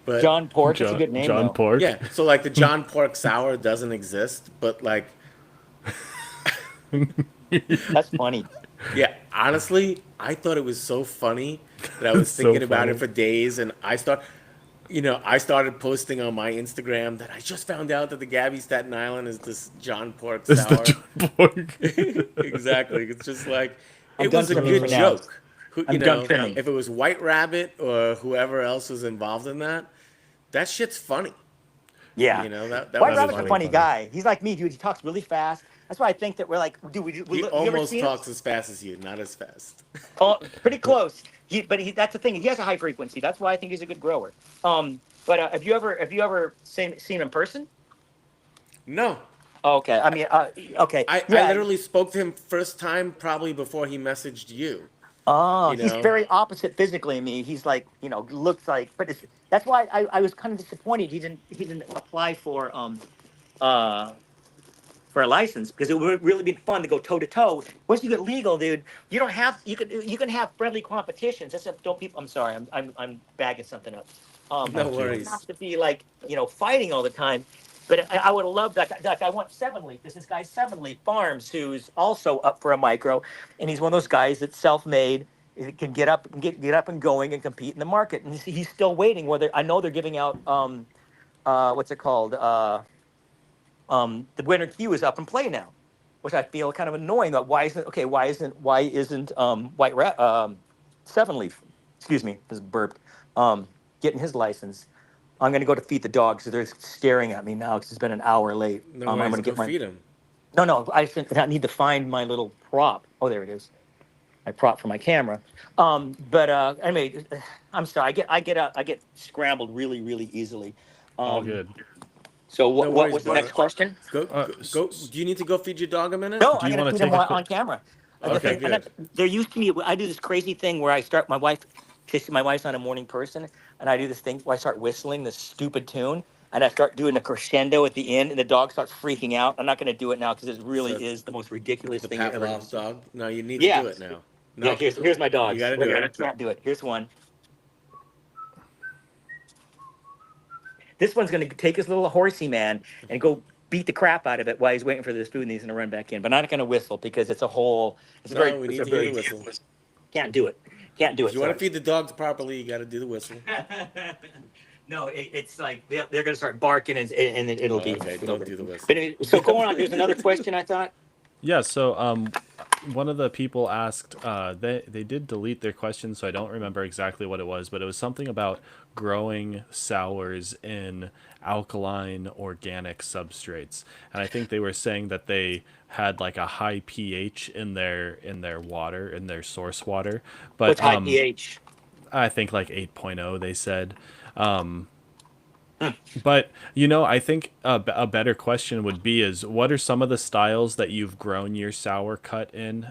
But John Pork. It's a John, good name John though. Pork. yeah, so like the John Pork sour doesn't exist, but like, That's funny. yeah, honestly, I thought it was so funny that I was So thinking about it funny. for days, and I started posting on my Instagram that I just found out that the Gabby Staten Island is this John Pork It's the sour. John Pork. Exactly. It's just like I'm it done was a trimming good for now. joke. Who, I'm done trimming. if it was White Rabbit or whoever else was involved in that, that shit's funny. Yeah. That White was That is Rabbit's a funny. really funny funny. guy. He's like me, dude. He talks really fast. That's why I think that we're like, dude, He you ever almost seen him? talks as fast as you, not as fast. Oh, pretty close. That's the thing. He has a high frequency. That's why I think he's a good grower. But have you ever seen him in person? No, Okay. I mean, okay. I Yeah. literally spoke to him first time probably before he messaged you. Oh, You he's know, very opposite physically of me. He's like, looks like, but that's why I was kind of disappointed he didn't apply uh for a license because it would really be fun to go toe to toe. Once you get legal, dude, you can have friendly competitions. That's if don't people. I'm sorry, I'm bagging something up. no You don't worries. have to be like fighting all the time. But I would have loved that. Like I want Seven Leaf. This guy Seven Leaf Farms, who's also up for a micro, and he's one of those guys that's self-made. He can get up and get up and going and compete in the market. And he's still waiting. Whether I know they're giving out what's it called the winter queue is up and play now, which I feel kind of annoying. That why isn't White Seven Leaf? excuse me, this burped, getting his license. I'm going to go to feed the dogs. So they're staring at me now because it's been an hour late. No I'm worries. going to Go get my. feed him. No, no, I need to find my little prop. Oh, there it is. My prop for my camera. But anyway, I'm sorry. I get scrambled really, really easily. All Um, good. so No what worries, was the next brother. question? Go. Do you need to go feed your dog a minute? No, Do I'm you going to want feed to them take a quick? on camera. Okay, And good. there used to be, I do this crazy thing where I start, my wife, my wife's not a morning person, and I do this thing where I start whistling this stupid tune, and I start doing a crescendo at the end, and the dog starts freaking out. I'm not going to do it now because it really So is the most ridiculous the thing you're ever going Pavlov's to see. dog. No, you need to Yeah, do it now. yeah. No, Here's my you got dogs. to Wait, do I it. can't do it. Here's one. This one's going to take his little horsey man and go beat the crap out of it while he's waiting for this food, and he's going to run back in. But I'm not going to whistle because it's a whole. No, we It's need a to hear the very. whistle. Can't do it. Can't do If it. you want to Sorry. feed the dogs properly, you got to do the whistle. No, it's like they're going to start barking, and it'll be. Okay, It'll don't be. do the whistle. But anyway, so going on, there's another question I thought. Yeah. So one of the people asked. They did delete their question, so I don't remember exactly what it was, but it was something about growing sours in alkaline organic substrates, and I think they were saying that they had like a high pH in their water, in their source water, but What's high pH? I think like 8.0 they said. But I think a better question would be is what are some of the styles that you've grown your sour cut in?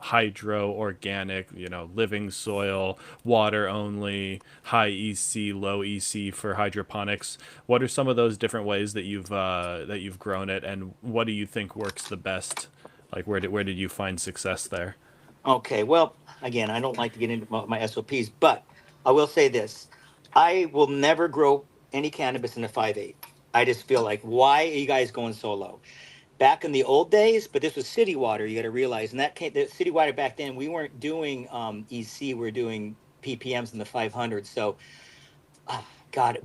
Hydro, organic, living soil, water only, high EC, low EC for hydroponics. What are some of those different ways that you've grown it, and what do you think works the best? Like where did you find success there? Okay, well, again, I don't like to get into my SOPs, but I will say this. I will never grow any cannabis in a 5.8. I just feel like, why are you guys going so low? Back in the old days, but this was city water, you got to realize. And the city water back then, we weren't doing EC, we were doing PPMs in the 500. So, God,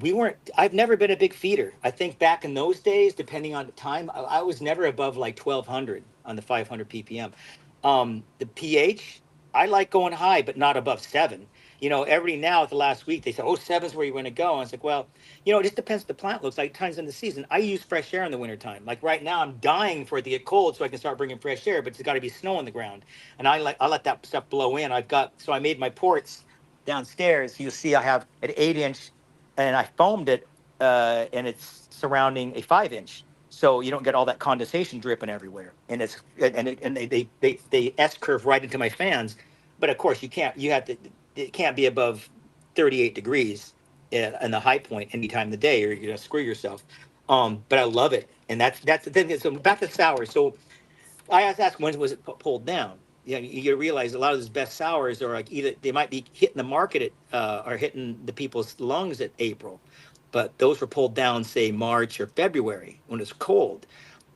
I've never been a big feeder. I think back in those days, depending on the time, I was never above like 1200 on the 500 ppm. The pH, I like going high, but not above 7. Every now at the last week, they say, oh, 7's where you want to go. And it's like, well, it just depends what the plant looks like times in the season. I use fresh air in the wintertime. Like right now, I'm dying for it to get cold so I can start bringing fresh air, but it's got to be snow on the ground. And I let that stuff blow in. So I made my ports downstairs. You'll see I have an 8-inch, and I foamed it, and it's surrounding a 5-inch, so you don't get all that condensation dripping everywhere. And they S curve right into my fans, but of course it can't be above 38 degrees in the high point any time of the day, or you're gonna screw yourself. But I love it, and that's the thing. So back to sour. So I was asked, when was it pulled down? You realize a lot of those best sours are like either they might be hitting the market or hitting the people's lungs at April, but those were pulled down, say March or February when it's cold.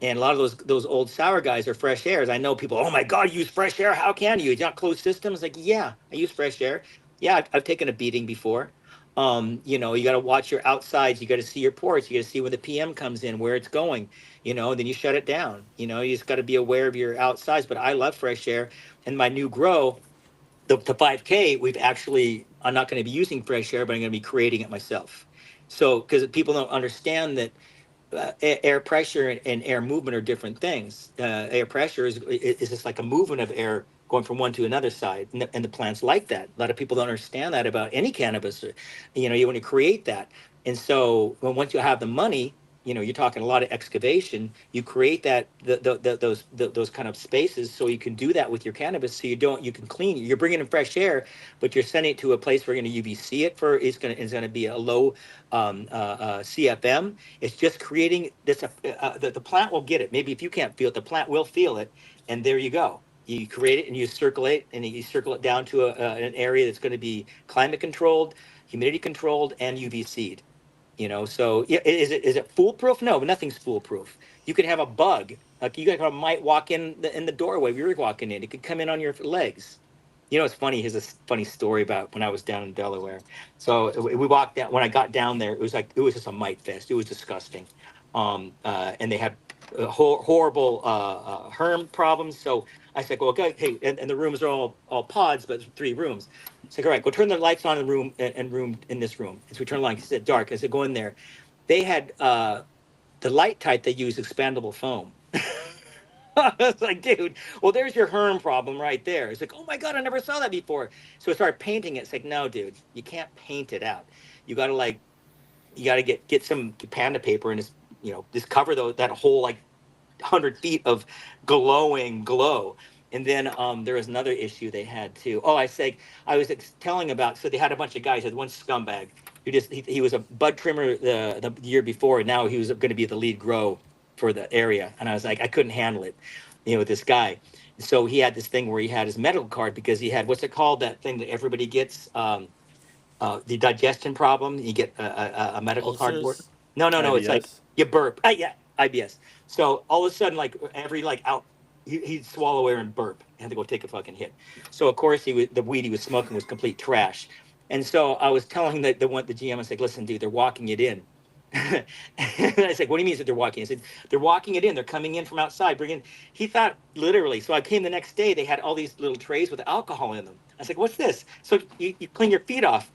And a lot of those old sour guys are fresh airs. I know people, oh my God, you use fresh air? How can you? You got closed systems? Like, yeah, I use fresh air. Yeah, I've taken a beating before. You got to watch your outsides. You got to see your ports. You got to see when the PM comes in, where it's going. Then you shut it down. You just got to be aware of your outsides. But I love fresh air. And my new grow, the 5K, I'm not going to be using fresh air, but I'm going to be creating it myself. So, because people don't understand that air pressure and air movement are different things. Air pressure is just like a movement of air going from one to another side, and the plants like that. A lot of people don't understand that about any cannabis. You want to create that, and so once you have the money, you're talking a lot of excavation. You create those kind of spaces so you can do that with your cannabis. So you can clean. You're bringing in fresh air, but you're sending it to a place where you're going to UVC it for. It's going to be a low CFM. It's just creating this. The plant will get it. Maybe if you can't feel it, the plant will feel it, and there you go. You create it and you circulate, and you circle it down to an area that's going to be climate controlled, humidity controlled, and UVC'd. So yeah, is it foolproof? No, nothing's foolproof. You could have a bug, like you guys might walk in the doorway. We were walking in. It could come in on your legs. It's funny. Here's a funny story about when I was down in Delaware. So we walked down. When I got down there, it was just a mite fest. It was disgusting. And they had horrible herm problems. So I said, well, okay, hey, and the rooms are all pods, but 3 rooms. I said, all right, go turn the lights on in the room and room in this room. And so we turned the lights. He said, dark. I said, go in there. They had the light type. They use expandable foam. I was like, dude, well, there's your herm problem right there. It's like, oh my God, I never saw that before. So I started painting it. It's like, no, dude, you can't paint it out. You got to get some panda paper and just cover that whole like 100 feet of glowing glow. And then there was another issue they had too. Oh, I was telling about. So they had a bunch of guys. Had one scumbag who he was a bud trimmer the year before, and now he was going to be the lead grow for the area. And I was like, I couldn't handle it, with this guy. So he had this thing where he had his medical card because he had, what's it called, that thing that everybody gets, the digestion problem. You get a medical card for it. Ulcers? No. It's like IBS. you burp. Yeah, IBS. So all of a sudden, like every like out, he'd swallow air and burp. He had to go take a fucking hit. So of course the weed he was smoking was complete trash. And so I was telling the GM, I was like, listen, dude, they're walking it in. And I said, what do you mean that they're walking? I said, they're walking it in. They're coming in from outside, bringing. He thought literally. So I came the next day. They had all these little trays with alcohol in them. I was like, what's this? So you clean your feet off.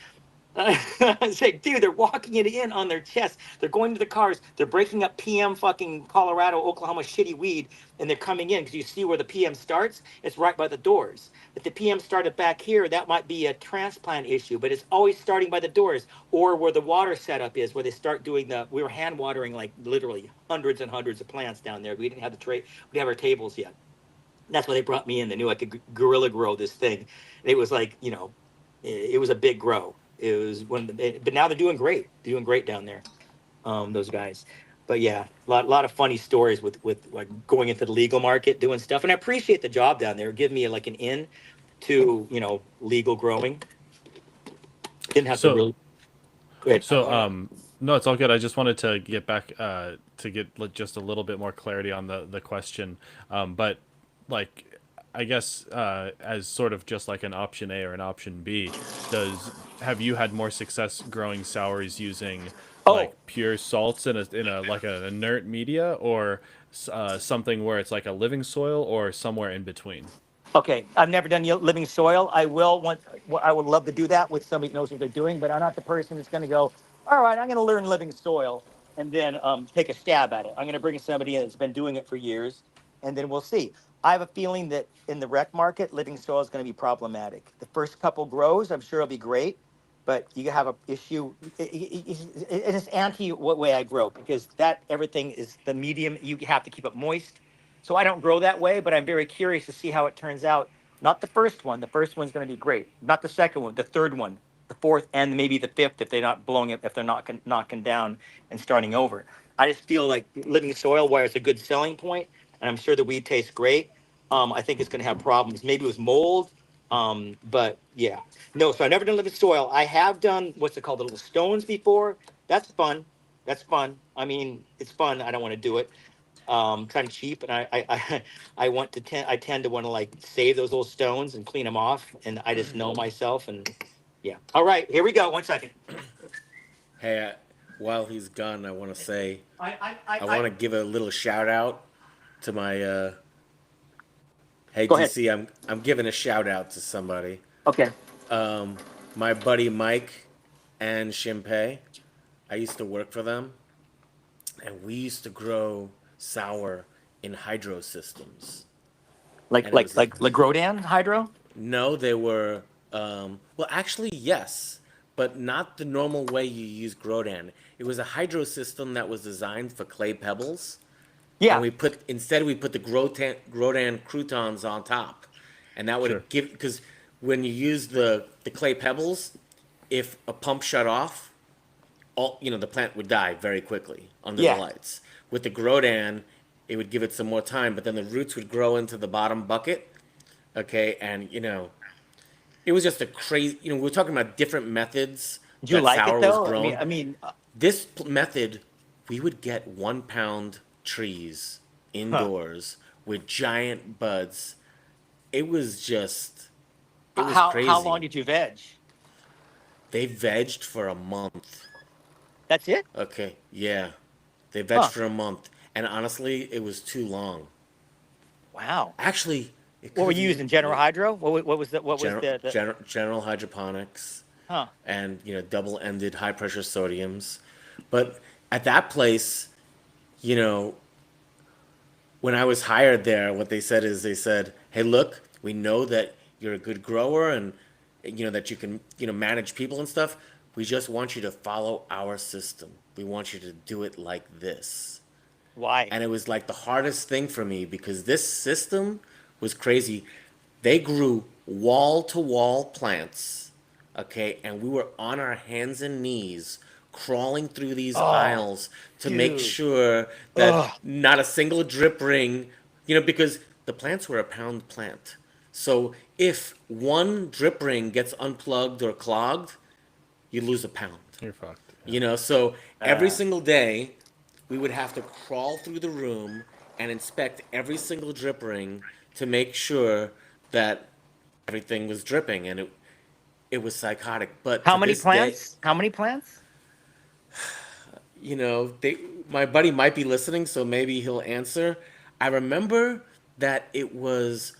I was like, dude, they're walking it in on their chest. They're going to the cars. They're breaking up PM fucking Colorado, Oklahoma shitty weed, and they're coming in because you see where the PM starts. It's right by the doors. If the PM started back here, that might be a transplant issue, but it's always starting by the doors or where the water setup is, where they start doing we were hand watering like literally hundreds and hundreds of plants down there. We didn't have we didn't have our tables yet. And that's why they brought me in. They knew I could guerrilla grow this thing. And it was like, it was a big grow. It was but now they're doing great. They're doing great down there, those guys. But yeah, lot of funny stories with like going into the legal market, doing stuff. And I appreciate the job down there. Give me like an in to legal growing. Didn't have to So really. Good. no, it's all good. I just wanted to get back to get just a little bit more clarity on the question. But like, I guess as sort of just like an option A or an option B, have you had more success growing sours using Oh, like pure salts in a like an inert media, or something where it's like a living soil, or somewhere in between? okay. I've never done living soil. I will want. I would love to do that with somebody who knows what they're doing, but I'm not the person that's going to go. All right, I'm going to learn living soil and then take a stab at it. I'm going to bring somebody in that's been doing it for years, and then we'll see. I have a feeling that in the rec market, living soil is going to be problematic. The first couple grows, I'm sure it'll be great, but you have a issue. It's anti what way I grow because that everything is the medium. You have to keep it moist. So I don't grow that way, but I'm very curious to see how it turns out. Not the first one. The first one's going to be great. Not the second one. The third one, the fourth, and maybe the fifth if they're not blowing it, if they're not knocking down and starting over. I just feel like living soil, where it's a good selling point, and I'm sure the weed tastes great. I think it's going to have problems. Maybe it was mold, but yeah, no. So I've never done living soil. I have done what's it called, the little stones before. That's fun. That's fun. I mean, it's fun. I don't want to do it kind of cheap, and I tend to want to like save those little stones and clean them off, and I just know myself, and yeah. All right, here we go. 1 second. Hey, while he's gone, I want to say I I want to give a little shout out to my. Hey, Go ahead. DC, I'm giving a shout out to somebody. Okay. My buddy Mike and Shimpei. I used to work for them, and we used to grow sour in hydro systems. Like And it was Grodan hydro. no, they were well, actually yes, but not the normal way you use Grodan. It was a hydro system that was designed for clay pebbles, and Yeah. we put the Grodan croutons on top, and that Sure. would give because when you use the clay pebbles, if a pump shut off, the plant would die very quickly under the Yeah. lights. With the Grodan, it would give it some more time, but then the roots would grow into the bottom bucket. Okay, and it was just a crazy. We were talking about different methods Do you that like it sour was though? I mean, grown. I mean, This method, we would get 1 pound trees huh. indoors with giant buds. It was just, it was How long crazy. did you veg? They vegged for a month. That's it? Okay, yeah. They vegged Huh. for a month. and honestly, it was too long. Wow. Actually, it What could were have you using? General Hydro? What was the what was the general hydroponics, huh? and double-ended high-pressure sodiums. But at that place, you know, when I was hired there, what they said is they said, "Hey, look, we know that you're a good grower and that you can manage people and stuff. We just want you to follow our system. We want you to do it like this." Why? And it was like the hardest thing for me because this system was crazy. They grew wall to wall plants, okay, and we were on our hands and knees crawling through these Oh, aisles to make dude. sure that Oh, not a single drip ring, because the plants were a pound plant. So if one drip ring gets unplugged or clogged, you lose a pound. You're fucked. Yeah. So every uh, single day, we would have to crawl through the room and inspect every single drip ring to make sure that everything was dripping, and it was psychotic. But how to many this day, plants? How many plants? my buddy might be listening, so maybe he'll answer. I remember that it was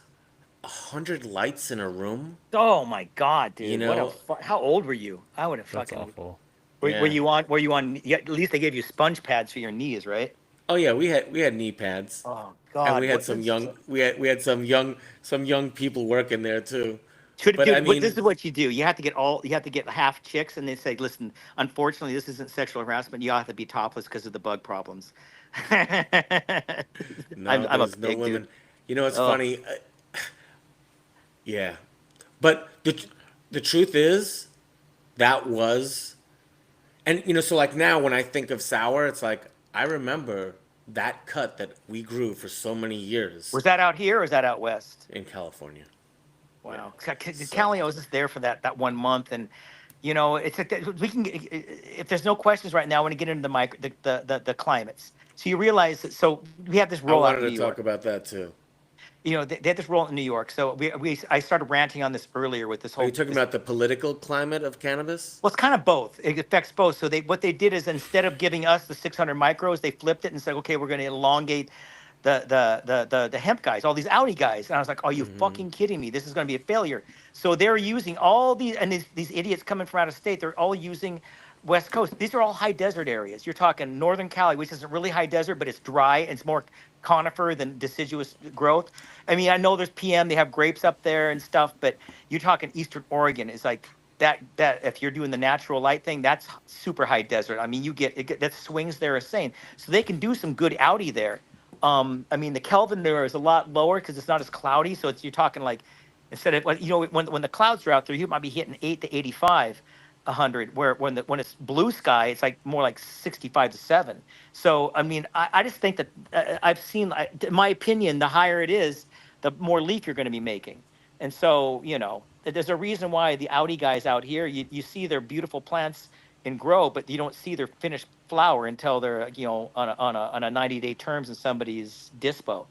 100 lights in a room. Oh my God, You dude! What a know, how old were you? I would have That's fucking. awful. Were yeah. you on? Were you on? Yeah, at least they gave you sponge pads for your knees, right? Oh yeah, we had knee pads, Oh and God, we had what some this young we had some young people working there too. should But I dude? What this mean, is what you do. You have to get half chicks, and they say, listen, unfortunately, this isn't sexual harassment. You have to be topless because of the bug problems. I'm no, I'm there a was no pig, dude. women. It's Oh, funny. Yeah, but the truth is that was, and so like now when I think of sour, it's like I remember that cut that we grew for so many years was that out here or is that out west? in California. Yeah. Wow. So Callie, I was just there for that 1 month, and it's like we can. If there's no questions right now, I want to get into the climates. So you realize that. So we have this I rollout wanted in New to talk York. about that too. They had this rollout in New York. So I started ranting on this earlier with this Are you whole talking this. about the political climate of cannabis? Well, it's kind of both. It affects both. So what they did is instead of giving us the 600 micros, they flipped it and said, okay, we're going to elongate the hemp guys, all these Audi guys. And I was like, are you Mm-hmm. fucking kidding me? This is going to be a failure. So they're using all these, and these idiots coming from out of state, they're all using West Coast. These are all high desert areas. You're talking Northern Cali, which isn't really high desert, but it's dry. It's more conifer than deciduous growth. I mean, I know there's PM, they have grapes up there and stuff, but you're talking Eastern Oregon is like that if you're doing the natural light thing, that's super high desert. I mean, that swings there are insane. So they can do some good Audi there. I mean, the Kelvin there is a lot lower because it's not as cloudy. So you're talking like instead of when the clouds are out there, you might be hitting 8 to 85, 100. Where when it's blue sky, it's like more like 65 to 7. So I mean, I just think that I've seen, in my opinion, the higher it is, the more leaf you're going to be making. And so there's a reason why the Audi guys out here, you see their beautiful plants and grow, but you don't see their finished flower until they're on a 90-day terms in somebody's dispo.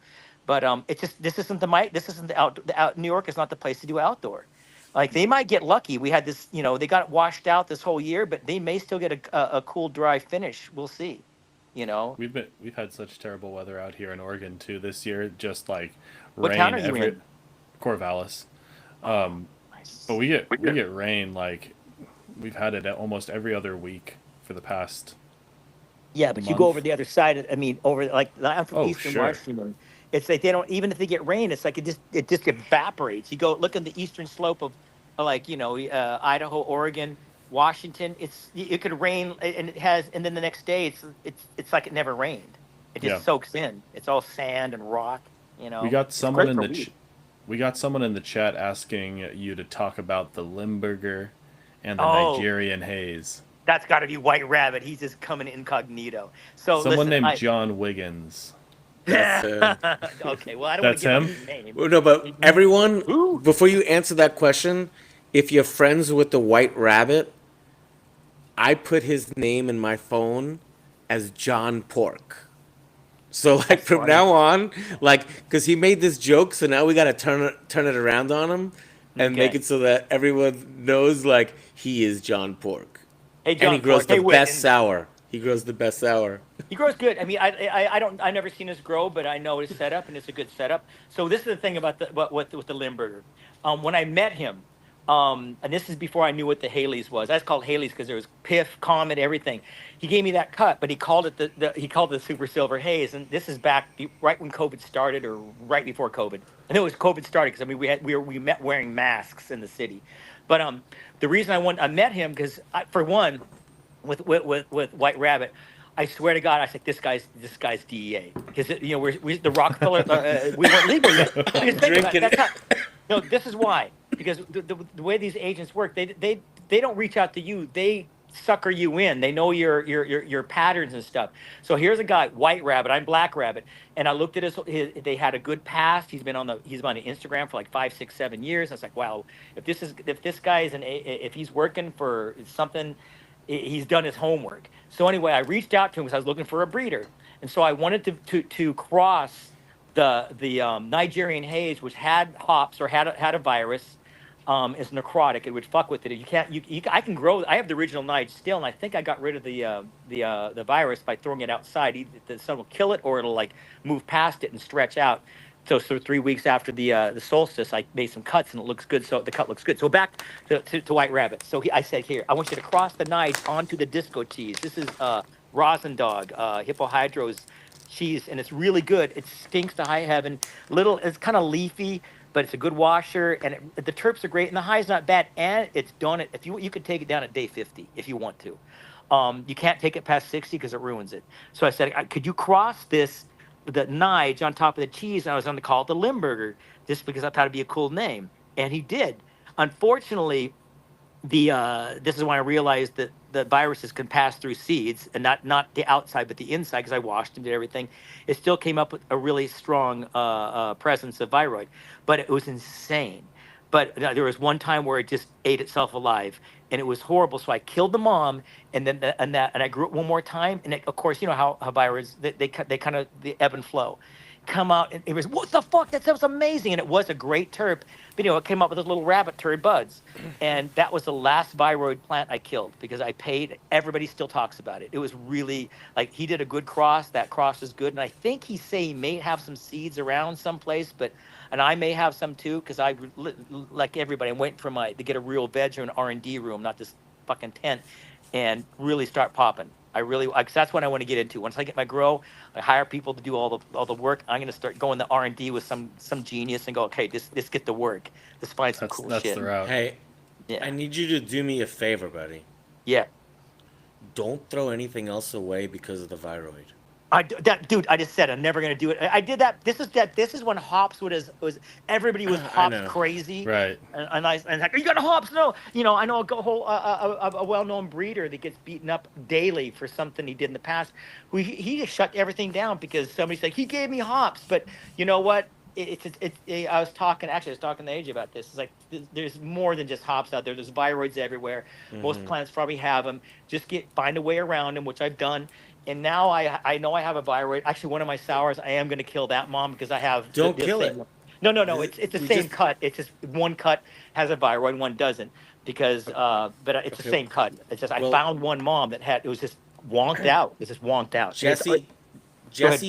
But it's just this isn't the out New York is not the place to do outdoor. Like they might get lucky. We had this, they got washed out this whole year, but they may still get a cool dry finish. We'll see. You know, We've had such terrible weather out here in Oregon too this year. Just like what town rain are you every in? Corvallis. Oh, But nice. we get rain like we've had it almost every other week for the past Yeah, but you go over month. the other side. I mean, over like I'm from Oh, Eastern sure. Washington. It's like they don't even if they get rain, it's like it just evaporates. You go look at the eastern slope of like Idaho, Oregon, Washington. It could rain and it has, and then the next day it's like it never rained. It Yeah. just soaks in. It's all sand and rock. We got It's someone great in for the weed. we got someone in the chat asking you to talk about the Limburger and the Oh, Nigerian haze. that's got to be White Rabbit. He's just coming incognito. So Someone listen, named I John Wiggins. That's okay. Well, I don't want That's to give out him? his name. well, no, but everyone, Ooh. before you answer that question, if you're friends with the White Rabbit, I put his name in my phone as John Pork. So like That's from funny. now on, like because he made this joke, so now we got to turn it around on him and make Okay. it so that everyone knows like he is John Pork, Hey, and he John grows Pork. the Hey, best Wiggins. sour. He grows the best sour. He grows good. I mean, I don't, I've never seen his grow, but I know his setup, and it's a good setup. So this is the thing about the what with the Limburger. When I met him, and this is before I knew what the Haley's was. That's called Haley's because there was Piff, Comet, everything. He gave me that cut, but he called it he called it the Super Silver Haze, and this is back right when COVID started, or right before COVID. I know it was COVID started because I mean we met wearing masks in the city, but the reason I met him because for one with White Rabbit. I swear to God, I said this guy's DEA because we the Rockefeller we weren't legal yet. Because think about it, Drinking. that's how, no, this is why because the way these agents work, they don't reach out to you. They sucker you in. They know your patterns and stuff. So here's a guy, White Rabbit. I'm Black Rabbit, and I looked at his. They had a good past. He's been on Instagram for like 5, 6, 7 years. I was like, wow, if this guy is if he's working for something, he's done his homework. So anyway, I reached out to him because I was looking for a breeder, and so I wanted to cross the Nigerian haze, which had hops or had a virus. Is necrotic. It would fuck with it. You can't. I can grow. I have the original Nige still, and I think I got rid of the virus by throwing it outside. Either the sun will kill it, or it'll like move past it and stretch out. So 3 weeks after the solstice, I made some cuts, and it looks good. So the cut looks good. So back to White Rabbit. So I said, here, I want you to cross the Nige onto the disco cheese. This is Rosin Dog, Hippohydro's cheese, and it's really good. It stinks to high heaven. It's kind of leafy, but it's a good washer, and the terps are great, and the high's not bad, and it's done it. If you could take it down at day 50 if you want to. You can't take it past 60 because it ruins it. So I said, could you cross the Nige on top of the cheese? And I was going to call it the Limburger just because I thought it'd be a cool name, and he did. Unfortunately, this is when I realized that the viruses can pass through seeds and not the outside but the inside because I washed and did everything. It still came up with a really strong presence of viroid, but it was insane. But there was one time where it just ate itself alive, and it was horrible. So I killed the mom, and then and I grew it one more time. And of course, you know how viruses they kind of the ebb and flow. Come out and it was, what the fuck, that sounds amazing, and it was a great terp, but it came up with those little rabbit turd buds, and that was the last viroid plant I killed because I paid. Everybody still talks about it. It was really like he did a good cross. That cross is good, and I think he may have some seeds around someplace, and I may have some too because I like everybody. I'm waiting for to get a real veg or an R&D room, not this fucking tent, and really start popping. Cause that's what I want to get into. Once I get my grow, I hire people to do all the work. I'm gonna start going to R&D with some genius and go, okay, let's get to work. Let's find some cool That's shit. the route. Hey, Yeah. I need you to do me a favor, buddy. Yeah. Don't throw anything else away because of the viroid. Dude, I just said I'm never gonna do it. I did that. This is when hops was everybody was I hops know. crazy. Right. And like, you got hops? No. I know a well-known breeder that gets beaten up daily for something he did in the past. He just shut everything down because somebody's like, he gave me hops. But you know what? I was talking to AJ about this. It's like there's more than just hops out there. There's viroids everywhere. Most plants probably have them. Just find a way around them, which I've done. And now I know I have a viroid. Actually, one of my sours, I am going to kill that mom because I have. Don't kill it. No. It's the We same just- cut. It's just one cut has a viroid, one doesn't. Because but it's the Okay. same cut. It's just I Well- found one mom that it was just wonked out. It's just wonked out. Jesse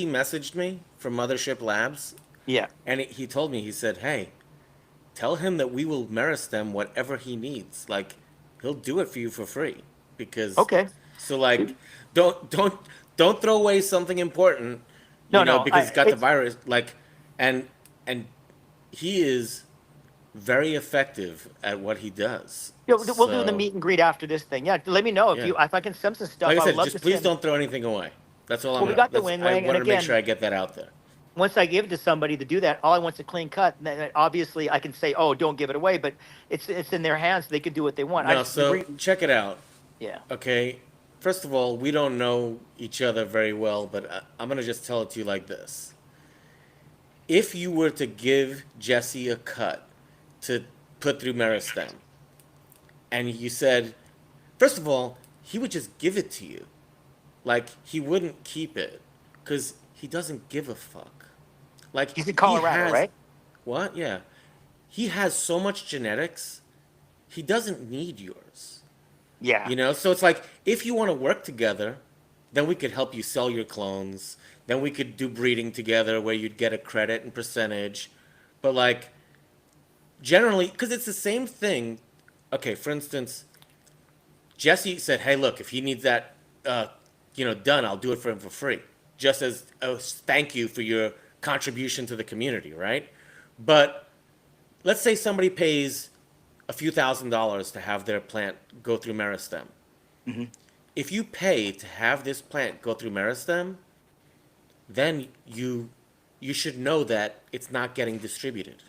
messaged me from Mothership Labs, Yeah. and he told me, he said, hey, tell him that we will meristem whatever he needs. Like, he'll do it for you for free. Because Okay. So like, don't throw away something important. No, because it's got the virus. Like, and he is very effective at what he does. Yeah, we'll do the So, meet and greet after this thing. Yeah, let me know if I can send some stuff. Like I I would said, love just to please send- don't throw anything away. That's all I'm. Well, we got the that's- wing I wing, and wanted to make again- sure I get that out there. Once I give it to somebody to do that, all I want's a clean cut. And then obviously, I can say, "Oh, don't give it away," but it's in their hands. They can do what they want. No, so check it out. Yeah. Okay, first of all, we don't know each other very well, but I'm gonna just tell it to you like this. If you were to give Jesse a cut to put through Meristem, and you said, first of all, he would just give it to you. Like, he wouldn't keep it, because he doesn't give a fuck. Like, He's in he Colorado, has- right? What? Yeah. He has so much genetics, he doesn't need yours. Yeah. So it's like, if you want to work together, then we could help you sell your clones. Then we could do breeding together where you'd get a credit and percentage. But like generally, because it's the same thing. Okay, for instance, Jesse said, "Hey, look, if he needs that, done, I'll do it for him for free, just as a thank you for your contribution to the community, right?" But let's say somebody pays a few $1,000s to have their plant go through meristem. Hmm. If you pay to have this plant go through meristem, then you should know that it's not getting distributed.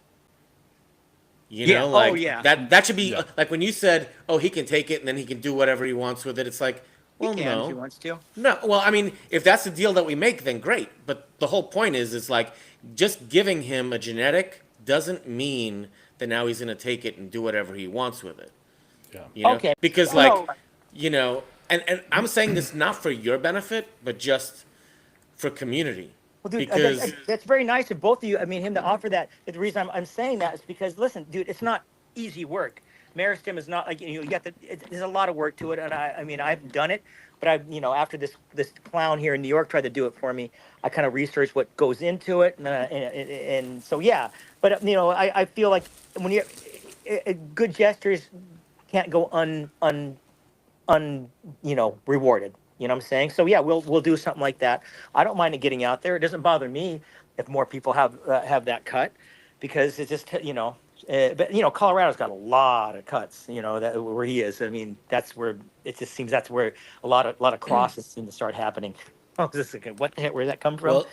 You Yeah. know, Oh, like yeah. that should be Yeah. like when you said, "Oh, he can take it and then he can do whatever he wants with it." It's like, He well, can if he no, wants to. no. Well, I mean, if that's the deal that we make, then great. But the whole point is like just giving him a genetic doesn't mean that now he's going to take it and do whatever he wants with it. Yeah. You know, Okay. because Well, like, no. and I'm saying this not for your benefit, but just for community. Well, dude, Because that's very nice of both of you. I mean, him to offer that. The reason I'm saying that is because, listen, dude, it's not easy work. Meristem is not like you got there's a lot of work to it, and I mean, I've done it, but after this clown here in New York tried to do it for me, I kind of researched what goes into it, and so yeah. But I feel like when you good gestures can't go rewarded. You know what I'm saying? So yeah, we'll do something like that. I don't mind it getting out there. It doesn't bother me if more people have that cut, because it's just but Colorado's got a lot of cuts. That where he is. I mean, that's where it just seems that's where a lot of crosses seem to start happening. Oh, this is what the heck? Where did that come from? well,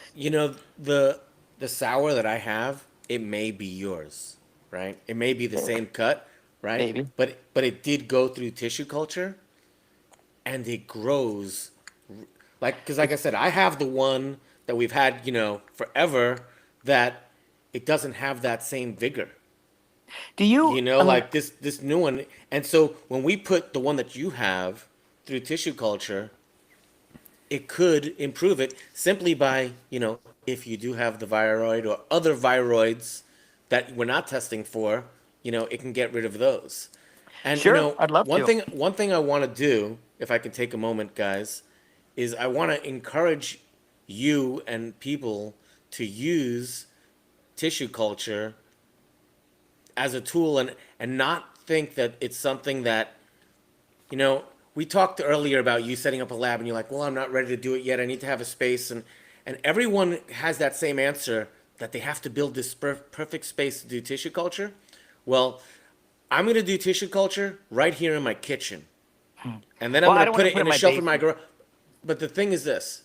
the sour that I have, it may be yours, right? It may be the same cut, right? Maybe. But it did go through tissue culture, and it grows like because like I said, I have the one that we've had forever that it doesn't have that same vigor. Do you? Like this new one. And so when we put the one that you have through tissue culture, it could improve it simply by, if you do have the viroid or other viroids that we're not testing for, it can get rid of those. And Sure, I'd love one to. thing I want to do, if I can take a moment, guys, is I want to encourage you and people to use tissue culture as a tool and not think that it's something that we talked earlier about you setting up a lab and you're like, well, I'm not ready to do it yet, I need to have a space, and everyone has that same answer that they have to build this perfect space to do tissue culture. Well, I'm going to do tissue culture right here in my kitchen, and then I'm Well, I going to don't put want to it put it in in a my shelf in my basement. garage. But the thing is this: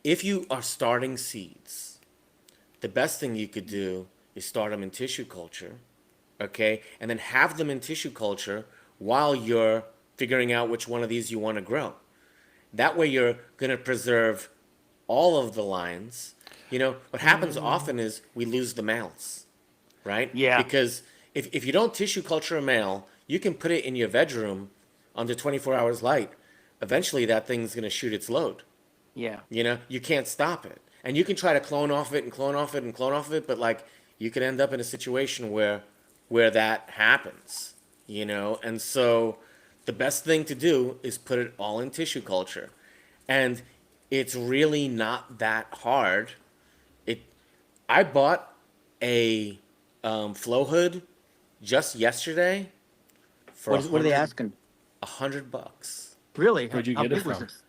if you are starting seeds, the best thing you could do is start them in tissue culture, okay? And then have them in tissue culture while you're figuring out which one of these you want to grow. That way you're going to preserve all of the lines. What happens often is we lose the males, right? Yeah. Because if you don't tissue culture a male, you can put it in your bedroom under 24 hours light. Eventually that thing's going to shoot its load. Yeah. You can't stop it. And you can try to clone off it and clone off it and clone off it, but like you could end up in a situation where that happens. And so the best thing to do is put it all in tissue culture. And it's really not that hard. It I bought a flow hood just yesterday for What are they asking? $100. Really? Where'd you How get it big was from? this?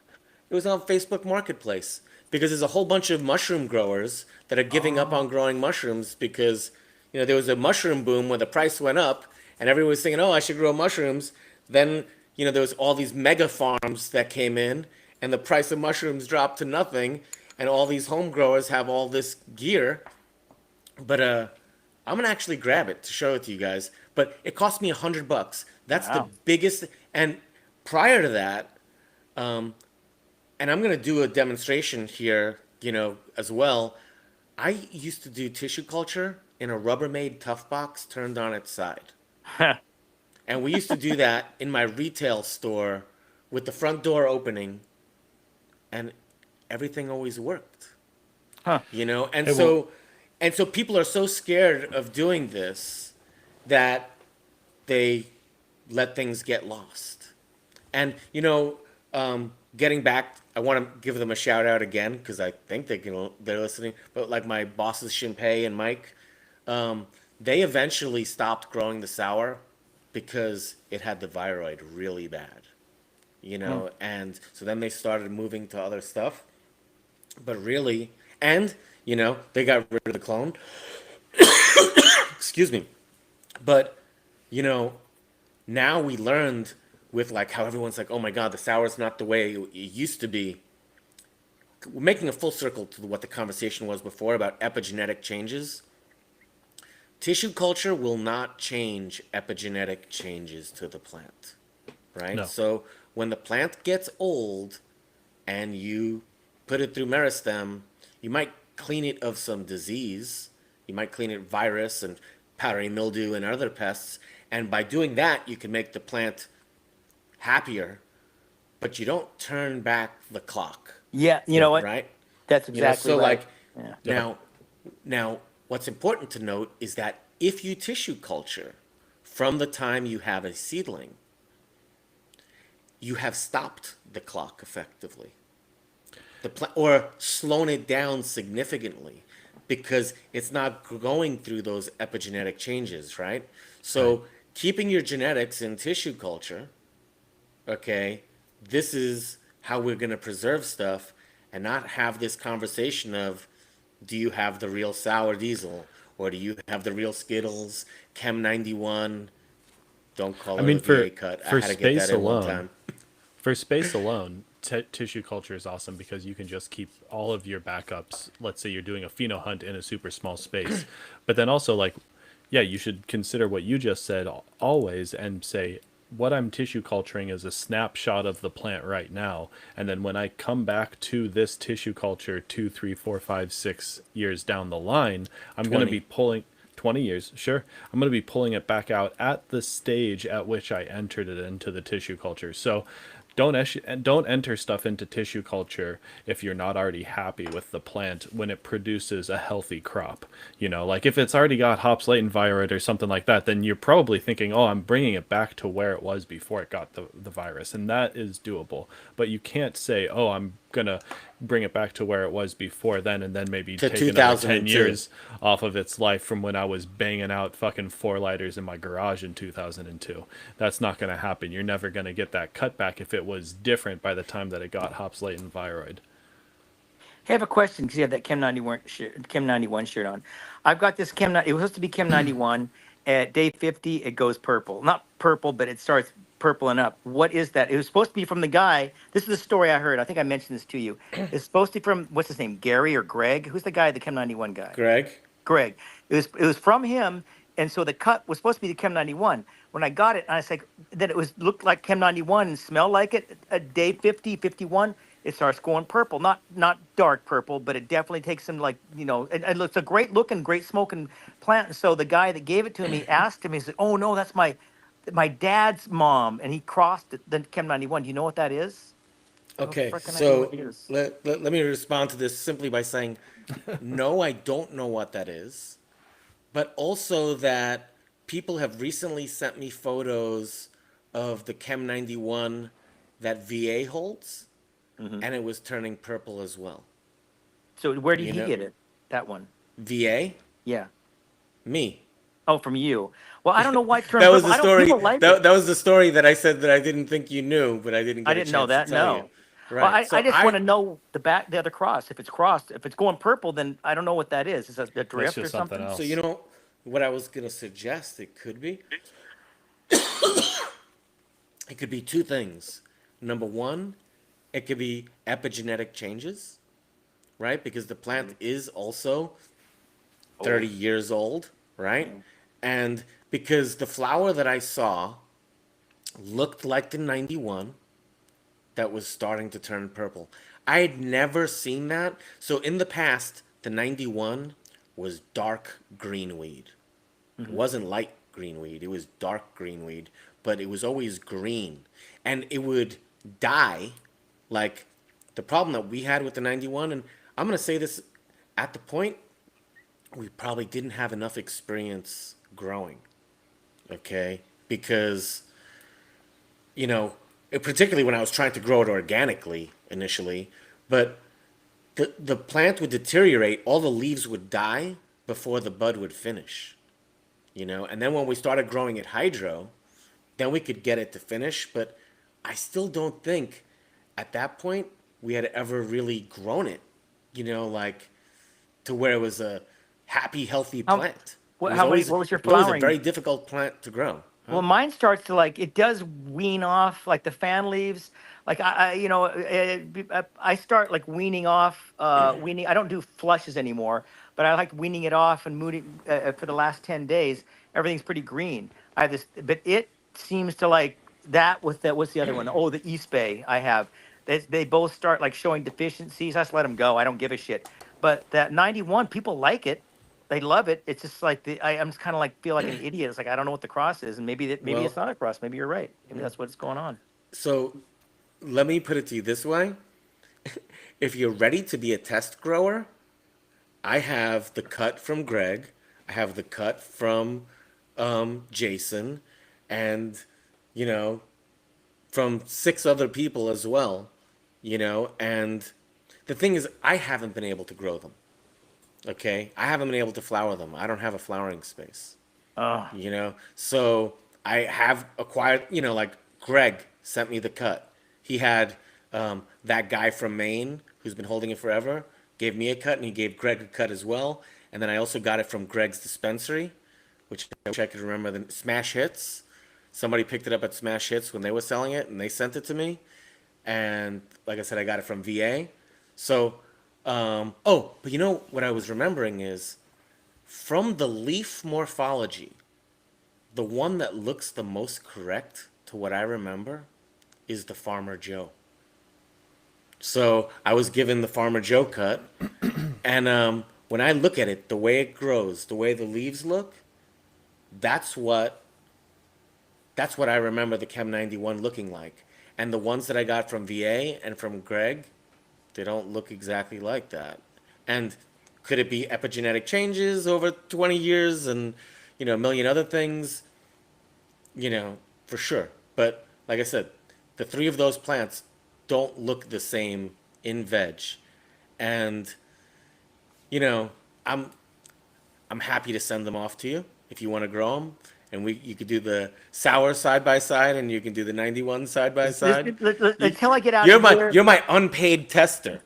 It was on Facebook Marketplace because there's a whole bunch of mushroom growers that are giving up on growing mushrooms because there was a mushroom boom where the price went up and everyone was thinking, oh, I should grow mushrooms. Then there was all these mega farms that came in and the price of mushrooms dropped to nothing, and all these home growers have all this gear. But I'm gonna actually grab it to show it to you guys. But it cost me $100. That's the Wow. biggest. And prior to that, and I'm going to do a demonstration here, as well. I used to do tissue culture in a Rubbermaid Tough Box turned on its side. And we used to do that in my retail store with the front door opening, and everything always worked. Huh. And Hey, so people are so scared of doing this that they let things get lost. And getting back, I want to give them a shout out again because I think they're listening. But like my bosses Shinpei and Mike, they eventually stopped growing the sour because it had the viroid really bad, and so then they started moving to other stuff. But really, and they got rid of the clone. Excuse me. But you know, now we learned with like how everyone's like, oh my god, the sour's not the way it used to be. We're making a full circle to what the conversation was before about epigenetic changes. Tissue culture will not change epigenetic changes to the plant, right? No. So when the plant gets old and you put it through meristem, you might clean it of some disease. You might clean it virus and powdery mildew and other pests. And by doing that, you can make the plant happier, but you don't turn back the clock, Yeah, you know what? right? That's exactly So right. like Yeah. now what's important to note is that if you tissue culture from the time you have a seedling, you have stopped the clock effectively. Or slowing it down significantly because it's not going through those epigenetic changes, right? So Right. keeping your genetics in tissue culture, okay, this is how we're going to preserve stuff and not have this conversation of do you have the real sour diesel or do you have the real Skittles, Chem 91, don't call I it mean, a VA cut. I for had to get that space in one alone, time. for space alone, tissue culture is awesome because you can just keep all of your backups. Let's say you're doing a pheno hunt in a super small space, but then also like, yeah, you should consider what you just said always and say what I'm tissue culturing is a snapshot of the plant right now, and then when I come back to this tissue culture 2, 3, 4, 5, 6 years down the line, I'm going to 20. be pulling 20 years, sure. I'm going to be pulling it back out at the stage at which I entered it into the tissue culture. So don't enter stuff into tissue culture if you're not already happy with the plant when it produces a healthy crop. Like if it's already got hops latent viroid or something like that, then you're probably thinking, oh, I'm bringing it back to where it was before it got the virus. And that is doable. But you can't say, oh, I'm going to bring it back to where it was before then and then maybe To take another 10 2002. years off of its life from when I was banging out fucking 4-lighters in my garage in 2002. That's not going to happen. You're never going to get that cutback if it was different by the time that it got hops latent viroid. Hey, I have a question because you have that Chem 91 shirt on. I've got this it was supposed to be Chem 91. At day 50, it goes purple. Not purple, but it starts purpling up. What is that? It was supposed to be from the guy. This is the story I heard. I think I mentioned this to you. It's supposed to be from, what's his name, Gary or Greg? Who's the guy, the Chem 91 guy? Greg? Greg. It was from him, and so the cut was supposed to be the Chem 91. When I got it, and I said that it was looked like Chem 91 and smelled like it. At day 50, 51, it starts going purple. Not dark purple, but it definitely takes some and it's a great looking, great smoking plant. And so the guy that gave it to me asked him, he said, "Oh no, that's my dad's mom," and he crossed the Chem 91. Do you know what that is? No Okay, frickin' idea what so it is. let me respond to this simply by saying, no, I don't know what that is, but also that people have recently sent me photos of the Chem 91 that VA holds, Hmm. and it was turning purple as well. So where did You he know, get it? That one? VA? Yeah. Me. Oh, from you. Well, I don't know why it turned That was purple. the I don't. story. People like it. That was the story that I said that I didn't think you knew, but I didn't I get a didn't know chance to that. tell you. No. Well, Right. I So just want to know the other cross. If it's crossed, if it's going purple, then I don't know what that is. Is that a That's drift or just something something? so else. what I was gonna suggest it could be. It could be two things. Number one, it could be epigenetic changes, right? Because the plant is also 30 years old, right? And because the flower that I saw looked like the 91 that was starting to turn purple. I had never seen that. So in the past, the 91 was dark green weed. It wasn't light green weed, it was dark green weed, but it was always green. And it would die. Like the problem that we had with the 91, and I'm going to say this at the point, we probably didn't have enough experience growing. Okay? Because, you know, particularly when I was trying to grow it organically initially. But the plant would deteriorate, all the leaves would die before the bud would finish, you know? And then when we started growing it hydro, then we could get it to finish, but I still don't think at that point we had ever really grown it, you know, like to where it was a happy, healthy How, plant. It what, was how many? always What was your it was always a flowering? very difficult plant to grow. Huh? Well, mine starts to like it does wean off like the fan leaves. Like I start like weaning off. Weaning. I don't do flushes anymore, but I like weaning it off and moving for the last 10 days. Everything's pretty green. I have this, but it seems to like that with that. What's the other one? Oh, the East Bay. I have. They both start like showing deficiencies. I just let them go. I don't give a shit. But that 91, people like it. They love it. It's just like I'm just kind of like feel like an idiot. It's like I don't know what the cross is, and maybe it's Well, not a cross. Maybe you're right. Maybe that's what's going on. so let me put it to you this way. If you're ready to be a test grower, I have the cut from Greg, I have the cut from Jason, and, you know, from 6 other people as well, you know, and the thing is, I haven't been able to grow them. Okay, I haven't been able to flower them. I don't have a flowering space, Oh, you know. So I have acquired, you know, like Greg sent me the cut. He had that guy from Maine who's been holding it forever gave me a cut, and he gave Greg a cut as well. And then I also got it from Greg's dispensary, which I wish I could remember, the Smash Hits. Somebody picked it up at Smash Hits when they were selling it, and they sent it to me. And like I said, I got it from VA. So, oh, but you know what I was remembering is from the leaf morphology, the one that looks the most correct to what I remember is the Farmer Joe. So I was given the Farmer Joe cut, and when I look at it, the way it grows, the way the leaves look, that's what that's what I remember the Chem 91 looking like. And the ones that I got from VA and from Greg, they don't look exactly like that. And could it be epigenetic changes over 20 years and, you know, a million other things? You know, for sure. But like I said, the 3 of those plants don't look the same in veg. And, you know, I'm I'm happy to send them off to you if you want to grow them. And you could do the sour side by side, and you can do the 91 side by side. You, until I get out here, you're my unpaid tester,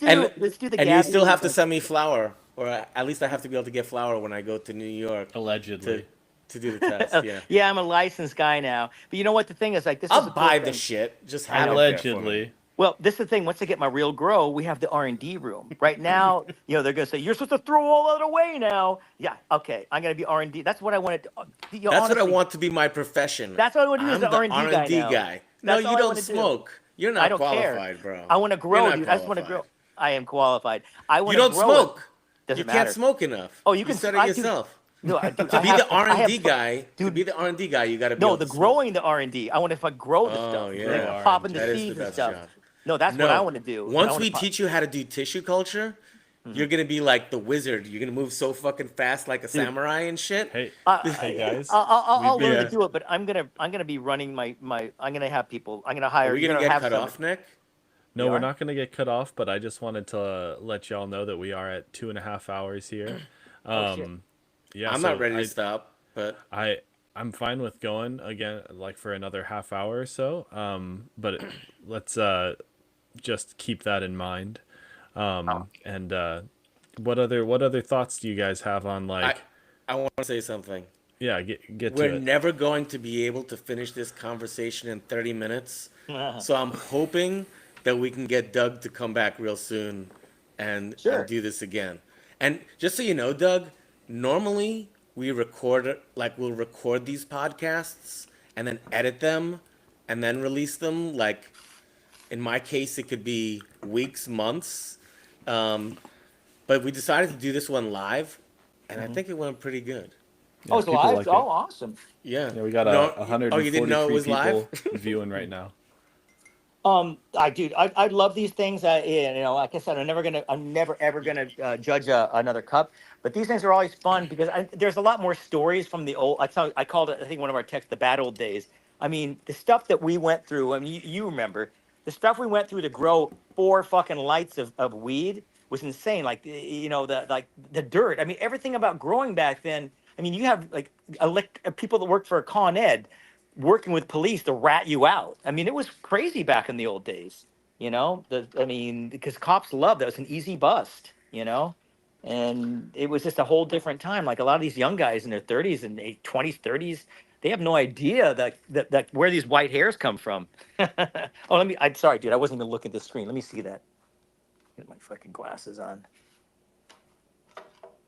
and let's do the and you Gabby still have to movement. send me flour, or at least I have to be able to get flour when I go to New York to Allegedly. to do the test. Yeah, Yeah, I'm a licensed guy now. But you know what? The thing is, like, this is I'll a cool buy the thing. shit. Just I have know. it there for me. Allegedly. Well, this is the thing. Once I get my real grow, we have the R&D room. Right now, they're going to say, you're supposed to throw all that away now. Yeah, okay. I'm going to be R&D. That's what I want to do. That's what I Honestly, want to be my profession. that's what I want to do is I'm the the R&D R guy and D now. guy. No, That's you all I don't want to do. smoke. You're I not don't care. qualified, bro. I want to You're grow, not dude. I just want to qualified. grow. I am qualified. I You want to don't grow it. smoke. You Doesn't can't matter. smoke enough. Oh, you You can. said it I do. yourself. No, I do. To be the R I and have, D guy, to be dude. the R and D guy, you got to be No, able the to smoke. growing the R&D. I want if I grow the Oh stuff, Grow like yeah, popping the R&D. that is the seeds and best stuff. job. No, that's what I No, want to do. I once want to we pop. teach you how to do tissue culture, you're gonna be like the wizard. You're gonna move so fucking fast like a Dude. samurai and shit. Hey, hey I, guys. I'll learn to Yeah. do it, but I'm gonna be running I'm gonna have people. I'm gonna Are hire. we You're gonna gonna get have cut somebody. off, Nick? No, You we're are. not going to get cut off, but I just wanted to let y'all know that we are at 2.5 hours here. Oh shit. Yeah, I'm not so ready to stop, but I'm fine with going again, like for another half hour or so. But let's just keep that in mind. Oh. And what other thoughts do you guys have on I like, I want to say something. yeah, get We're to it. never going to be able to finish this conversation in 30 minutes. So I'm hoping that we can get Doug to come back real soon and Sure. do this again. And just so you know, Doug, normally we we'll record these podcasts and then edit them and then release them. Like in my case, it could be weeks, months. Um, but we decided to do this one live, and I Hmm. think it went pretty good. Yeah, Oh, it's people live. like it. Oh, awesome. Yeah. Yeah, we got No, oh, you didn't know it 143 was live? people viewing right now. I love these things. Like I said, I'm never ever gonna judge another cup. But these things are always fun because there's a lot more stories from the old. I called it. I think one of our texts, the bad old days. I mean, the stuff that we went through. I mean, you remember the stuff we went through to grow 4 fucking lights of weed was insane. Like the dirt. I mean, everything about growing back then. I mean, you have like people that worked for Con Ed working with police to rat you out. I mean, it was crazy back in the old days. I mean, because cops loved that. It was an easy bust. And it was just a whole different time. Like a lot of these young guys in their 30s and 20s, 30s, they have no idea that where these white hairs come from. I'm sorry, dude. I wasn't even looking at the screen. Let me see that. Get my fucking glasses on.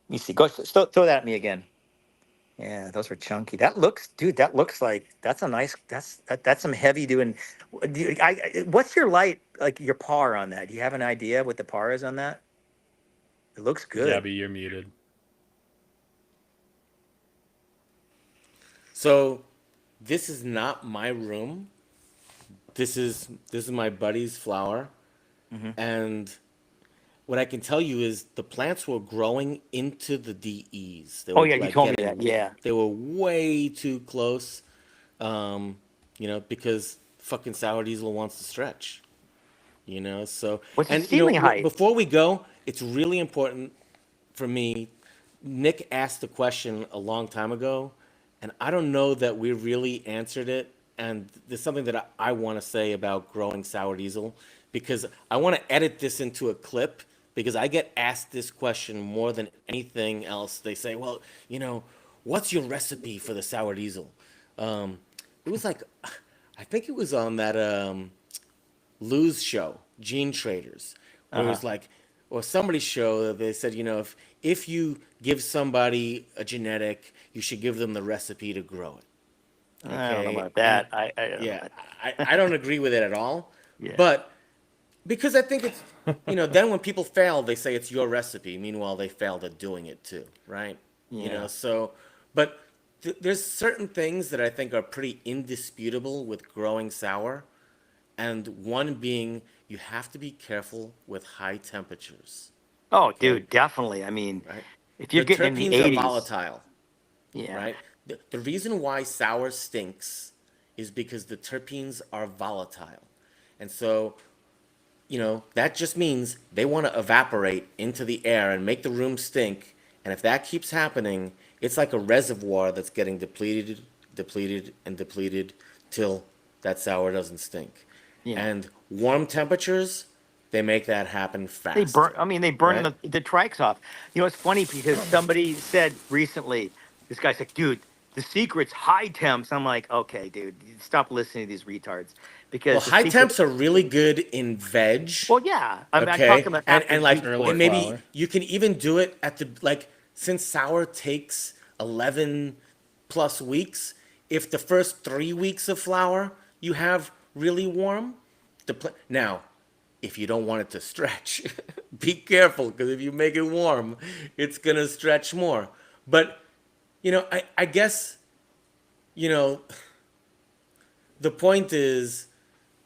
Let me see. Throw that at me again. Yeah, those are chunky. Dude, that looks like that's some heavy doing. What's your light, like your par on that? Do you have an idea what the par is on that? It looks good. Gabby, you're muted. So, this is not my room. This is my buddy's flower, and what I can tell you is the plants were growing into the DEs. They Oh were yeah, you like told me that. Yeah. they were way too close, because fucking sour diesel wants to stretch. So What's the and ceiling height? before we go, it's really important for me. Nick asked the question a long time ago, and I don't know that we really answered it. And there's something that I want to say about growing sour diesel because I want to edit this into a clip because I get asked this question more than anything else. They say, well, what's your recipe for the sour diesel? Um, it was like, I think it was on that Lou's show, Gene Traders, where it Uh-huh. was like, or somebody's show that they said, if you give somebody a genetic, you should give them the recipe to grow it. I don't know Okay, about and that. I don't know yeah, about I don't agree with it at all. Yeah. But because I think it's, then when people fail, they say it's your recipe. Meanwhile, they failed at doing it too, right? Yeah. So, but there's certain things that I think are pretty indisputable with growing sour, and one being you have to be careful with high temperatures. Oh, Okay, dude, definitely. I mean, right? if you're The getting in the terpenes are 80s, volatile, yeah. right? The reason why sour stinks is because the terpenes are volatile. And so, that just means they want to evaporate into the air and make the room stink. And if that keeps happening, it's like a reservoir that's getting depleted, depleted, and depleted till that sour doesn't stink. Yeah. And warm temperatures, they make that happen They burn. faster, I mean, they burn right? the trikes off. It's funny because somebody said recently, this guy's like, dude, the secret's high temps. I'm like, okay, dude, stop listening to these retards Well, because the high secret. temps are really good in veg. Well, yeah. I mean, I'm talking Okay, about after and like, juice Early and board. maybe flower. you can even do it at the like since sour takes 11 plus weeks. If the first 3 weeks of flower you have really warm, now if you don't want it to stretch, be careful because if you make it warm, it's gonna stretch more. But I guess you know the point is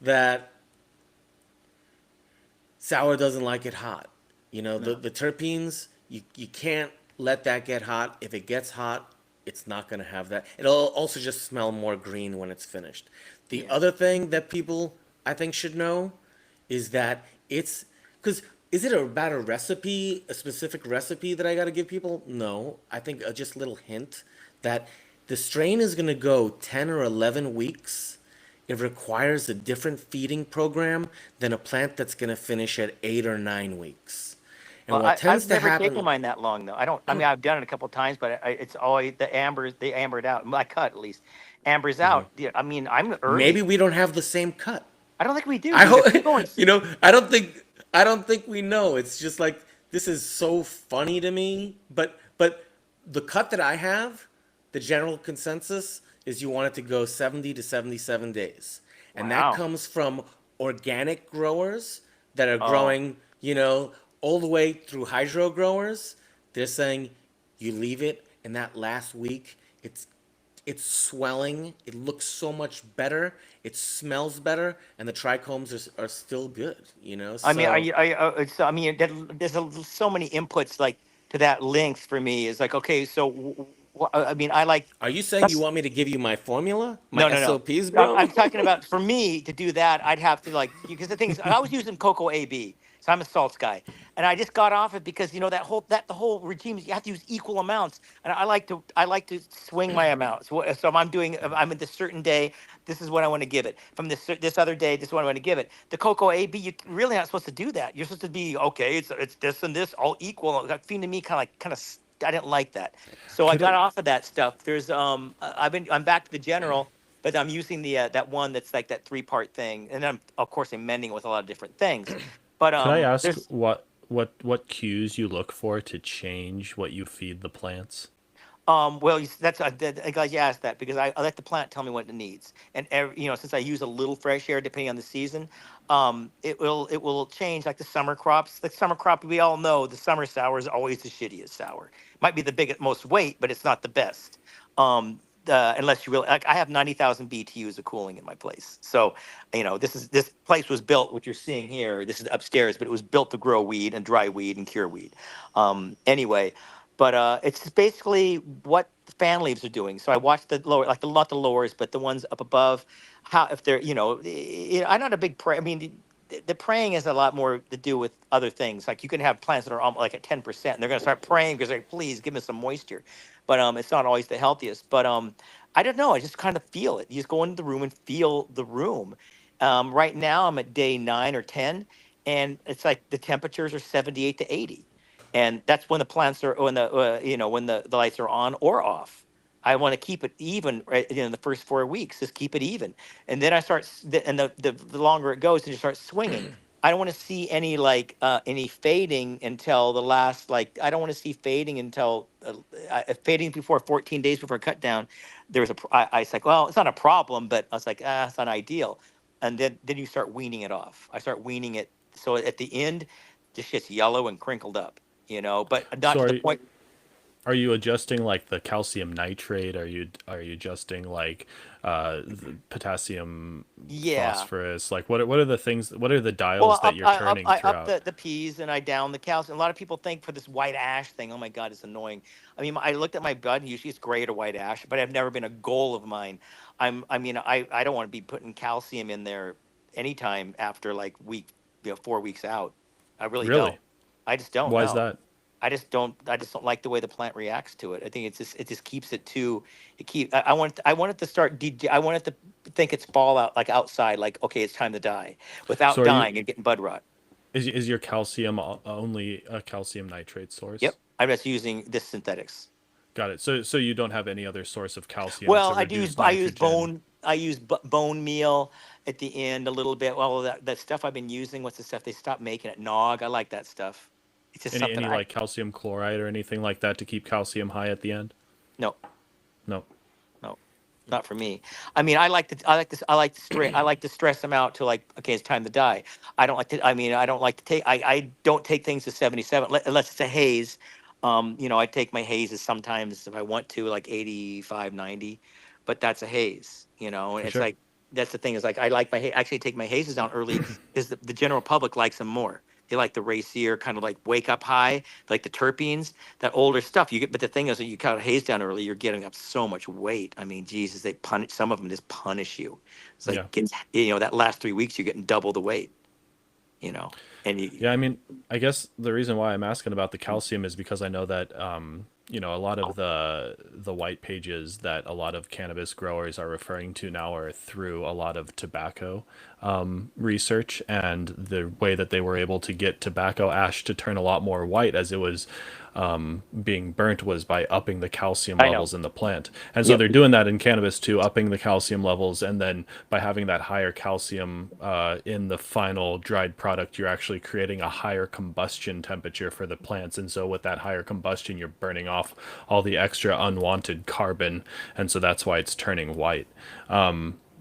that sour doesn't like it hot. No. The terpenes, you can't let that get hot. If it gets hot, it's not going to have that. It'll also just smell more green when it's finished. The Yeah. other thing that people, I think, should know is that it's because is it about a recipe, a specific recipe that I got to give people? No. I think just a little hint that the strain is going to go 10 or 11 weeks. It requires a different feeding program than a plant that's going to finish at 8 or 9 weeks. And Well, what tends I've to never taken happen, mine that long though. I don't. I mean, I've done it a couple times, but it's always the ambers. They ambered out. My cut at least ambers out. Yeah. I mean, I'm maybe early. we don't have the same cut. I don't think we do, I dude. hope If you're going, I don't think we know. It's just like this is so funny to me. But the cut that I have, the general consensus is you want it to go 70 to 77 days. And that wow. comes from organic growers that are Oh, growing, all the way through hydro growers. They're saying you leave it in that last week, it's swelling. It looks so much better. It smells better, and the trichomes are still good. I mean, So I mean, there's so many inputs like to that length for me. Is like, okay, so Well, I mean, I like Are you saying you that's want me to give you my formula, my no. SOPs, bro? I'm talking about for me to do that, I'd have to like because the thing is, I was using Cocoa AB, so I'm a salts guy, and I just got off it because that the whole regime is you have to use equal amounts, and I like to swing my amounts. So if if I'm at this certain day, this is what I want to give it. From this other day, this is what I want to give it. The Cocoa AB, you're really not supposed to do that. You're supposed to be okay. It's this and this all equal. That seemed to me kind of I didn't like that, so I Could got it, off of that stuff. I'm back to the general, but I'm using the that one that's like that three-part thing, and I'm of course amending it with a lot of different things. But could I ask there's what cues you look for to change what you feed the plants? well, that's I'm glad you asked that because I let the plant tell me what it needs, and since I use a little fresh air depending on the season, it will change like the summer crops. The summer crop we all know the summer sour is always the shittiest sour. Might be the biggest most weight, but it's not the best. Unless you really like, I have 90,000 BTUs of cooling in my place, so this place was built. What you're seeing here, this is upstairs, but it was built to grow weed and dry weed and cure weed. Anyway, but it's basically what the fan leaves are doing. So I watch the lower, like the not the lowers, but the ones up above. How if they're I'm not a big I mean, the praying has a lot more to do with other things. Like you can have plants that are like at 10%, and they're going to start praying because they're like, please give me some moisture. But it's not always the healthiest. But I don't know. I just kind of feel it. You just go into the room and feel the room. Right now I'm at day 9 or 10, and it's like the temperatures are 78 to 80, and that's when the plants are when the lights are on or off. I want to keep it even right in the first 4 weeks. Just keep it even, and then I start and the longer it goes, and you start swinging. I don't want to see any fading until the last I don't want to see fading until fading before 14 days before cut down. I was like, well, it's not a problem, but I was like, it's not ideal. And then you start weaning it off. I start weaning it, so at the end, just shit's yellow and crinkled up, but not So to the point. are you adjusting like the calcium nitrate? Are you adjusting like the potassium Yeah. phosphorus? Like what are the things? What are the Well, dials that you're turning I up throughout? the P's and I down the calcium. A lot of people think for this white ash thing, oh my God, it's annoying. I mean, I looked at my blood and usually it's gray to white ash, but I've never been a goal of mine. I don't want to be putting calcium in there anytime after like 4 weeks out. I really don't. Really? I just don't Why is know. that? I just don't like the way the plant reacts to it. I think it just keeps it too. I want it to start. I want it to think it's fall out like outside, like okay, it's time to die, So without are you dying and getting bud rot. is your calcium only a calcium nitrate Yep, source? I'm just using this synthetics. Got it. So you don't have any other source of calcium Well, to reduce nitrogen. I use bone meal at the end a little bit. Well, that stuff I've been using. What's the stuff they stopped making at Nog? I like that stuff. It's just something Any I like calcium chloride or anything like that to keep calcium high at the end? no. No. No, not for me. I mean, I like to stress them out to like, okay, it's time to die. I don't like to. I mean, I don't like to take. I don't take things to 77 unless it's a haze. I take my hazes sometimes if I want to, like 85, 90, but that's a haze. And For it's sure. like that's the thing is like I like actually take my hazes down early because the general public likes them more. They like the racier kind of like wake up high, like the terpenes, that older stuff. But the thing is, that you cut haze down early, you're getting up so much weight. I mean, Jesus, they punish some of them just punish you. It's like Yeah. that last 3 weeks you're getting double the weight. You know, and Yeah, I mean, I guess the reason why I'm asking about the calcium is because I know that a lot of the white pages that a lot of cannabis growers are referring to now are through a lot of tobacco research and the way that they were able to get tobacco ash to turn a lot more white as it was being burnt was by upping the calcium I know. levels in the plant. And so Yep. they're doing that in cannabis too, upping the calcium levels. And then by having that higher calcium in the final dried product, you're actually creating a higher combustion temperature for the plants. And so with that higher combustion, you're burning off all the extra unwanted carbon. And so that's why it's turning white.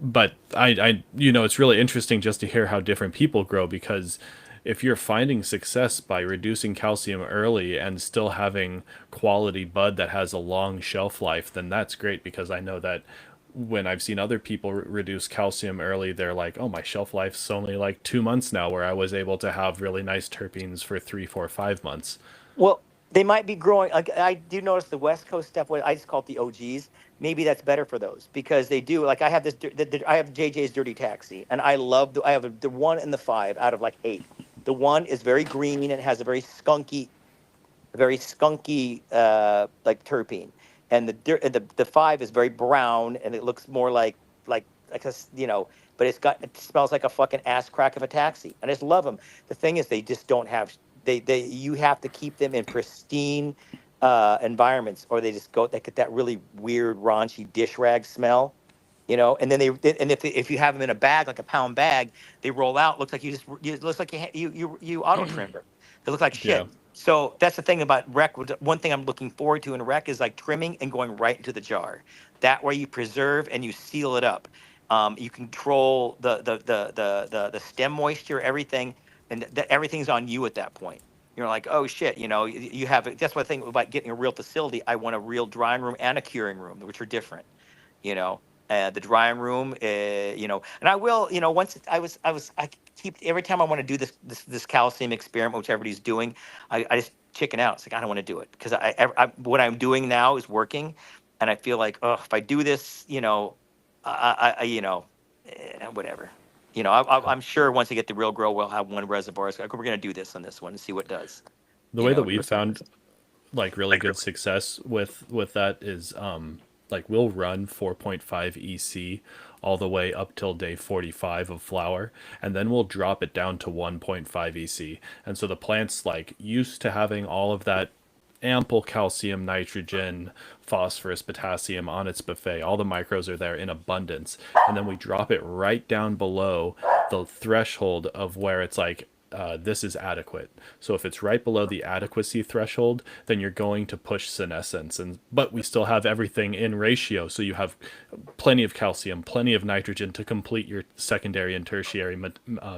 But it's really interesting just to hear how different people grow because if you're finding success by reducing calcium early and still having quality bud that has a long shelf life, then that's great because I know that when I've seen other people reduce calcium early, they're like, oh, my shelf life's only like 2 months now, where I was able to have really nice terpenes for 3, 4, 5 months. Well, They might be growing. Like I do notice the West Coast stuff. What I just call it the OGs. Maybe that's better for those because they do. Like I have this. I have JJ's Dirty Taxi, and I love. I have the 1 and the 5 out of like 8. The 1 is very green and has a very skunky like terpene, and the 5 is very brown and it looks more like but it smells like a fucking ass crack of a taxi. I just love them. The thing is, they just don't have they you have to keep them in pristine environments, or they just go they get that really weird raunchy dish rag smell. And then and if you have them in a bag, like a pound bag, they roll out. Looks like it looks like you auto trimmed them. They look like Yeah. shit. So that's the thing about rec. One thing I'm looking forward to in rec is like trimming and going right into the jar. That way you preserve and you seal it up. You control the stem moisture, everything, and everything's on you at that point. You're like, oh shit, you have it. That's one thing about getting a real facility. I want a real drying room and a curing room, which are different. You know, the drying room, and I will, once I keep every time I want to do this calcium experiment, which everybody's doing, I just chicken out. It's like I don't want to do it because what I'm doing now is working, and I feel like, oh, if I do this, whatever. I'm sure once I get the real grow, we'll have one reservoir. It's like, we're gonna do this on this one and see what it does. The way that we've found like really good success with that is like we'll run 4.5 EC all the way up till day 45 of flower, and then we'll drop it down to 1.5 EC. And so the plant's like used to having all of that ample calcium, nitrogen, phosphorus, potassium on its buffet. All the micros are there in abundance. And then we drop it right down below the threshold of where it's like, this is adequate. So if it's right below the adequacy threshold, then you're going to push senescence. But we still have everything in ratio. So you have plenty of calcium, plenty of nitrogen to complete your secondary and tertiary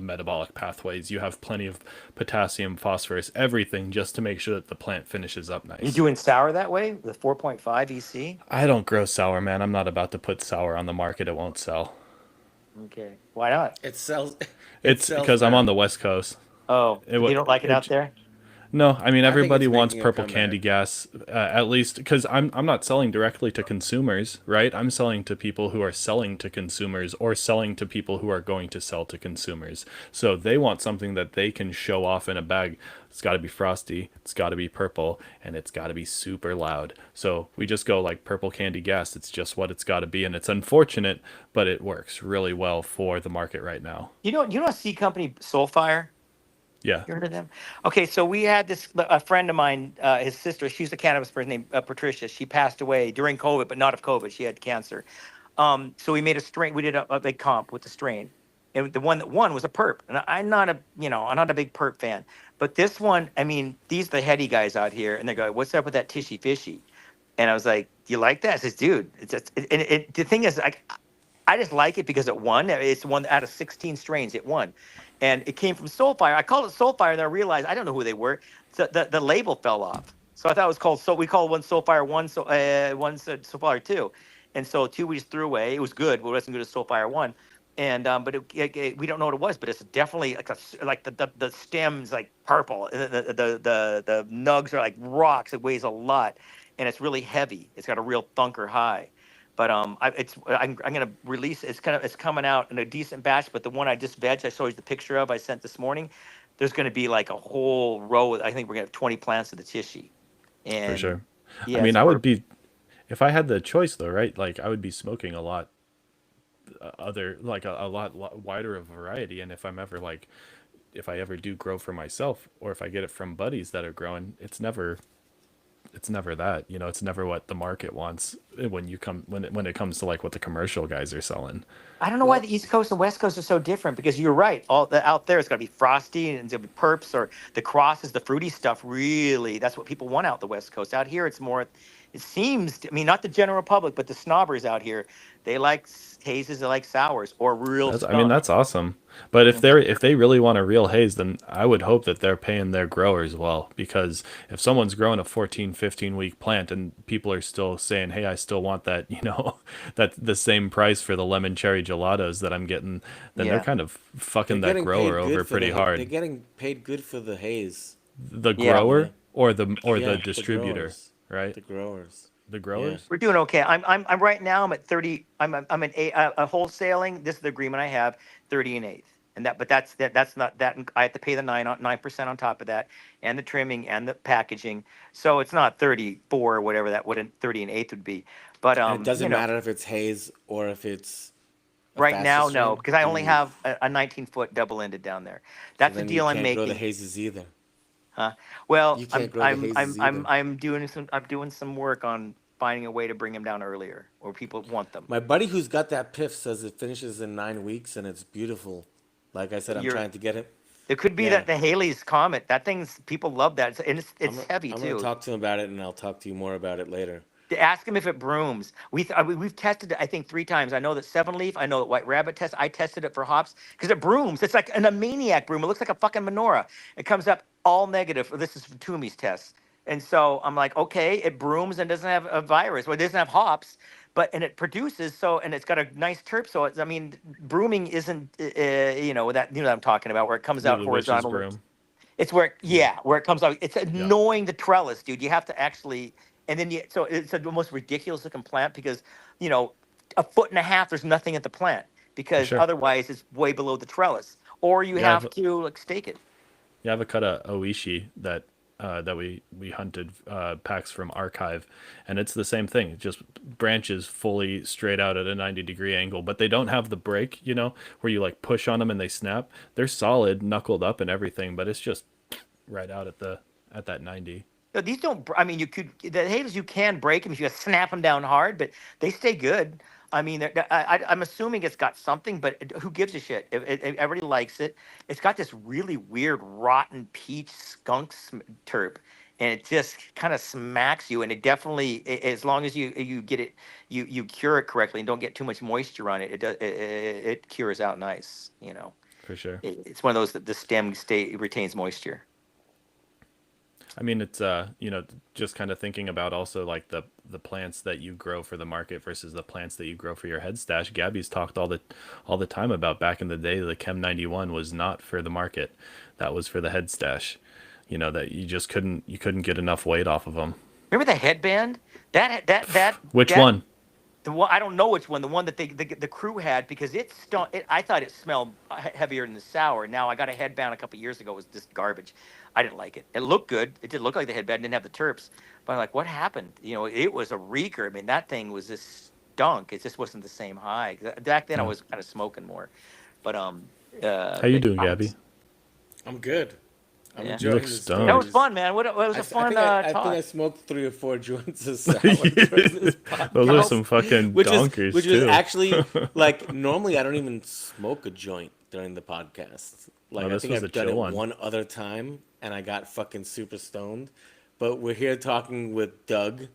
metabolic pathways. You have plenty of potassium, phosphorus, everything just to make sure that the plant finishes up nice. You doing sour that way, the 4.5 EC? I don't grow sour, man. I'm not about to put sour on the market. It won't sell. Okay, why not? It sells. It It's sells because I'm better. on the West Coast. Oh, It, you don't like it out it there? No, I mean I think everybody it's wants making a purple candy comeback. gas, at least because I'm not selling directly to consumers, right? I'm selling to people who are selling to consumers or selling to people who are going to sell to consumers. So they want something that they can show off in a bag. It's got to be frosty, it's got to be purple, and it's got to be super loud. So we just go like purple candy gas. It's just what it's got to be, and it's unfortunate, but it works really well for the market right now. You know a C company, Soulfire? Yeah, You heard of them? Okay, so we had a friend of mine, his sister. She's a cannabis person named Patricia. She passed away during COVID, but not of COVID. She had cancer. So we made a strain. We did a big comp with the strain, and the one that won was a perp. And I'm not a big perp fan, but this one, I mean, these are the heady guys out here, and they go, "What's up with that tishy fishy?" And I was like, "Do you like that?" I says, "Dude, it's just, the thing is, I just like it because it won. It's one out of 16 strains. It won, and it came from Soulfire. I called it Soulfire, and I realized I don't know who they were. So the label fell off. So I thought it was called. So we called one Soulfire one. So one said Soulfire two, and so two we just threw away. It was good, but it wasn't good as Soulfire one. And but we don't know what it was, but it's definitely like the stems like purple. The nugs are like rocks. It weighs a lot, and it's really heavy. It's got a real thunker high. But I'm gonna release it's coming out in a decent batch. But the one I just I saw you the picture of I sent this morning. There's gonna be like a whole row. I think we're gonna have 20 plants of the tissue, for and sure. I yeah, mean, so I we're would be if I had the choice though, right? Like I would be smoking a lot other like a lot wider of variety, and if I ever do grow for myself or if I get it from buddies that are growing, it's never that, it's never what the market wants when it comes to like what the commercial guys are selling. I don't know why Well, the East Coast and West Coast are so different because you're right. All the out there, it's got to be frosty and it's gonna be perps or the crosses, the fruity stuff. Really, that's what people want out the West Coast. Out here, it's more. It seems. I mean, not the general public, but the snobbers out here, they like hazes, they like sours or real I mean, skunk. that's awesome. But Mhm. if they really want a real haze, then I would hope that they're paying their growers well. Because if someone's growing a 14, 15 week plant and people are still saying, "Hey, I still want that," that the same price for the lemon cherry gelatos that I'm getting, then they're Yeah, kind of they're fucking that getting grower paid over good for pretty They're hard. getting paid good for the haze. The yeah. Yeah. grower or the Yeah, the distributor, growers. right? The growers. The Yeah. growers. We're doing okay. I'm right now. I'm at 30. I'm an a wholesaling. This is the agreement I have. 30 and eighth. And that, but that's not that. I have to pay the 9% on top of that, and the trimming and the packaging. So it's not 34 or whatever that would 30 and eighth would be. But And it you doesn't know, matter if it's haze or if it's a right faster now no, strain. because I only Ooh. have a 19-foot double ended down there. So That's the then you deal I'm can't grow the making. hazes either. Huh? Well, You can't grow the hazes either. I'm doing some work on finding a way to bring them down earlier, or people want them. My buddy who's got that piff says it finishes in 9 weeks and it's beautiful. Like I said, I'm You're trying to get it. It could be Yeah. that the Haley's Comet, that thing's people love that, and I'm it's heavy I'm gonna too. talk to him about it and I'll talk to you more about it later. To ask him if it brooms. We've tested it I think 3 times. I know that Seven Leaf, I know that White Rabbit test. I tested it for hops because it brooms. It's like a maniac broom. It looks like a fucking menorah. It comes up all negative. This is from Toomey's test, and so I'm like, okay, it brooms and doesn't have a virus. Well, it doesn't have hops, but and it produces and it's got a nice terp. So it's, I mean, brooming isn't that I'm talking about where it comes You're out the witch's horizontally. broom. It's where, Yeah. yeah, where it comes out. It's Yeah, annoying the trellis, dude. You have to actually, and then so it's the most ridiculous looking plant because, you know, a foot and a half, there's nothing at the plant for because sure. otherwise it's way below the trellis. Or you Yeah, have to like stake it. I have a cut of oishi that we hunted packs from archive, and it's the same thing. It just branches fully straight out at a 90-degree angle, but they don't have the break, where you like push on them and they snap. They're solid, knuckled up and everything, but it's just right out at that 90. No, these don't. I mean, the haters. You can break them if you snap them down hard, but they stay good. I mean, I'm assuming it's got something, but who gives a shit? Everybody likes it. It's got this really weird rotten peach skunk terp, and it just kind of smacks you. And it definitely, as long as you get it, you cure it correctly and don't get too much moisture on it, it cures out nice. For sure. It's one of those that the stem retains moisture. I mean, it's just kind of thinking about also like the plants that you grow for the market versus the plants that you grow for your head stash. Gabby's talked all the time about back in the day the Chem 91 was not for the market. That was for the head stash. That you just couldn't get enough weight off of them. Remember the headband? Which That one? the one I don't know which one. The one that the crew had because I thought it smelled heavier than the sour. Now I got a headband a couple years ago. It was just garbage. I didn't like it. It looked good. It did look like the headband. Didn't have the terps. But I'm like, what happened? It was a reeker. I mean, that thing was just stunk. It just wasn't the same high. Back then I Yeah. was kind of smoking more. But How you doing, Gabby? I'm good. I'm Yeah. enjoying look the stoned. That was stories. fun, man. What it was a fun I think talk. I smoked 3 or 4 joints of sour during this podcast. Those are some fucking which is donkers which too. was actually like normally I don't even smoke a joint during the podcast. Like No, I this think was a I've done chill it one. one other time and I got fucking super stoned. But we're here talking with Doug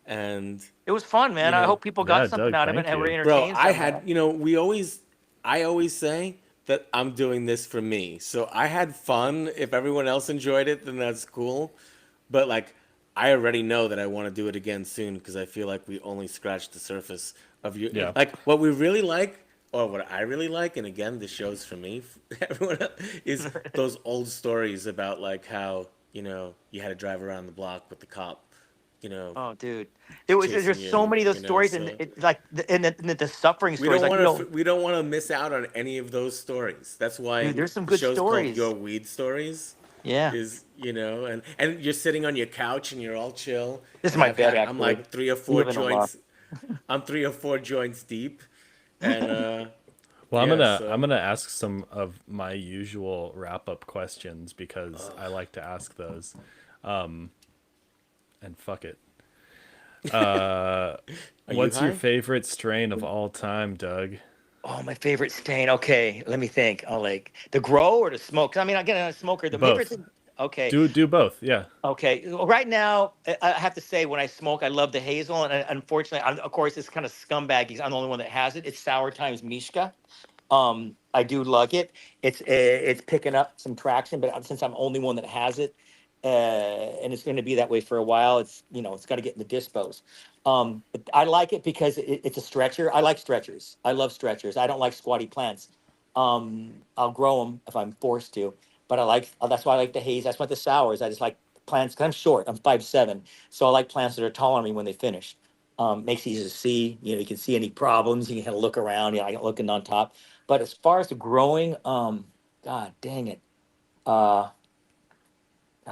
and It was fun, man. I hope people got Yeah, something Doug, out of it thank and were you. bro, entertained I somehow. had I always say that I'm doing this for me. So I had fun. If everyone else enjoyed it, then that's cool. But like I already know that I want to do it again soon because I feel like we only scratched the surface of you. Yeah. Like what we really like, or what I really like, and again, this show's for me. Everyone else, is those old stories about like how you had to drive around the block with the cop. You know, Oh, dude, there's chasing so you. many of those You know, stories, and so it, like the suffering we stories. don't Like want to. We don't want to miss out on any of those stories. That's why dude, there's some the good show's called stories. Your Weed Stories. Yeah, Is and you're sitting on your couch and you're all chill. this is And my bed. Actually, I'm like three or We four live in a loft. joints. I'm 3 or 4 joints deep, and Well, I'm yeah, gonna so- I'm gonna ask some of my usual wrap up questions because I like to ask those. And fuck it. you What's your high? favorite strain of all time, Doug? Oh, my favorite stain. Okay, let me think. Oh, like the grow or the smoke? 'Cause I mean, I get a smoker. The Both. favorite thing. Okay. Do both, yeah. Okay. Well, right now, I have to say, when I smoke, I love the hazel, and unfortunately, of course, it's kind of scumbaggy. I'm the only one that has it. It's Sour Times Mishka. I do like it. It's picking up some traction, but since I'm the only one that has it, and it's going to be that way for a while, it's got to get in the dispos. But I like it because it's a stretcher. I like stretchers. I love stretchers. I don't like squatty plants. I'll grow them if I'm forced to, but that's why I like the haze. That's why the sours. I just like plants. 'Cause I'm short. I'm 5'7", so I like plants that are taller than me when they finish. Makes it easy to see. You know, you can see any problems. You can kind of look around. You know, I can looking on top. But as far as the growing, God dang it. Uh,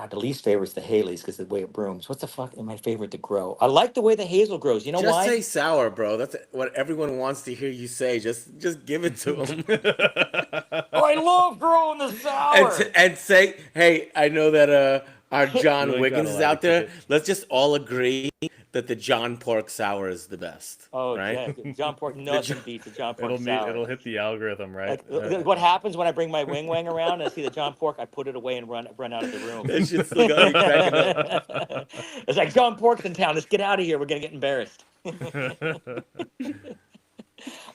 the least favorite is the Haley's because of the way it brooms. What's the fuck am my favorite to grow? I like the way the hazel grows. You know Just why? say sour, bro. That's what everyone wants to hear you say. Just give it to them. Oh, I love growing the and sour. and say, hey, I know that our You John ain't Wiggins gotta is lie to out kick there. it. Let's just all agree that the John Pork Sour is the best, Oh, right? yeah. John Pork, The John, nothing beats a John Pork sour. It'll hit the algorithm, right? Like what happens when I bring my wing around and I see the John Pork, I put it away and run out of the room. that shit still got me cracking up. It's like John Pork's in town. Let's get out of here. We're gonna get embarrassed.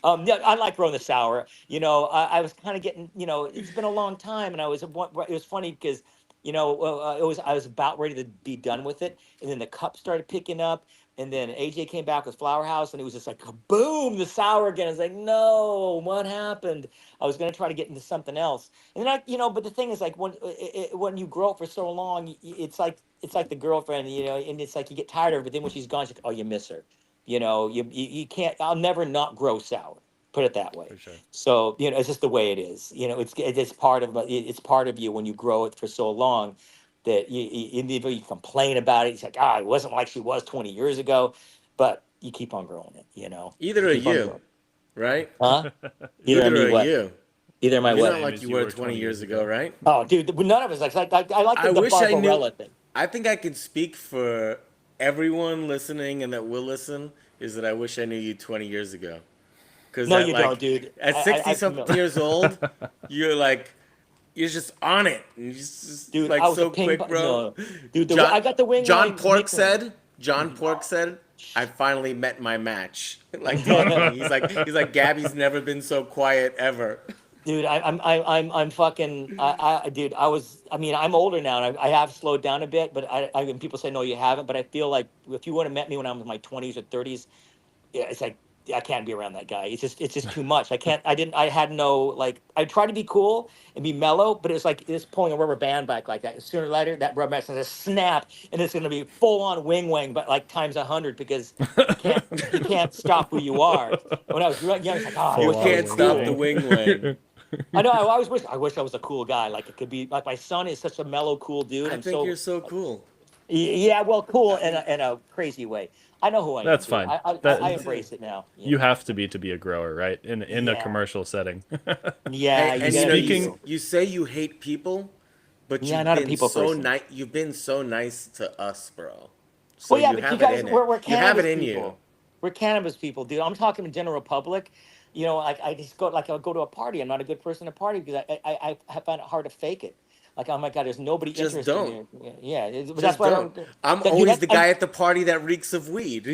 Yeah, I like growing the sour. You know, I was kind of getting. You know, it's been a long time, and it was funny because, you know, I was about ready to be done with it, and then the cup started picking up, and then AJ came back with Flower House, and it was just like boom, the sour again. I was like, no, what happened? I was gonna try to get into something else, and then you know, but the thing is, like when you grow up for so long, it's like the girlfriend, you know, and it's like you get tired of her, but then when she's gone, she's like, oh, you miss her. You know, you can't. I'll never not grow sour. Put it that way. For sure. So you know, it's just the way it is. You know, it's part of it's part of you when you grow it for so long that you complain about it. It's like, it wasn't like she was 20 years ago, but you keep on growing it. You know, Either you are keep on you, growing. right? Huh? Either I Neither me are what? you. Either am I You're what? not Same like as you you were were 20 20 years years ago, ago. right? Oh, dude, none of us. I like I the wish I knew. Barbarella thing. I think I could speak for everyone listening and that will listen. Is that I wish I knew you 20 years ago. Because No, at you don't, like dude. at I 60 something no. years old, you're like you're just on it. You're just Dude, like I was a so quick, bro. no, dude. John I got the wing John wang Pork nickname. said. John Pork said, "I finally met my match." Like talking, he's like Gabby's never been so quiet ever. Dude, I'm fucking, dude, I mean, I'm older now, and I have slowed down a bit, but and people say, no, you haven't, but I feel like if you would have met me when I was in my 20s or 30s, yeah, it's like, I can't be around that guy. It's just too much. I had no, like, I tried to be cool and be mellow, but it's like, it's pulling a rubber band back like that. Sooner or later, that rubber band's gonna snap, and it's gonna be full on wing, but like times 100 because you can't stop who you are. When I was young, it's like, I You Full wish I on was can't wing stop the cool. wang. wing wang. I know. I always wish I was a cool guy. Like it could be like my son is such a mellow, cool dude. I I'm think you're so so cool. yeah, well, cool I mean, in a crazy way. I know who I am, That's dude. fine. I me That too. embrace it now. You you know. have to be a grower, right? In a Yeah, commercial setting. yeah. Hey, You and you gotta know, be Speaking, you. you say you hate people, but Yeah, you've not a been people so person. nice. You've been so nice to us, bro. So Well, yeah, you but you have it guys, in it. we're You have it cannabis in you. people. We're cannabis people, dude. I'm talking in general public. You know, like I just go like I'll go to a party. I'm not a good person to party because I find it hard to fake it. Like, oh my god, there's nobody Just interested don't. in it. Yeah, but that's Just why I don't. don't. I'm Dude, always that's the guy at the party that reeks of weed.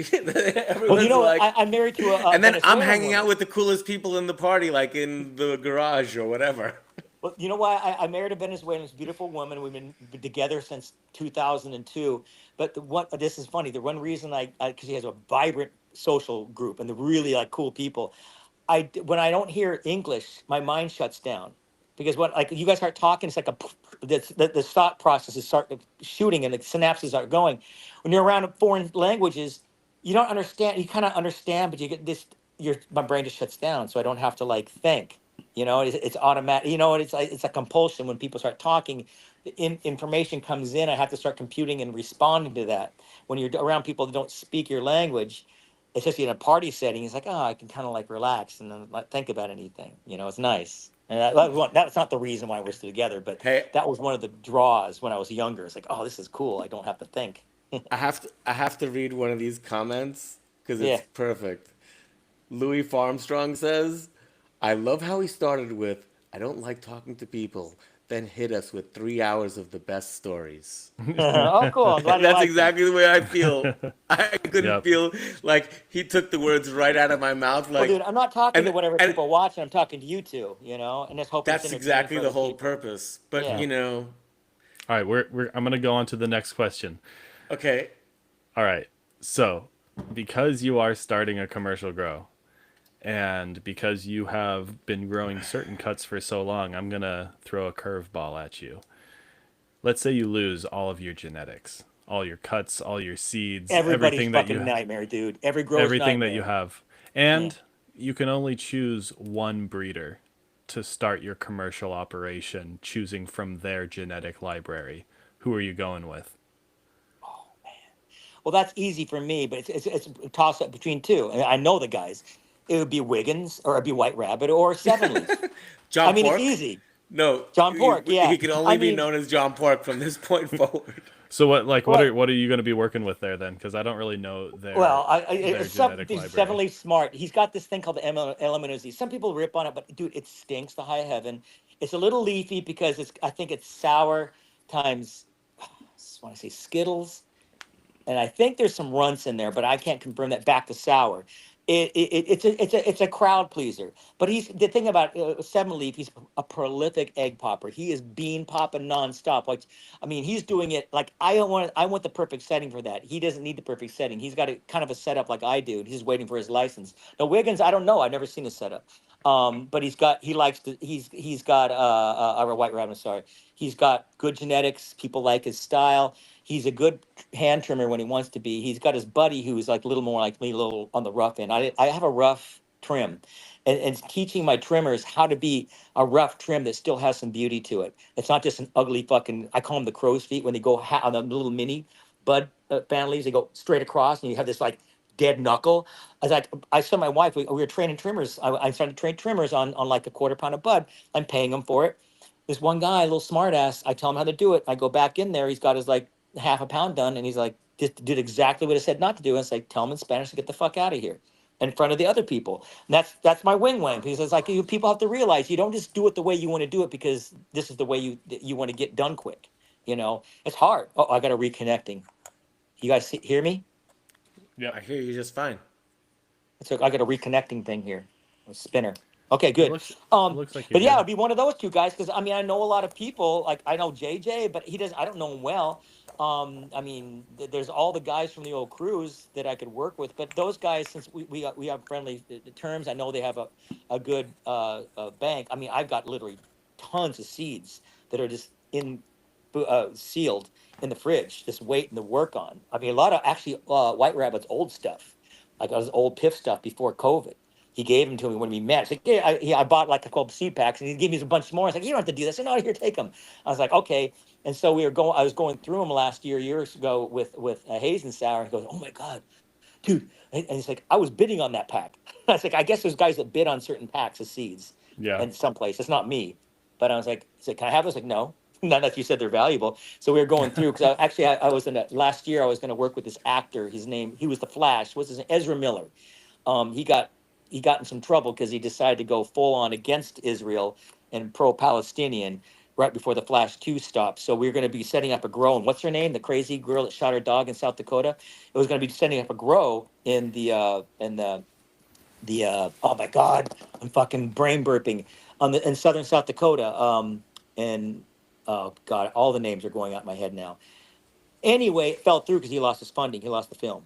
well, you Everyone's know, like, I'm married to a and then I'm Venezuelan hanging out woman. with the coolest people in the party, like in the garage or whatever. Well, you know why I married a Venezuelan, this beautiful woman. We've been together since 2002. But the one, this is funny. The one reason because she has a vibrant social group and the really like cool people. When I don't hear English, my mind shuts down because when like you guys start talking, it's like the thought processes start shooting and the synapses are going. When you're around foreign languages, you don't understand. You kind of understand, but you get this. My brain just shuts down, so I don't have to like think. You know, it's automatic. You know, it's a compulsion when people start talking. Information comes in. I have to start computing and responding to that. When you're around people that don't speak your language, especially in a party setting, it's like, oh, I can kind of like relax and then not think about anything. You know, it's nice. And that's not the reason why we're still together, but Hey, that was one of the draws when I was younger. It's like, oh, this is cool. I don't have to think. I have to read one of these comments because Yeah. it's perfect. Louis Farmstrong says, I love how he started with, I don't like talking to people, then hit us with 3 hours of the best stories. Oh, cool. I'm glad you That's like them. exactly the way I feel. I couldn't yep. feel like he took the words right out of my mouth. Well, dude, Like, I'm not talking to whatever and people are watching. I'm talking to you two, you know, and just hoping it's that's entertaining exactly for the other whole people. purpose. But Yeah. All right, I'm gonna go on to the next question. okay. All right, so because you are starting a commercial grow, and because you have been growing certain cuts for so long, I'm gonna throw a curveball at you. let's say you lose all of your genetics, all your cuts, all your seeds, Everybody's fucking nightmare, dude. Every grower's everything that you nightmare. have. Yeah. And you can only choose one breeder to start your commercial operation, choosing from their genetic library. Who are you going with? Well, that's easy for me, but it's a toss up between two. I know the guys. It would be Wiggins, or it'd be White Rabbit, or Seven Leaf. I John mean, it's Pork? easy. No, John Pork, yeah. he can I only be mean, known as John Pork from this point forward. So what like well, what are you going to be working with there then? Because I don't really know well, their it's some, genetic he's library. definitely smart. He's got this thing called the Elemental Z. Some people rip on it, but dude, it stinks to high heaven. It's a little leafy because I think it's sour times, I want to say Skittles, and I think there's some runts in there, but I can't confirm that. Back to sour. It's a crowd pleaser. But he's the thing about Seven Leaf. He's a prolific egg popper. He is bean popping nonstop. Like, I mean, he's doing it like I want the perfect setting for that. He doesn't need the perfect setting. He's got a kind of a setup like I do. And he's waiting for his license. Now Wiggins, I don't know. I've never seen his setup. But he likes to. He's got a White Rabbit. Sorry, he's got good genetics. People like his style. He's a good hand trimmer when he wants to be. He's got his buddy who's like a little more like me, a little on the rough end. I have a rough trim, and teaching my trimmers how to be a rough trim that still has some beauty to it. It's not just an ugly fucking. I call them the crow's feet when they go on the little mini bud fan leaves. They go straight across, and you have this like dead knuckle. I was like, I saw my wife. We were training trimmers. I started to train trimmers on like a quarter pound of bud. I'm paying them for it. This one guy, a little smart ass, I tell him how to do it. I go back in there. He's got his like half a pound done, and he's like, just did exactly what I said not to do. And it's like, tell him in Spanish to get the fuck out of here in front of the other people. And that's my wing, because it's like people have to realize you don't just do it the way you want to do it because this is the way you want to get done quick. It's hard. Oh, I got a reconnecting. You guys hear me? I Yep. hear you just fine. I got a reconnecting thing here, a spinner. Okay, It good. looks it Um, looks like you're but yeah, good. it'd be one of those two guys because I mean I know a lot of people. Like I know JJ, but he does. I don't know him well. I mean, there's all the guys from the old crews that I could work with, but those guys, since we have friendly terms, I know they have a good bank. I mean, I've got literally tons of seeds that are just sealed in the fridge, just waiting to work on. I mean, a lot of actually White Rabbit's old stuff, like his old Piff stuff before COVID. He gave them to me when we met. He's like, yeah, I bought like a couple seed packs, and he gave me a bunch more. I was like, you don't have to do this. I said, no, here, take them. I was like, okay. And so I was going through them last years ago with Hayes and Sour. He goes, oh my god, dude. And he's like, I was bidding on that pack. I was like, I guess there's guys that bid on certain packs of seeds, Yeah. and someplace it's not me. But I was like, he said, can I have this? Like, no. Not that you said they're valuable. So we were going through because I was in last year. I was going to work with this actor. His name, he was the Flash. What's his name? Ezra Miller. He got in some trouble because he decided to go full on against Israel and pro-Palestinian right before the Flash 2 stopped. So we are going to be setting up a grow. And what's her name? The crazy girl that shot her dog in South Dakota. It was going to be setting up a grow in the oh my god, I'm fucking brain burping in southern South Dakota. And oh god, all the names are going out in my head now. Anyway, it fell through because he lost his funding. He lost the film.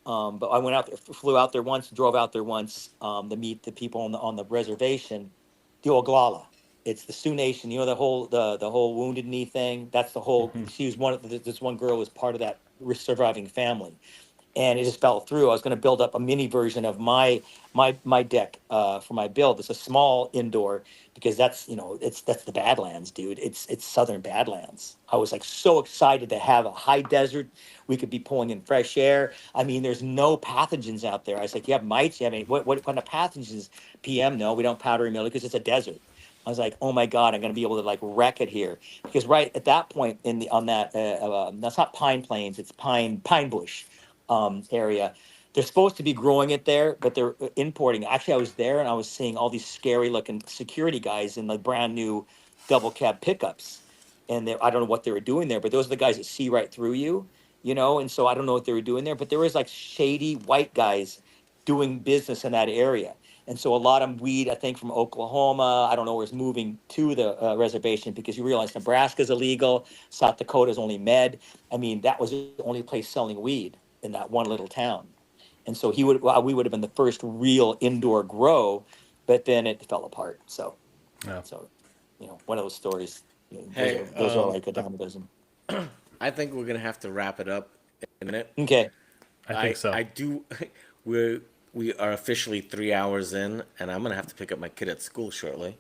But I went out there, flew out there once, drove out there once to meet the people on the reservation, the Oglala. It's the Sioux Nation. You know the whole Wounded Knee thing. That's the whole. Hmm. She was one of this one girl was part of that surviving family, and it just fell through. I was going to build up a mini version of my deck for my build. It's a small indoor because that's the Badlands, dude. It's southern Badlands. I was like so excited to have a high desert. We could be pulling in fresh air. I mean, there's no pathogens out there. I was like, you have mites. I mean, what kind of pathogens? PM? No, we don't powdery mildew because it's a desert. I was like, oh my god, I'm going to be able to like wreck it here because right at that point on that that's not Pine Plains, it's Pine Bush area. They're supposed to be growing it there, but they're importing. Actually, I was there and I was seeing all these scary looking security guys in the brand new double cab pickups. And I don't know what they were doing there, but those are the guys that see right through you. And so I don't know what they were doing there, but there was like shady white guys doing business in that area. And so a lot of weed, I think, from Oklahoma, I don't know, was moving to the reservation because you realize Nebraska's illegal, South Dakota's only med. I mean, that was the only place selling weed in that one little town. And so we would have been the first real indoor grow, but then it fell apart. So, Yeah. so, one of those stories. Hey, Those are like a dime a dozen. I think we're gonna have to wrap it up in a minute. Okay. I think I so. do. We're we are officially 3 hours in, and I'm gonna have to pick up my kid at school shortly.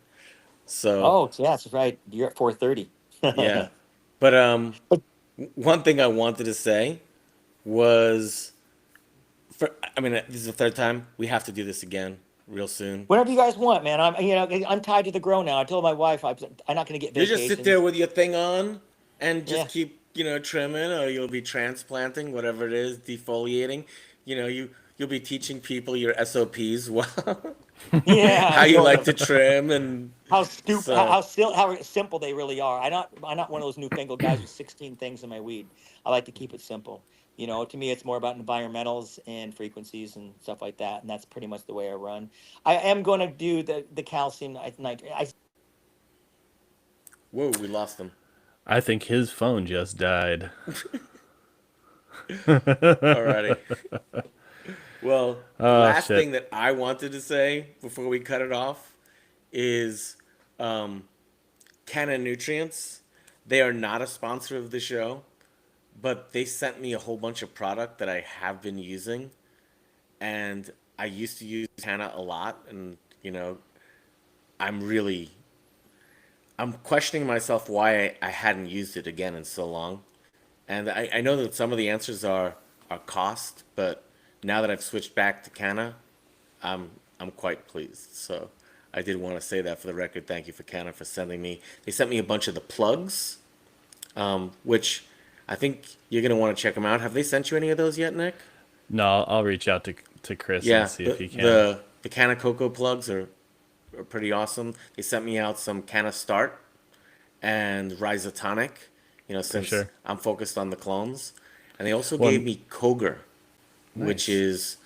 So Oh, yeah, that's right. You're at 4:30. yeah, but one thing I wanted to say was, I mean, this is the third time. We have to do this again real soon. Whatever you guys want, man. I'm tied to the grow now. I told my wife I'm not going to get You just sit there vacations. with your thing on and just Yeah. keep, trimming, or you'll be transplanting, whatever it is, defoliating. You'll be teaching people your SOPs, Yeah, how I'm you going like to to trim, and how stupid so. how simple they really are. I'm not one of those newfangled guys with 16 things in my weed. I like to keep it simple. To me, it's more about environmentals and frequencies and stuff like that, and that's pretty much the way I run. I am going to do the calcium nitrate. Whoa, we lost them. I think his phone just died. Alrighty. Well, the Oh last shit. thing that I wanted to say before we cut it off is um, Canon Nutrients. They are not a sponsor of the show, but they sent me a whole bunch of product that I have been using, and I used to use Hannah a lot, and I'm really I'm questioning myself why I hadn't used it again in so long. And I know that some of the answers are cost, but now that I've switched back to Canna, I'm I'm quite pleased. So I did want to say that for the record. Thank you for Canna for sending me. They sent me a bunch of the plugs, which I think you're gonna want to check them out. Have they sent you any of those yet, Nick? No, I'll reach out to Chris and Yeah, see if the he can. the Canna Cocoa plugs are pretty awesome. They sent me out some Canna Start and Rhizotonic, For since sure. I'm focused on the clones. And they also gave Well, me Koger, which nice. is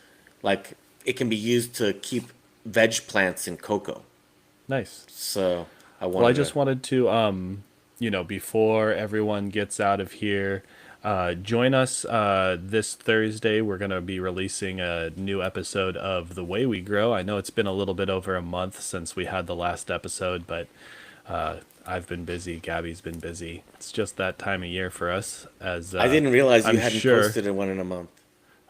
like it can be used to keep veg plants in cocoa. Nice. So I Well, I wanted to. just wanted to, before everyone gets out of here, join us this Thursday. We're going to be releasing a new episode of The Way We Grow. I know it's been a little bit over a month since we had the last episode, but I've been busy. Gabby's been busy. It's just that time of year for us, as I didn't realize you I'm hadn't sure. posted in one in a month.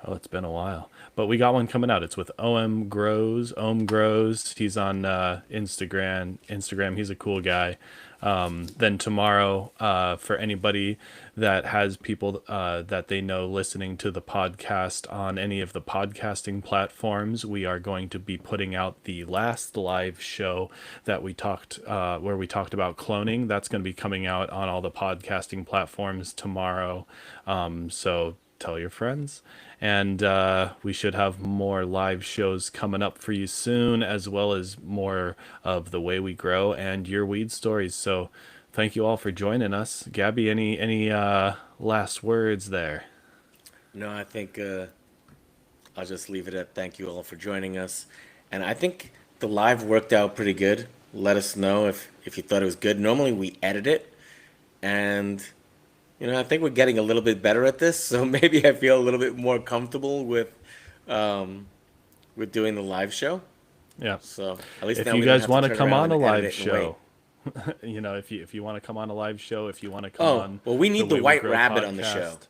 Oh, it's been a while. But we got one coming out. It's with OM Grows. OM Grows. He's on Instagram. Instagram. He's a cool guy. Then tomorrow, for anybody that has people that they know listening to the podcast on any of the podcasting platforms, we are going to be putting out the last live show that where we talked about cloning. That's going to be coming out on all the podcasting platforms tomorrow. So tell your friends. And we should have more live shows coming up for you soon, as well as more of The Way We Grow and your weed stories. So thank you all for joining us. Gabby, any last words there? No, I think I'll just leave it at thank you all for joining us. And I think the live worked out pretty good. Let us know if you thought it was good. Normally we edit it, and I think we're getting a little bit better at this, so maybe I feel a little bit more comfortable um, with doing the live show. Yeah. So at least If now you we don't guys have to want to turn come around on and a edit live it and wait. show, if you want to come on a live show, if you want to come Oh, on well, we the need the Way We White Grow Rabbit on the show. podcast.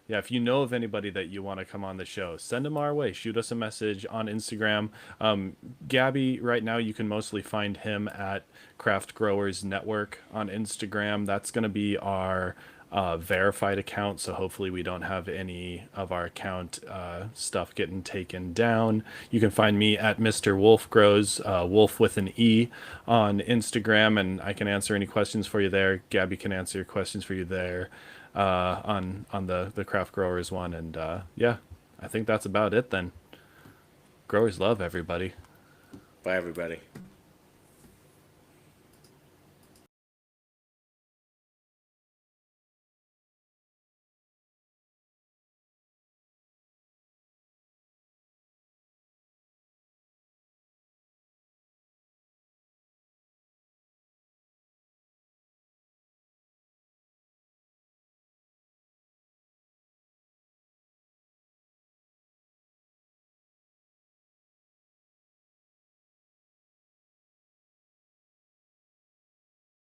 Yeah, if you know of anybody that you want to come on the show, send them our way. Shoot us a message on Instagram. Gabby, right now you can mostly find him at Craft Growers Network on Instagram. That's going to be our verified account, so hopefully we don't have any of our account stuff getting taken down. You can find me at Mr. Wolf Grows, Wolf with an E, on Instagram, and I can answer any questions for you there. Gabby can answer your questions for you there on the Craft Growers one, and yeah, I think that's about it then. Growers love everybody. Bye, everybody.